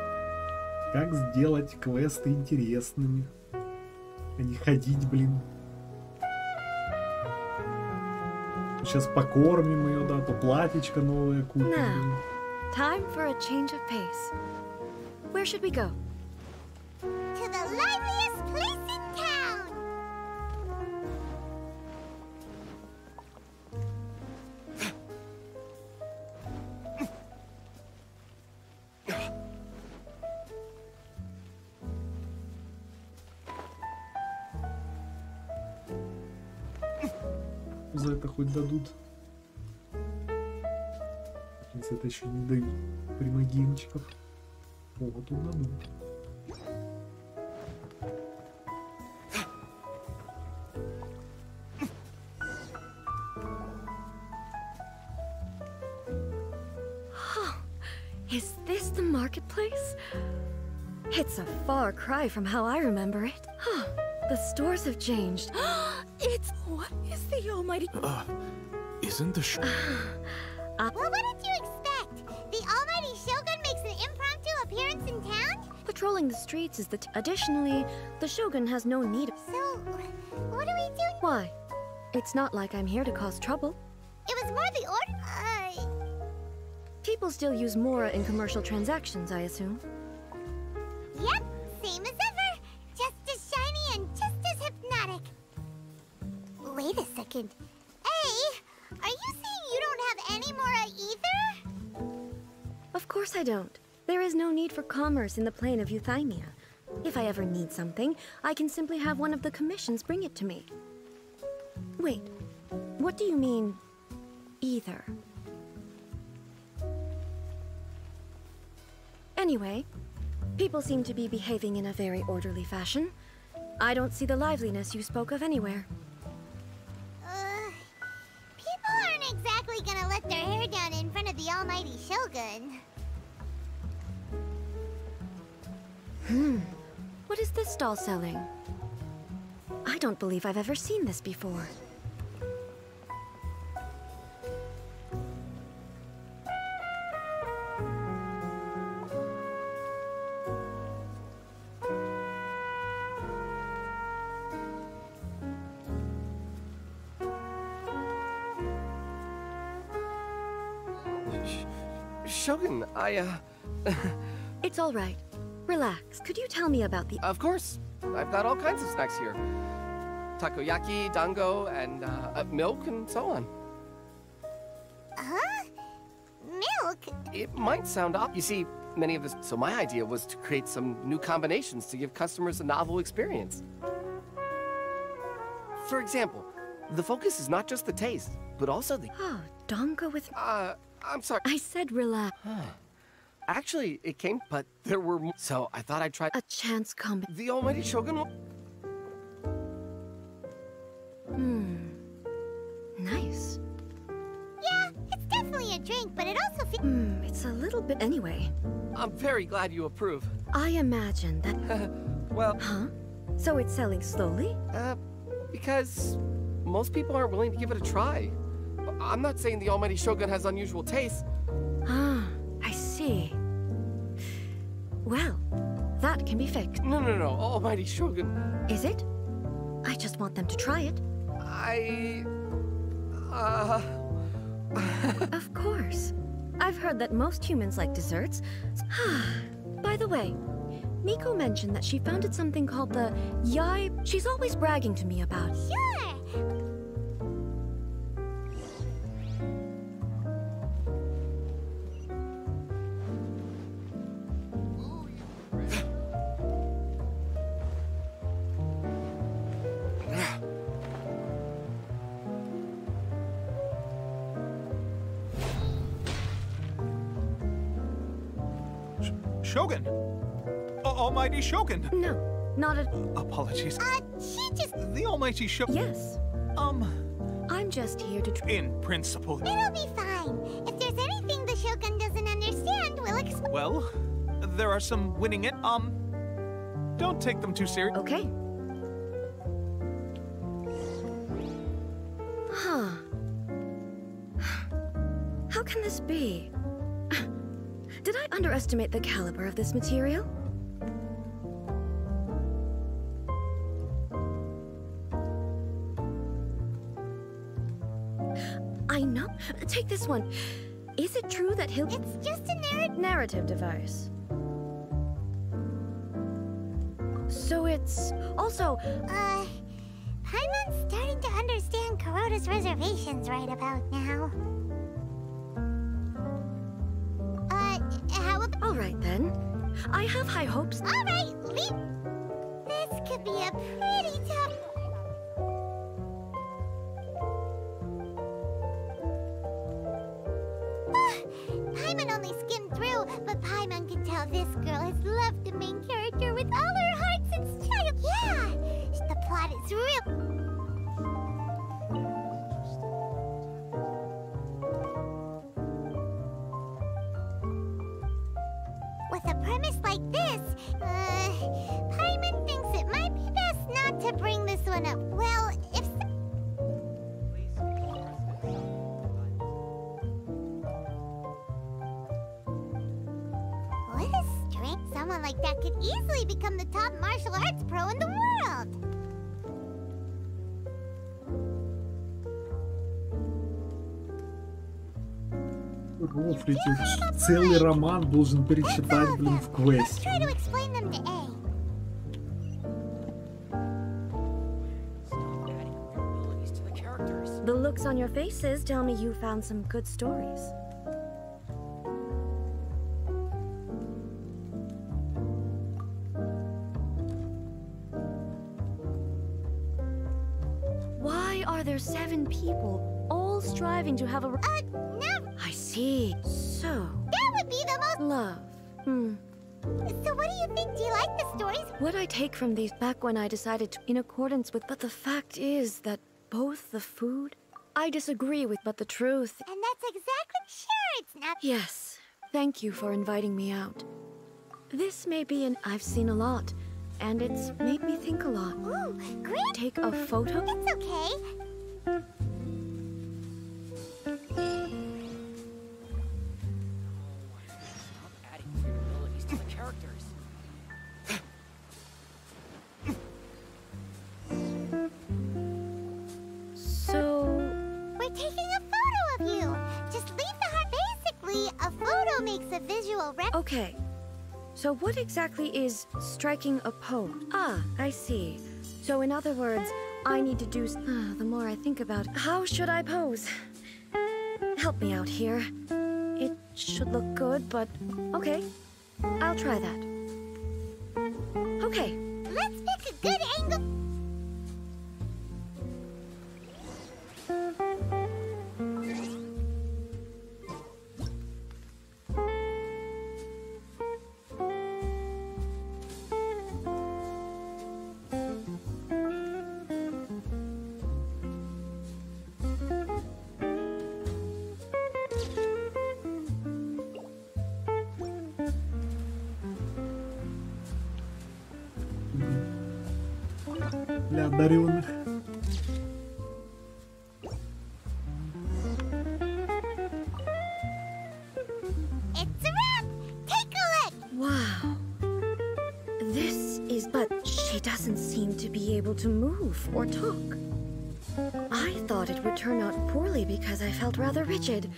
как сделать квесты интересными, а не ходить, блин. Сейчас покормим ее, да, то платьечко новое купим. Now, time for a change of pace. Where should we go? To the liveliest place in town! За это хоть дадут. За это еще не дают примагинчиков. О, вот тут дадут. Is this the marketplace? It's a far cry from how I remember it. The stores have changed. It's... What is the almighty... Isn't the Well, what did you expect? The almighty Shogun makes an impromptu appearance in town? Patrolling the streets is the... Additionally, the Shogun has no need... So, what are we doing? Why? It's not like I'm here to cause trouble. It was more the order... People still use Mora in commercial transactions, I assume. Yep, same as ever. Just as shiny and just as hypnotic. Wait a second. Hey, are you saying you don't have any Mora either? Of course I don't. There is no need for commerce in the plane of Euthymia. If I ever need something, I can simply have one of the commissions bring it to me. Wait, what do you mean, either? Anyway, People seem to be behaving in a very orderly fashion. I don't see the liveliness you spoke of anywhere. People aren't exactly gonna let their hair down in front of the almighty Shogun. What is this doll selling? I don't believe I've ever seen this before. Shogun, It's all right. Relax. Could you tell me about the... Of course. I've got all kinds of snacks here. Takoyaki, dango, and milk, and so on. Huh? Milk? It might sound odd. You see, many of this... So my idea was to create some new combinations to give customers a novel experience. For example, the focus is not just the taste, but also the... Oh, dango with... I'm sorry. I said relax. Actually, it came, but there were more. So I thought I'd try... A chance combi... The almighty Shogun... Nice. Yeah, it's definitely a drink, but it also feels... It's a little bit anyway. I'm very glad you approve. I imagine that... Well... Huh? So it's selling slowly? Because most people aren't willing to give it a try. I'm not saying the almighty Shogun has unusual tastes. Ah, I see. Well, that can be fixed. No, almighty Shogun. Is it? I just want them to try it. Of course. I've heard that most humans like desserts. By the way, Miko mentioned that she founded something called the Yai... She's always bragging to me about. Sure! Shogun! Almighty Shogun! No, not at... Apologies. She just... The Almighty Shogun... Yes. I'm just here to... In principle... It'll be fine. If there's anything the Shogun doesn't understand, we'll explain. Well, there are some winning it. Don't take them too serious. Okay. Huh. How can this be? Did I underestimate the caliber of this material? I know. Take this one. Is it true that he'll... It's just a narrative device. So it's also... Paimon's starting to understand Kuroda's reservations right about now. How about... All right, then. I have high hopes. All right, leap! This could be a pretty tough... Paimon only skimmed through, but Paimon can tell this girl has loved the main character with all her heart since child. Yeah! The plot is real... With a premise like this, Paimon thinks it might be best not to bring this one up. Well, if... What a strength! Someone like that could easily become the top martial arts pro in the world! Рофлите, целый роман должен перечитать, блин, в квесте. Try to explain them to A. The looks on your faces tell me you found some good stories. Why are there 7 people all striving to have a... Never. I see. So... That would be the most... Love. So what do you think? Do you like the stories? What I take from these back when I decided to, in accordance with, but the fact is that both the food I disagree with, but the truth. And that's exactly sure it's not. Yes, thank you for inviting me out. This may be an I've seen a lot, and it's made me think a lot. Ooh, great. Take a photo? It's okay. So... We're taking a photo of you. Just leave the heart. Basically, a photo makes a visual rep. Okay. So what exactly is striking a pose? Ah, I see. So in other words, I need to do... the more I think about it, how should I pose? Help me out here. It should look good, but... Okay. I'll try that. Okay. Let's pick a good angle. Для одаренных. It's a wrap. Take a look. Wow. This is... But she doesn't seem to be able to move or talk. I thought it would turn out poorly because I felt rather rigid.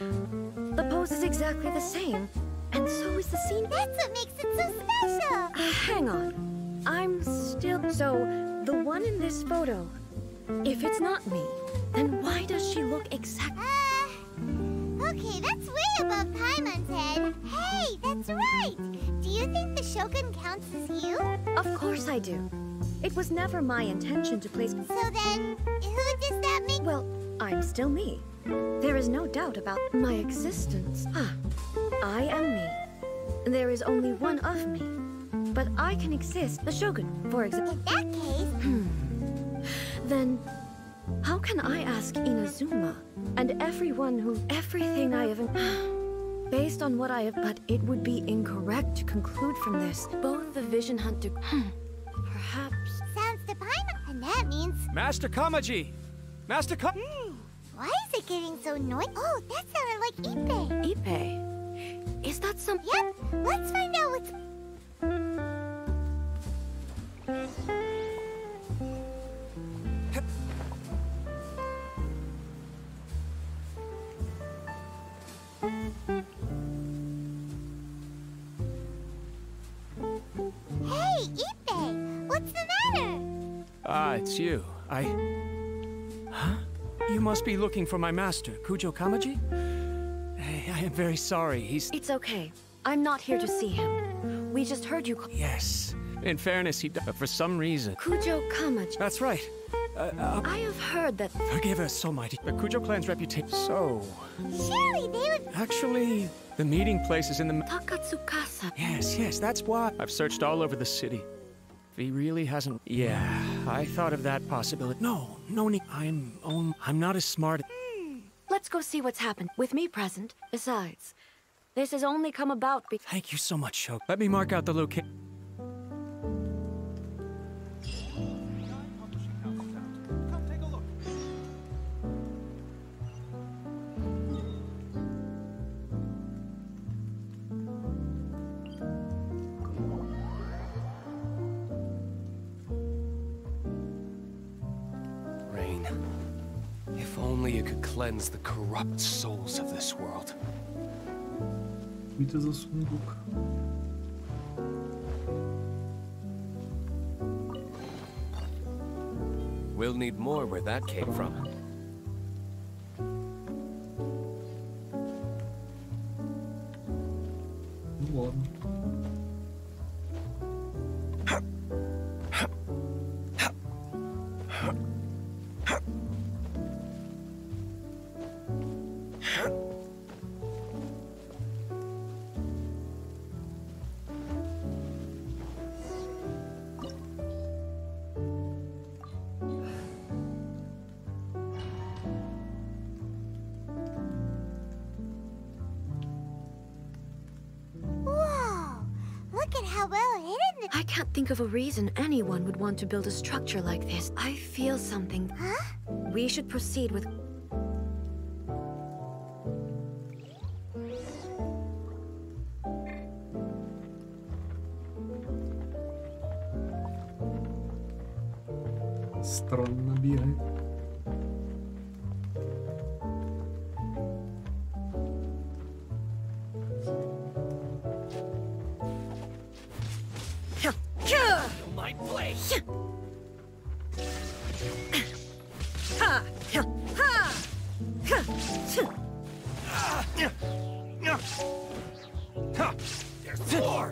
The pose is exactly the same, and so is the scene. That's what makes it so special. Hang on. I'm still... So, the one in this photo, if it's not me, then why does she look exactly... Okay, that's way above Paimon's head. Hey, that's right. Do you think the Shogun counts as you? Of course I do. It was never my intention to place... So then, who does that make? Well, I'm still me. There is no doubt about my existence. I am me. There is only one of me. But I can exist. The Shogun, for example. In that case... Then, how can I ask Inazuma and everyone who... Everything I have... Based on what I have... But it would be incorrect to conclude from this. Both the vision hunt to... Perhaps... Sounds to Paimon. And that means... Master Kamaji! Master Ka... Why is it getting so noisy? Oh, that sounded like Ippei. Ippei? Is that some... Yep. Let's find out what's... Hey, Ippei! What's the matter? Ah, it's you. Huh? You must be looking for my master, Kujo Kamaji? Hey, I am very sorry. It's okay. I'm not here to see him. We just heard you call... Yes. In fairness, for some reason... Kujo Kamaji. That's right. I have heard that... Forgive us, so mighty. The Kujo clan's reputation... So... Surely they would... Actually, the meeting place is in the... Takatsukasa. Yes, that's why. I've searched all over the city. If he really hasn't... Yeah, I thought of that possibility. No need. I'm not as smart... Let's go see what's happened, with me present. Besides, this has only come about because... Thank you so much, Shok. Let me mark out the location. If only you could cleanse the corrupt souls of this world. Что за сундук? We'll need more where that came from. Ну ладно. I can't think of a reason anyone would want to build a structure like this. I feel something. Huh? We should proceed with... Странно бегает. My blade. There's more.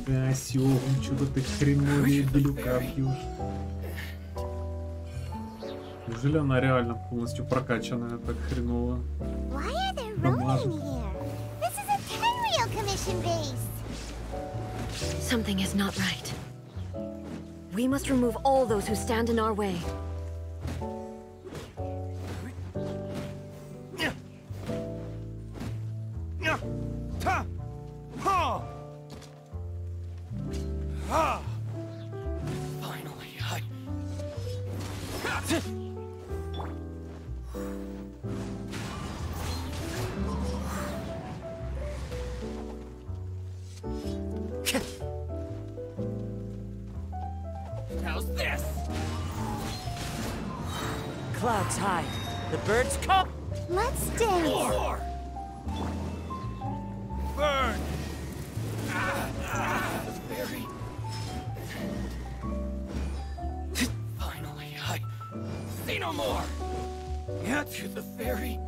Да, Сёгун, что-то ты хреновее Блюка бьешь. Неужели она реально полностью прокачанная так хреново? Why are there ronin here? This is a 10 real commission base. Something is not right. We must remove all those who stand in our way. Finally, How's this? Clouds high. The birds come. Let's dance. More. Burn. The fairy. Finally, I see no more. Yeah, to the fairy.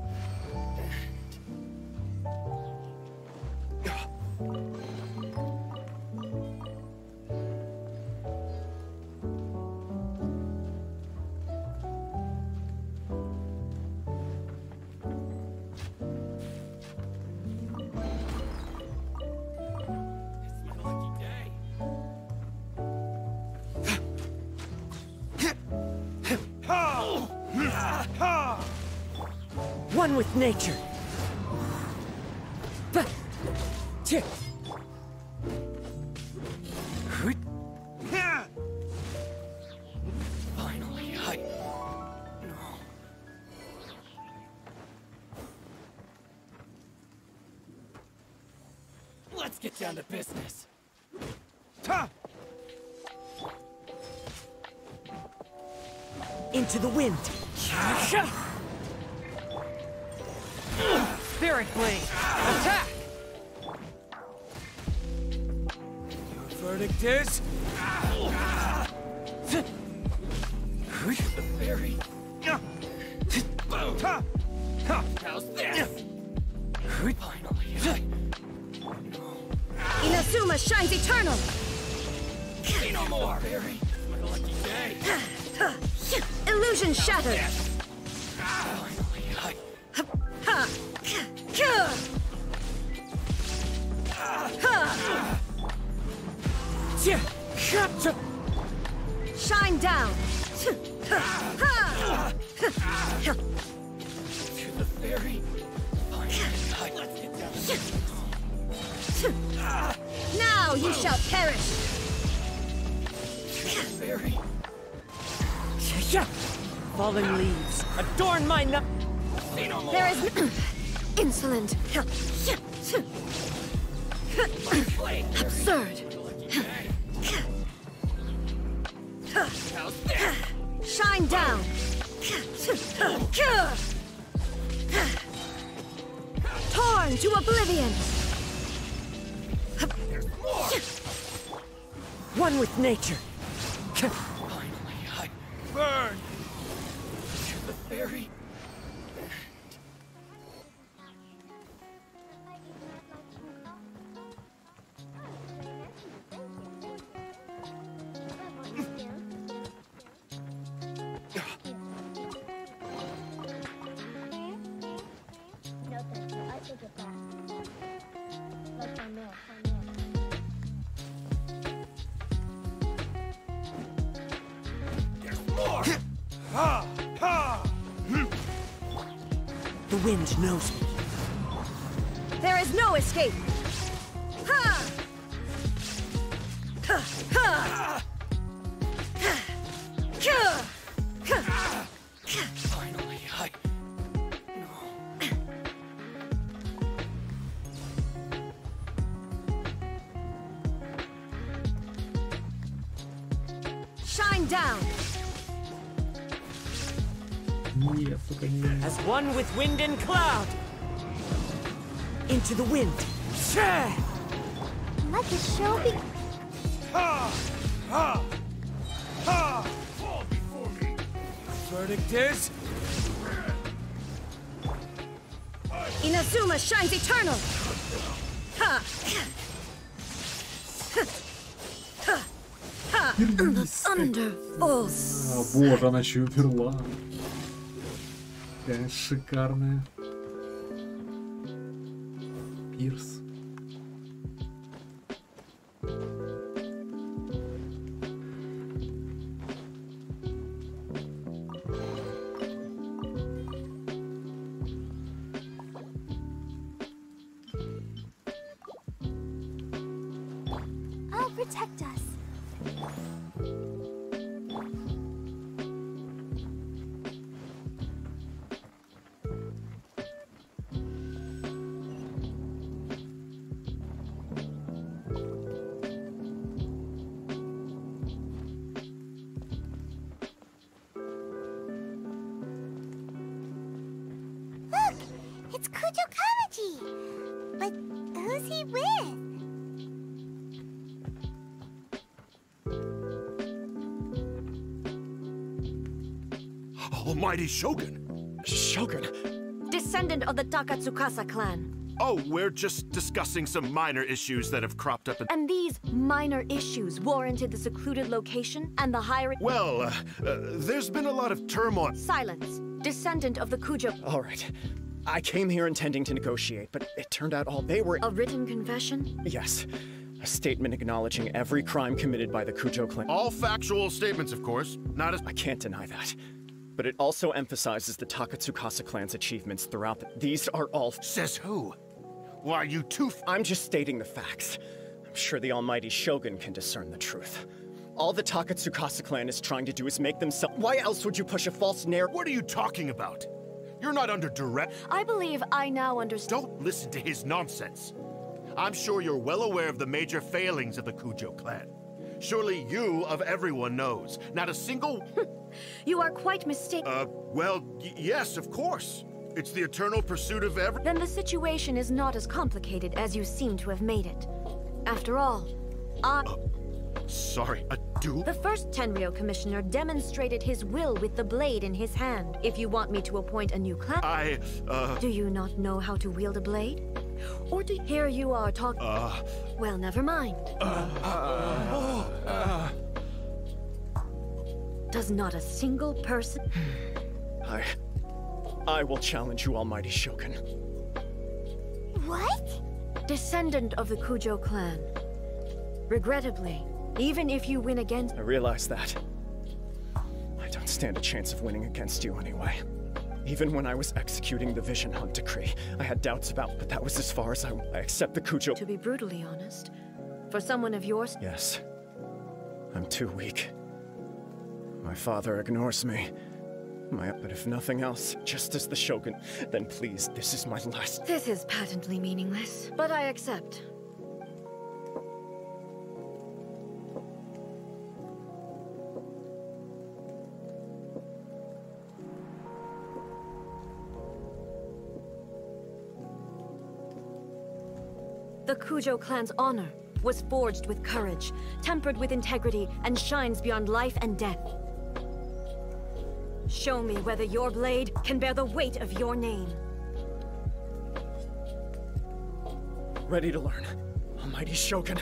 One with nature. Finally, no. Let's get down to business. Into the wind. Spirit Blade, attack! Your verdict is... The fairy. How's this? Finally, Inazuma shines eternal! See no more! Fairy, it's my lucky day. Illusion shattered! Shine down! To the fairy. Let's get down. Now you shall perish! To the fairy. Falling leaves adorn my no. There is insolent. Absurd. Shine down. Torn to oblivion. One with nature. Finally, I burn. To the fairy. The wind knows me. There is no escape. Ha! Finally, Shine down. Нет, только не... As one with wind and cloud. Into the wind. Share. Let the show be. Ha! Ha! Ha! Fall before me. Verdict is. Inazuma shines eternal. Ha! The thunder falls. О, боже, она еще умерла. Какая шикарная. Пирс. I'll protect us. Look, it's Kujo Kamaji. But who's he with? Almighty Shogun! Shogun? Descendant of the Takatsukasa clan. Oh, we're just discussing some minor issues that have cropped up in... And these minor issues warranted the secluded location and the hiring. Well, there's been a lot of turmoil. Silence. Descendant of the Kujo. All right. I came here intending to negotiate, but it turned out all they were... A written confession? Yes. A statement acknowledging every crime committed by the Kujo clan. All factual statements, of course. Not as... I can't deny that. But it also emphasizes the Takatsukasa clan's achievements throughout the... These are all... Says who? Why, you two... I'm just stating the facts. I'm sure the almighty Shogun can discern the truth. All the Takatsukasa clan is trying to do is make themselves... Why else would you push a false narrative? What are you talking about? You're not under direct... I believe I now understand... Don't listen to his nonsense. I'm sure you're well aware of the major failings of the Kujo clan. Surely you, of everyone, knows. Not a single... You are quite mistaken. Well, yes, of course. It's the eternal pursuit of every... Then the situation is not as complicated as you seem to have made it. After all, Sorry, a duel? The first Tenryo commissioner demonstrated his will with the blade in his hand. If you want me to appoint a new clan... Do you not know how to wield a blade? Or do... Here you are talking... Well, never mind. Does not a single person... I will challenge you, almighty Shogun. What? Descendant of the Kujo clan. Regrettably, even if you win against... I realize that. I don't stand a chance of winning against you anyway. Even when I was executing the Vision Hunt decree, I had doubts about, but that was as far as I accept the Kujo... To be brutally honest, for someone of yours... Yes. I'm too weak. My father ignores me. But if nothing else, just as the Shogun, then please, this is my last... This is patently meaningless, but I accept. The Kujo clan's honor was forged with courage, tempered with integrity, and shines beyond life and death. Show me whether your blade can bear the weight of your name. Ready to learn, almighty Shogun.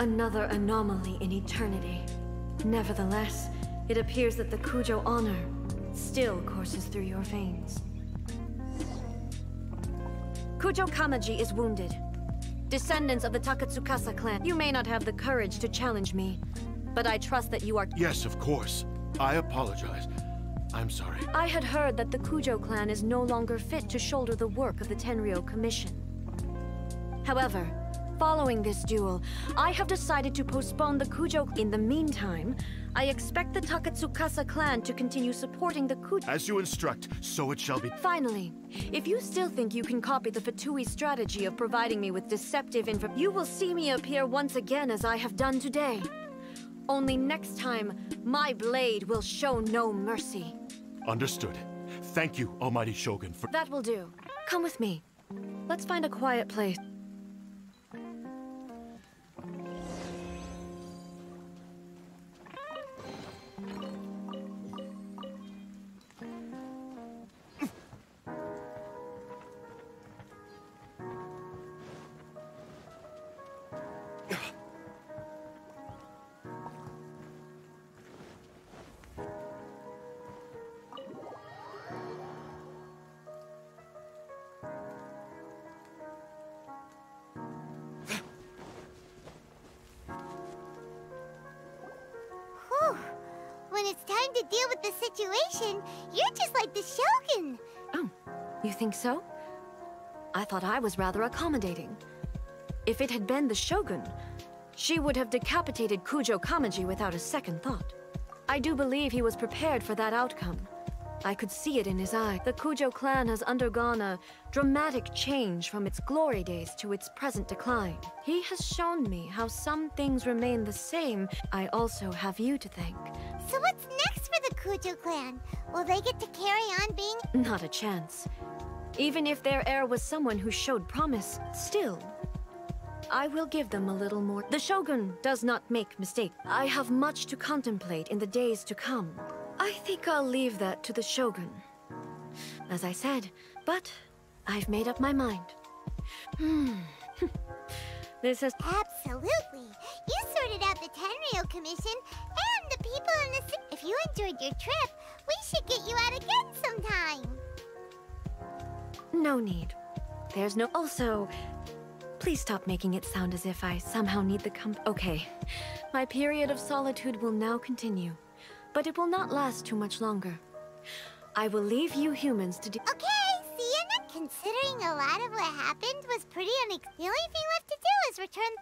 Another anomaly in eternity. Nevertheless, it appears that the Kujo honor still courses through your veins. Kujo Kamaji is wounded. Descendants of the Takatsukasa clan, you may not have the courage to challenge me, but I trust that you are— Yes, of course. I apologize. I'm sorry. I had heard that the Kujo clan is no longer fit to shoulder the work of the Tenryou Commission. However, following this duel, I have decided to postpone the Kujo. In the meantime, I expect the Takatsukasa clan to continue supporting the Kujo. As you instruct, so it shall be. Finally, if you still think you can copy the Fatui strategy of providing me with deceptive info, you will see me appear once again as I have done today. Only next time, my blade will show no mercy. Understood. Thank you, Almighty Shogun, for— That will do. Come with me. Let's find a quiet place. When it's time to deal with the situation, you're just like the Shogun. Oh, you think so? I thought I was rather accommodating. If it had been the Shogun, she would have decapitated Kujo Kamaji without a second thought. I do believe he was prepared for that outcome. I could see it in his eye. The Kujo clan has undergone a dramatic change from its glory days to its present decline. He has shown me how some things remain the same. I also have you to thank. So what's next for the Kujo clan? Will they get to carry on being— Not a chance. Even if their heir was someone who showed promise, still, I will give them a little more. The Shogun does not make mistakes. I have much to contemplate in the days to come. I think I'll leave that to the Shogun. As I said, but I've made up my mind. This is— Absolutely. You sorted out the Tenryou Commission and the people in the city. If you enjoyed your trip, we should get you out again sometime. No need. There's no— Also, please stop making it sound as if I somehow need the Okay. My period of solitude will now continue, but it will not last too much longer. I will leave you humans to Okay, see you next. Considering a lot of what happened was pretty the only thing left to do is return—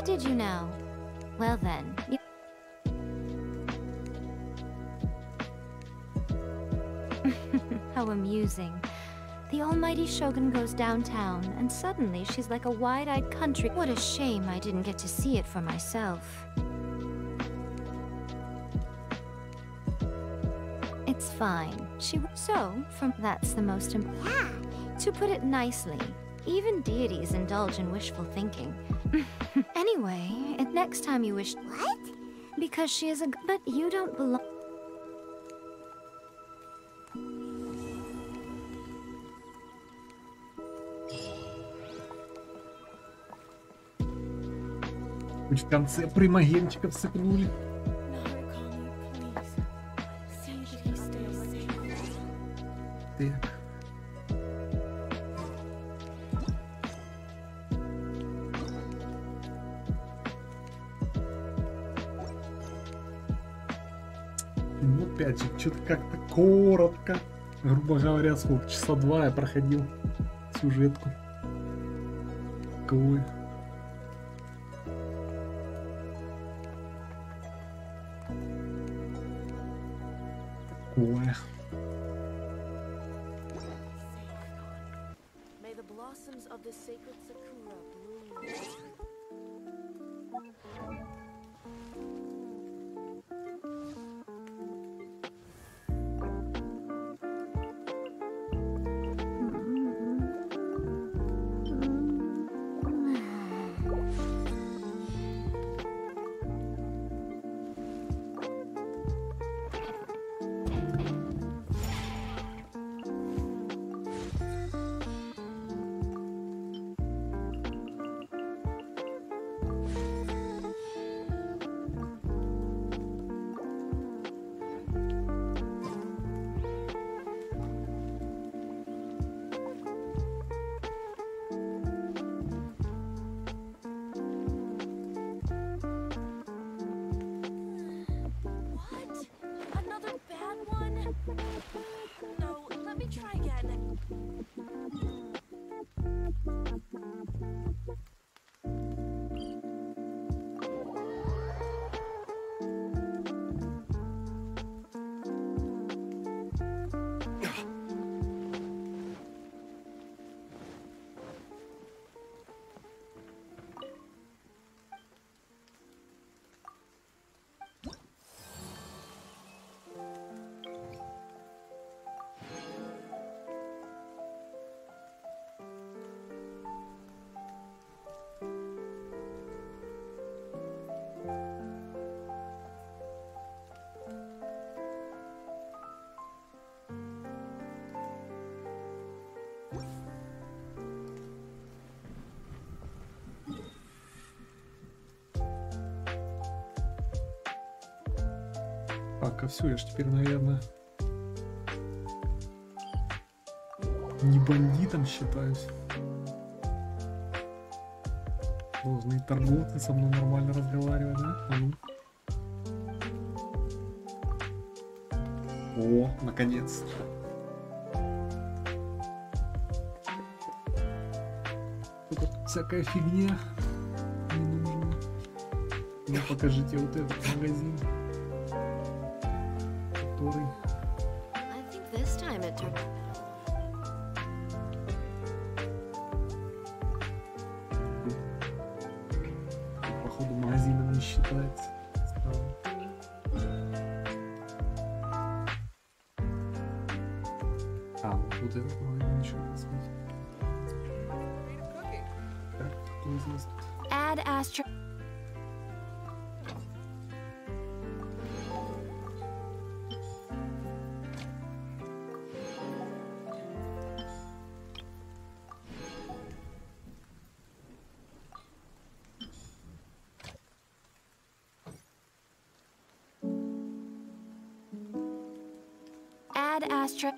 Did you know? Well then, How amusing. The almighty Shogun goes downtown, and suddenly she's like a wide-eyed country. What a shame I didn't get to see it for myself. It's fine. That's the most important. Yeah. To put it nicely, even deities indulge in wishful thinking. Anyway, next time you wish— What? Because she is but you don't belong— Хоть в конце примагенчиков сыпнули. Так. Ну, опять же, что-то как-то коротко. Грубо говоря, сколько? Часа 2 я проходил сюжетку. Такое. Такое. May the blossoms of the sacred sakura bloom. Так, а все, я ж теперь, наверное, не бандитом считаюсь. Должны и торговцы со мной нормально разговаривать, да? А ну. О, наконец-то. Только всякая фигня не нужна. Ну, покажите вот этот магазин. Который... Походу магазином не считается. А, вот этот магазин еще раз. Так, кто здесь тут? Add Astro. Astro.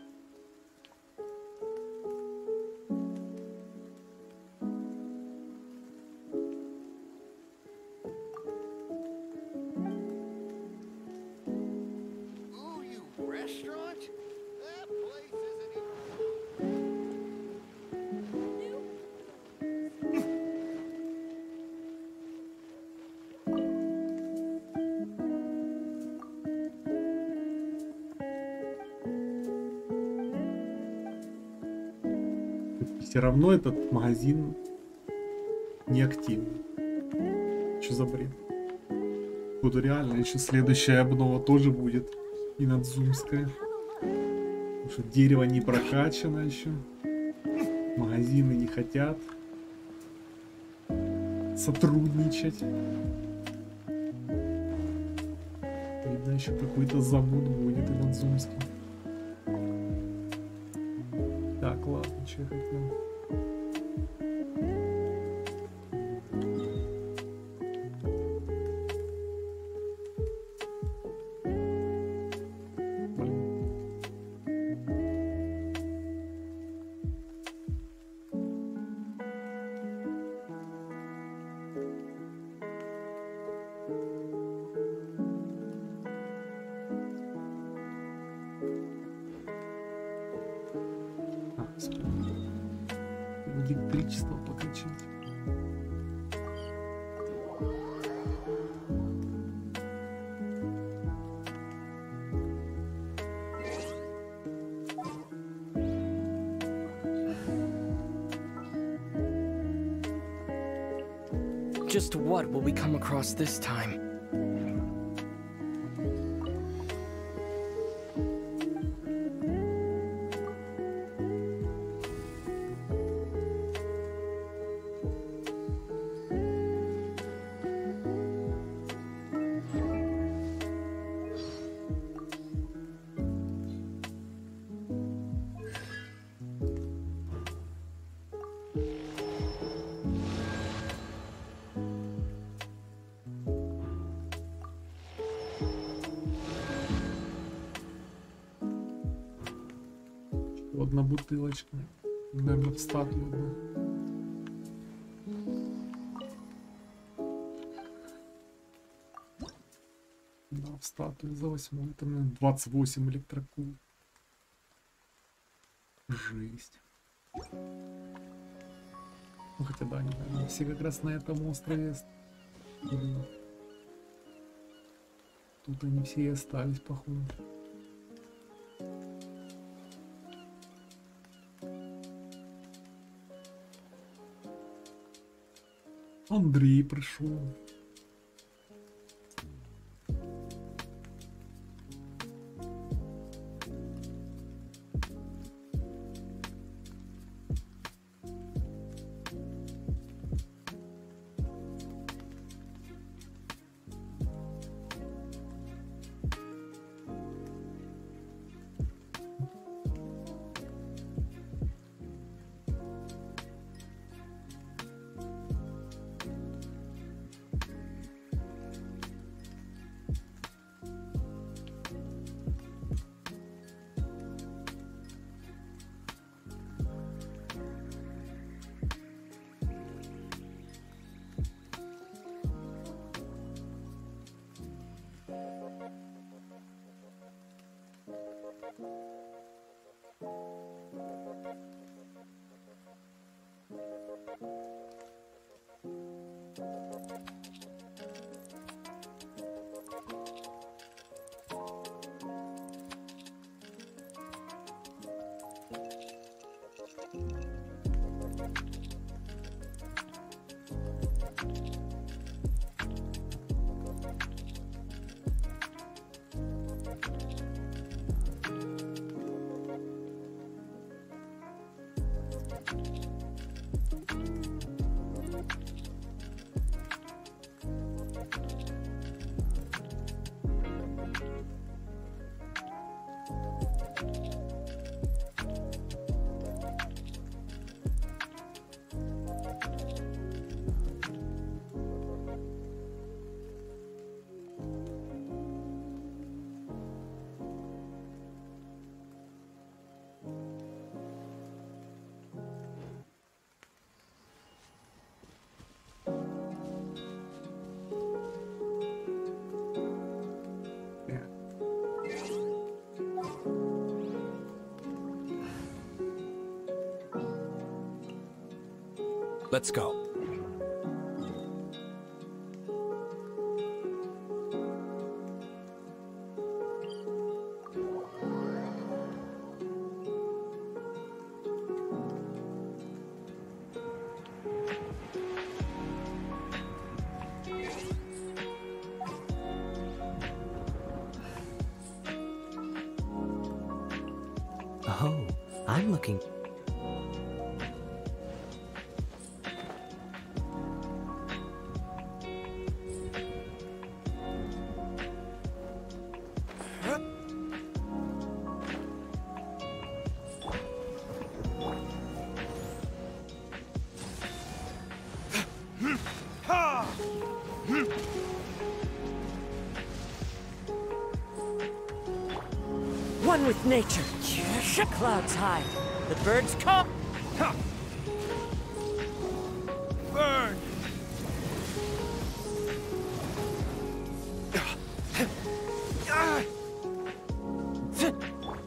Ooh, you restaurant? That place isn't even... Все равно этот магазин не активный. Что за бред? Буду реально, еще следующая обнова тоже будет инадзумская. Потому что дерево не прокачано еще. Магазины не хотят сотрудничать. Видно, еще какой-то замут будет инадзумский. Так, ладно, что я хотел. Электричество покачать. Just what will we come across this time? Одна бутылочка. Наверное, в статую, да. Да, в статую за 8. Это, наверное, 28 электрокул. Жесть. Ну хотя бы они все как раз на этом острове. Блин. Тут они все и остались, походу. Андрей пришел. Let's go. Oh, I'm looking. One with nature. Clouds high. The birds come. Burn!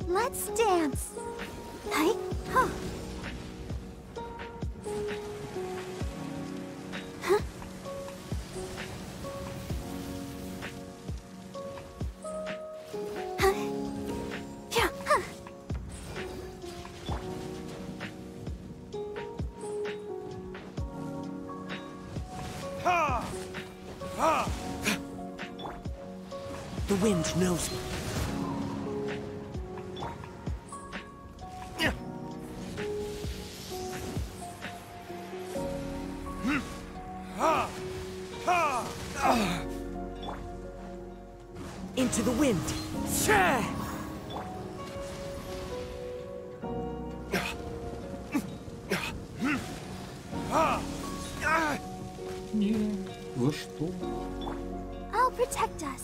Let's dance. Hey, huh? Huh? Huh? Yeah, huh? Ha! Ha! The wind knows me. Into the wind. Не, за что? I'll protect us.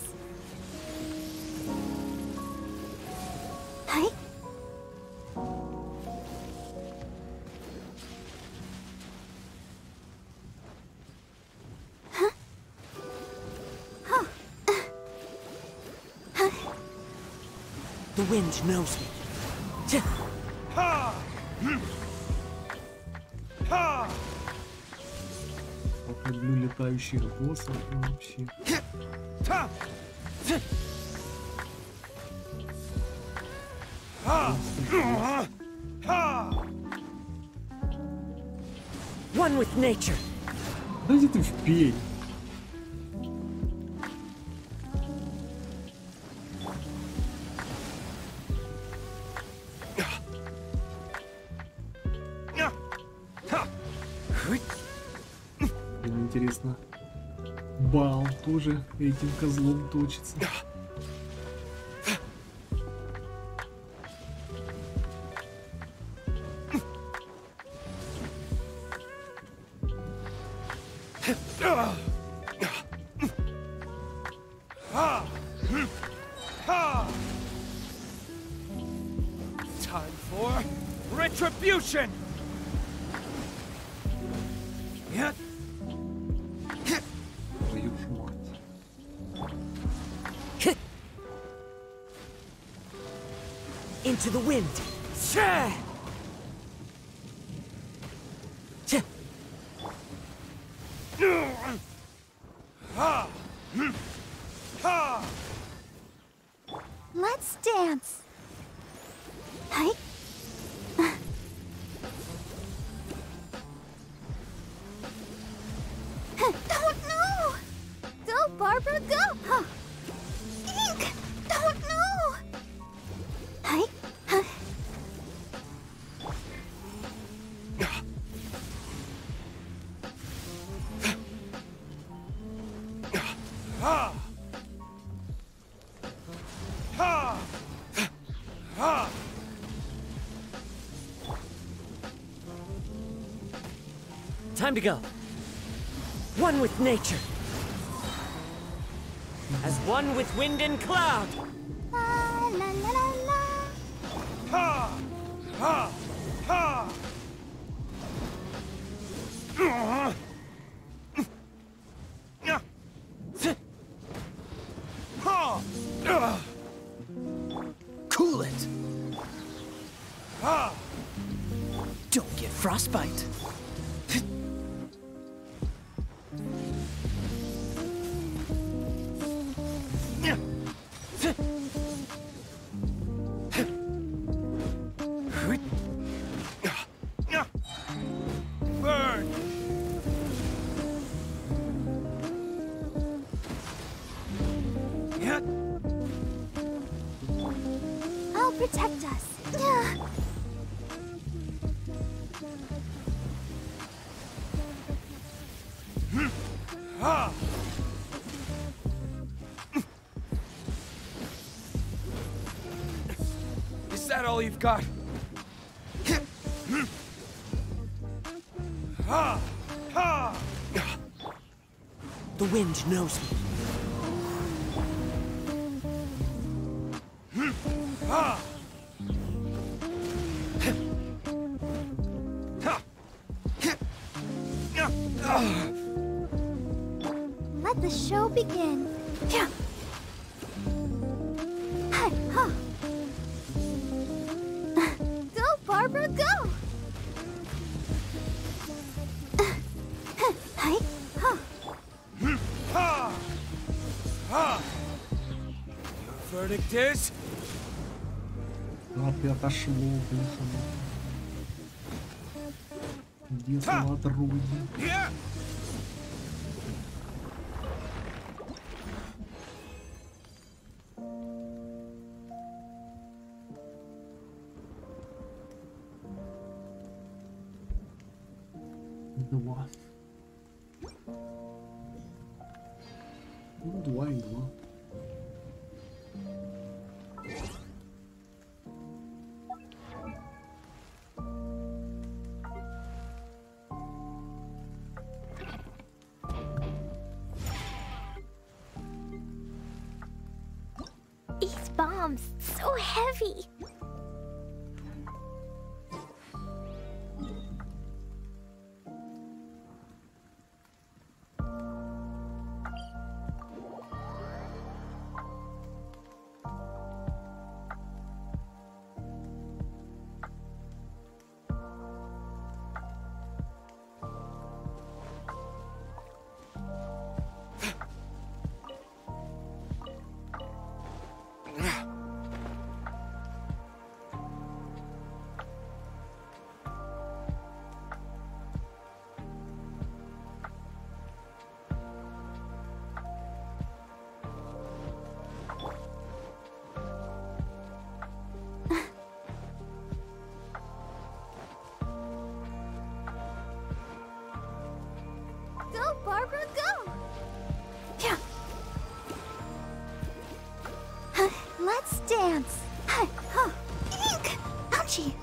Hey? Huh? Huh? The wind knows me. Ha! Люблю летающих боссов вообще. One with nature. Да иди ты в пень. Интересно, Бал тоже этим козлом точится. Time for retribution! Твою ж мать. Into the wind. Let's dance. Hi. Don't know. Go, Barbara, go. Huh. Ink. Don't know. Hi. Time to go. One with nature. As one with wind and cloud. La la la la la. Ha! Ha! Ha! Cool it. Don't get frostbite. Burn! I'll protect us. Is that all you've got? The wind knows me. Let the show begin. Hi, huh. Go, Barbara, go. Hi, huh. Your verdict is? Лапы отошло, бляха. Где самоотруги? Два. Ну, 2 и 2. These bombs, so heavy. dance. Ink! Ouchie!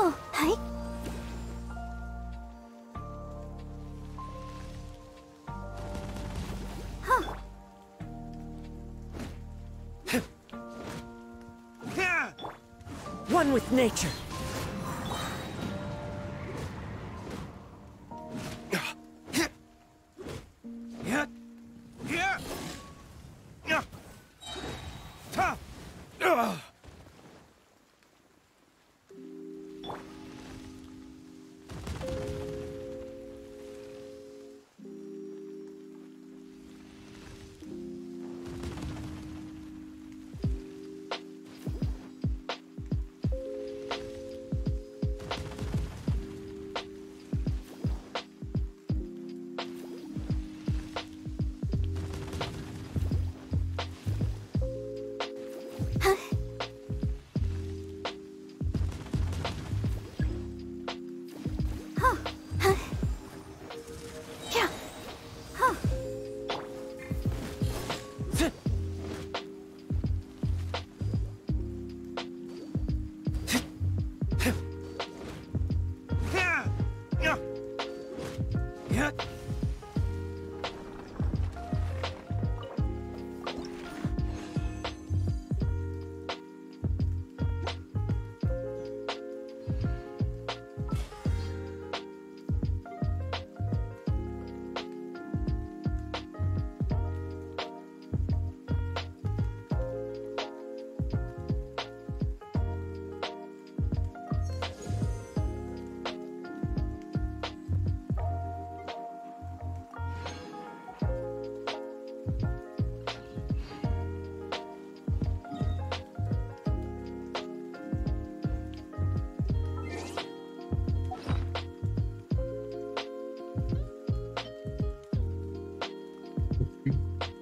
Oh, hi. One with nature.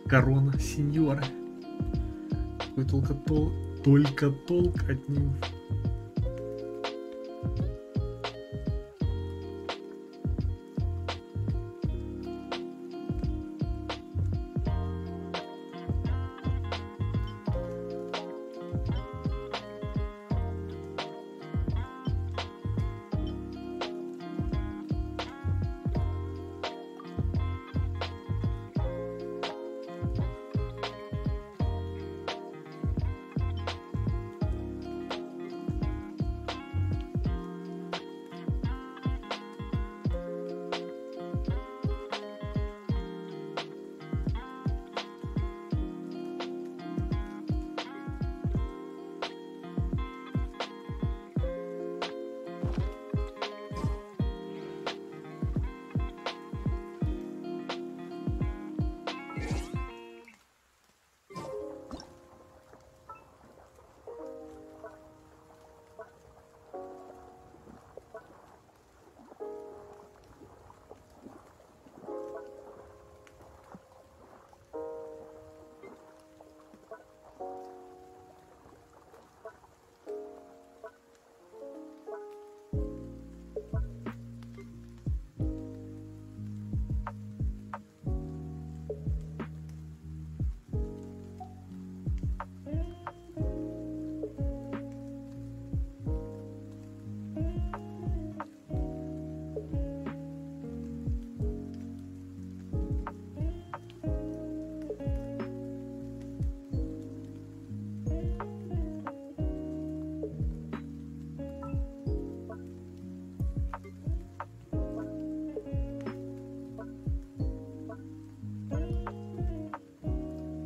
Корона сеньора. Какой только толк от него.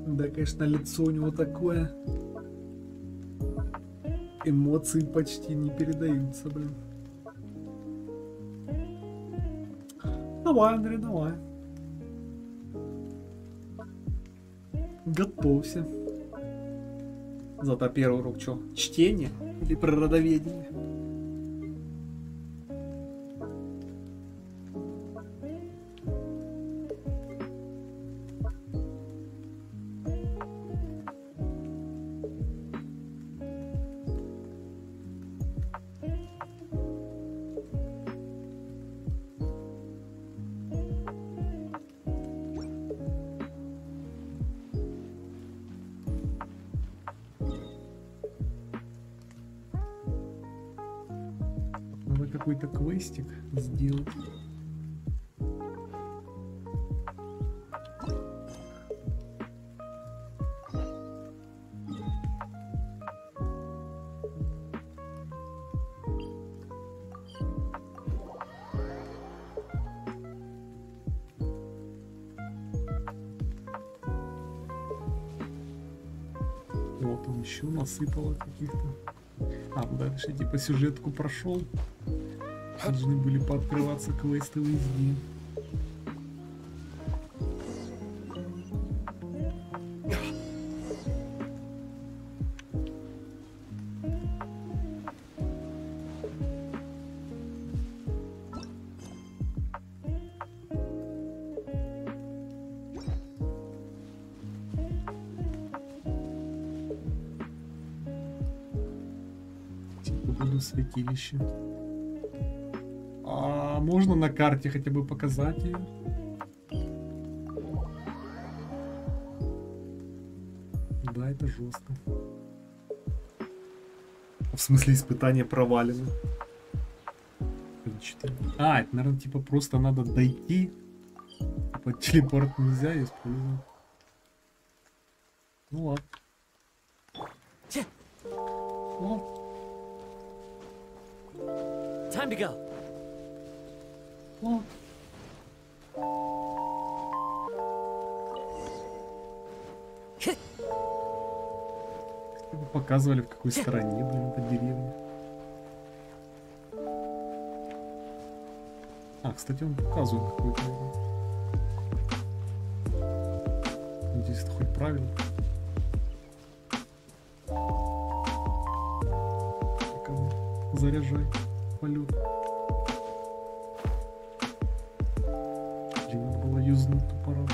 Да, конечно, лицо у него такое. Эмоции почти не передаются, блин. Давай, Андрей, давай. Готовься. Зато первый урок что? Чтение или природоведение? Надо какой-то квестик сделать. Вот он еще насыпало каких-то. А, дальше типа сюжетку прошел. Должны были пооткрываться квесты везде. Святилище. А можно на карте хотя бы показать ее? Да, это жестко. В смысле, испытание провалено. А, это, наверное, типа просто надо дойти. Типа телепорт нельзя использовать. Ну ладно. Ну. Time to go. Oh. Показывали, в какой стороне, блин, эта деревня. А, кстати, он показывает какой-то. Надеюсь, это хоть правильно. Заряжай полет. Блин, надо было юзнуть тупором.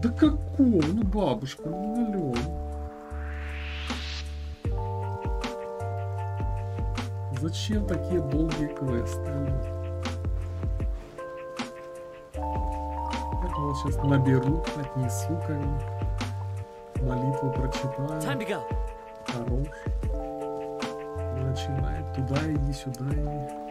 Да какого? Ну, бабушка, ну, алло. Зачем такие долгие квесты? Это вот сейчас наберут, отнесу, как молитву прочитаю. Хорош. Начинает туда иди, сюда иди.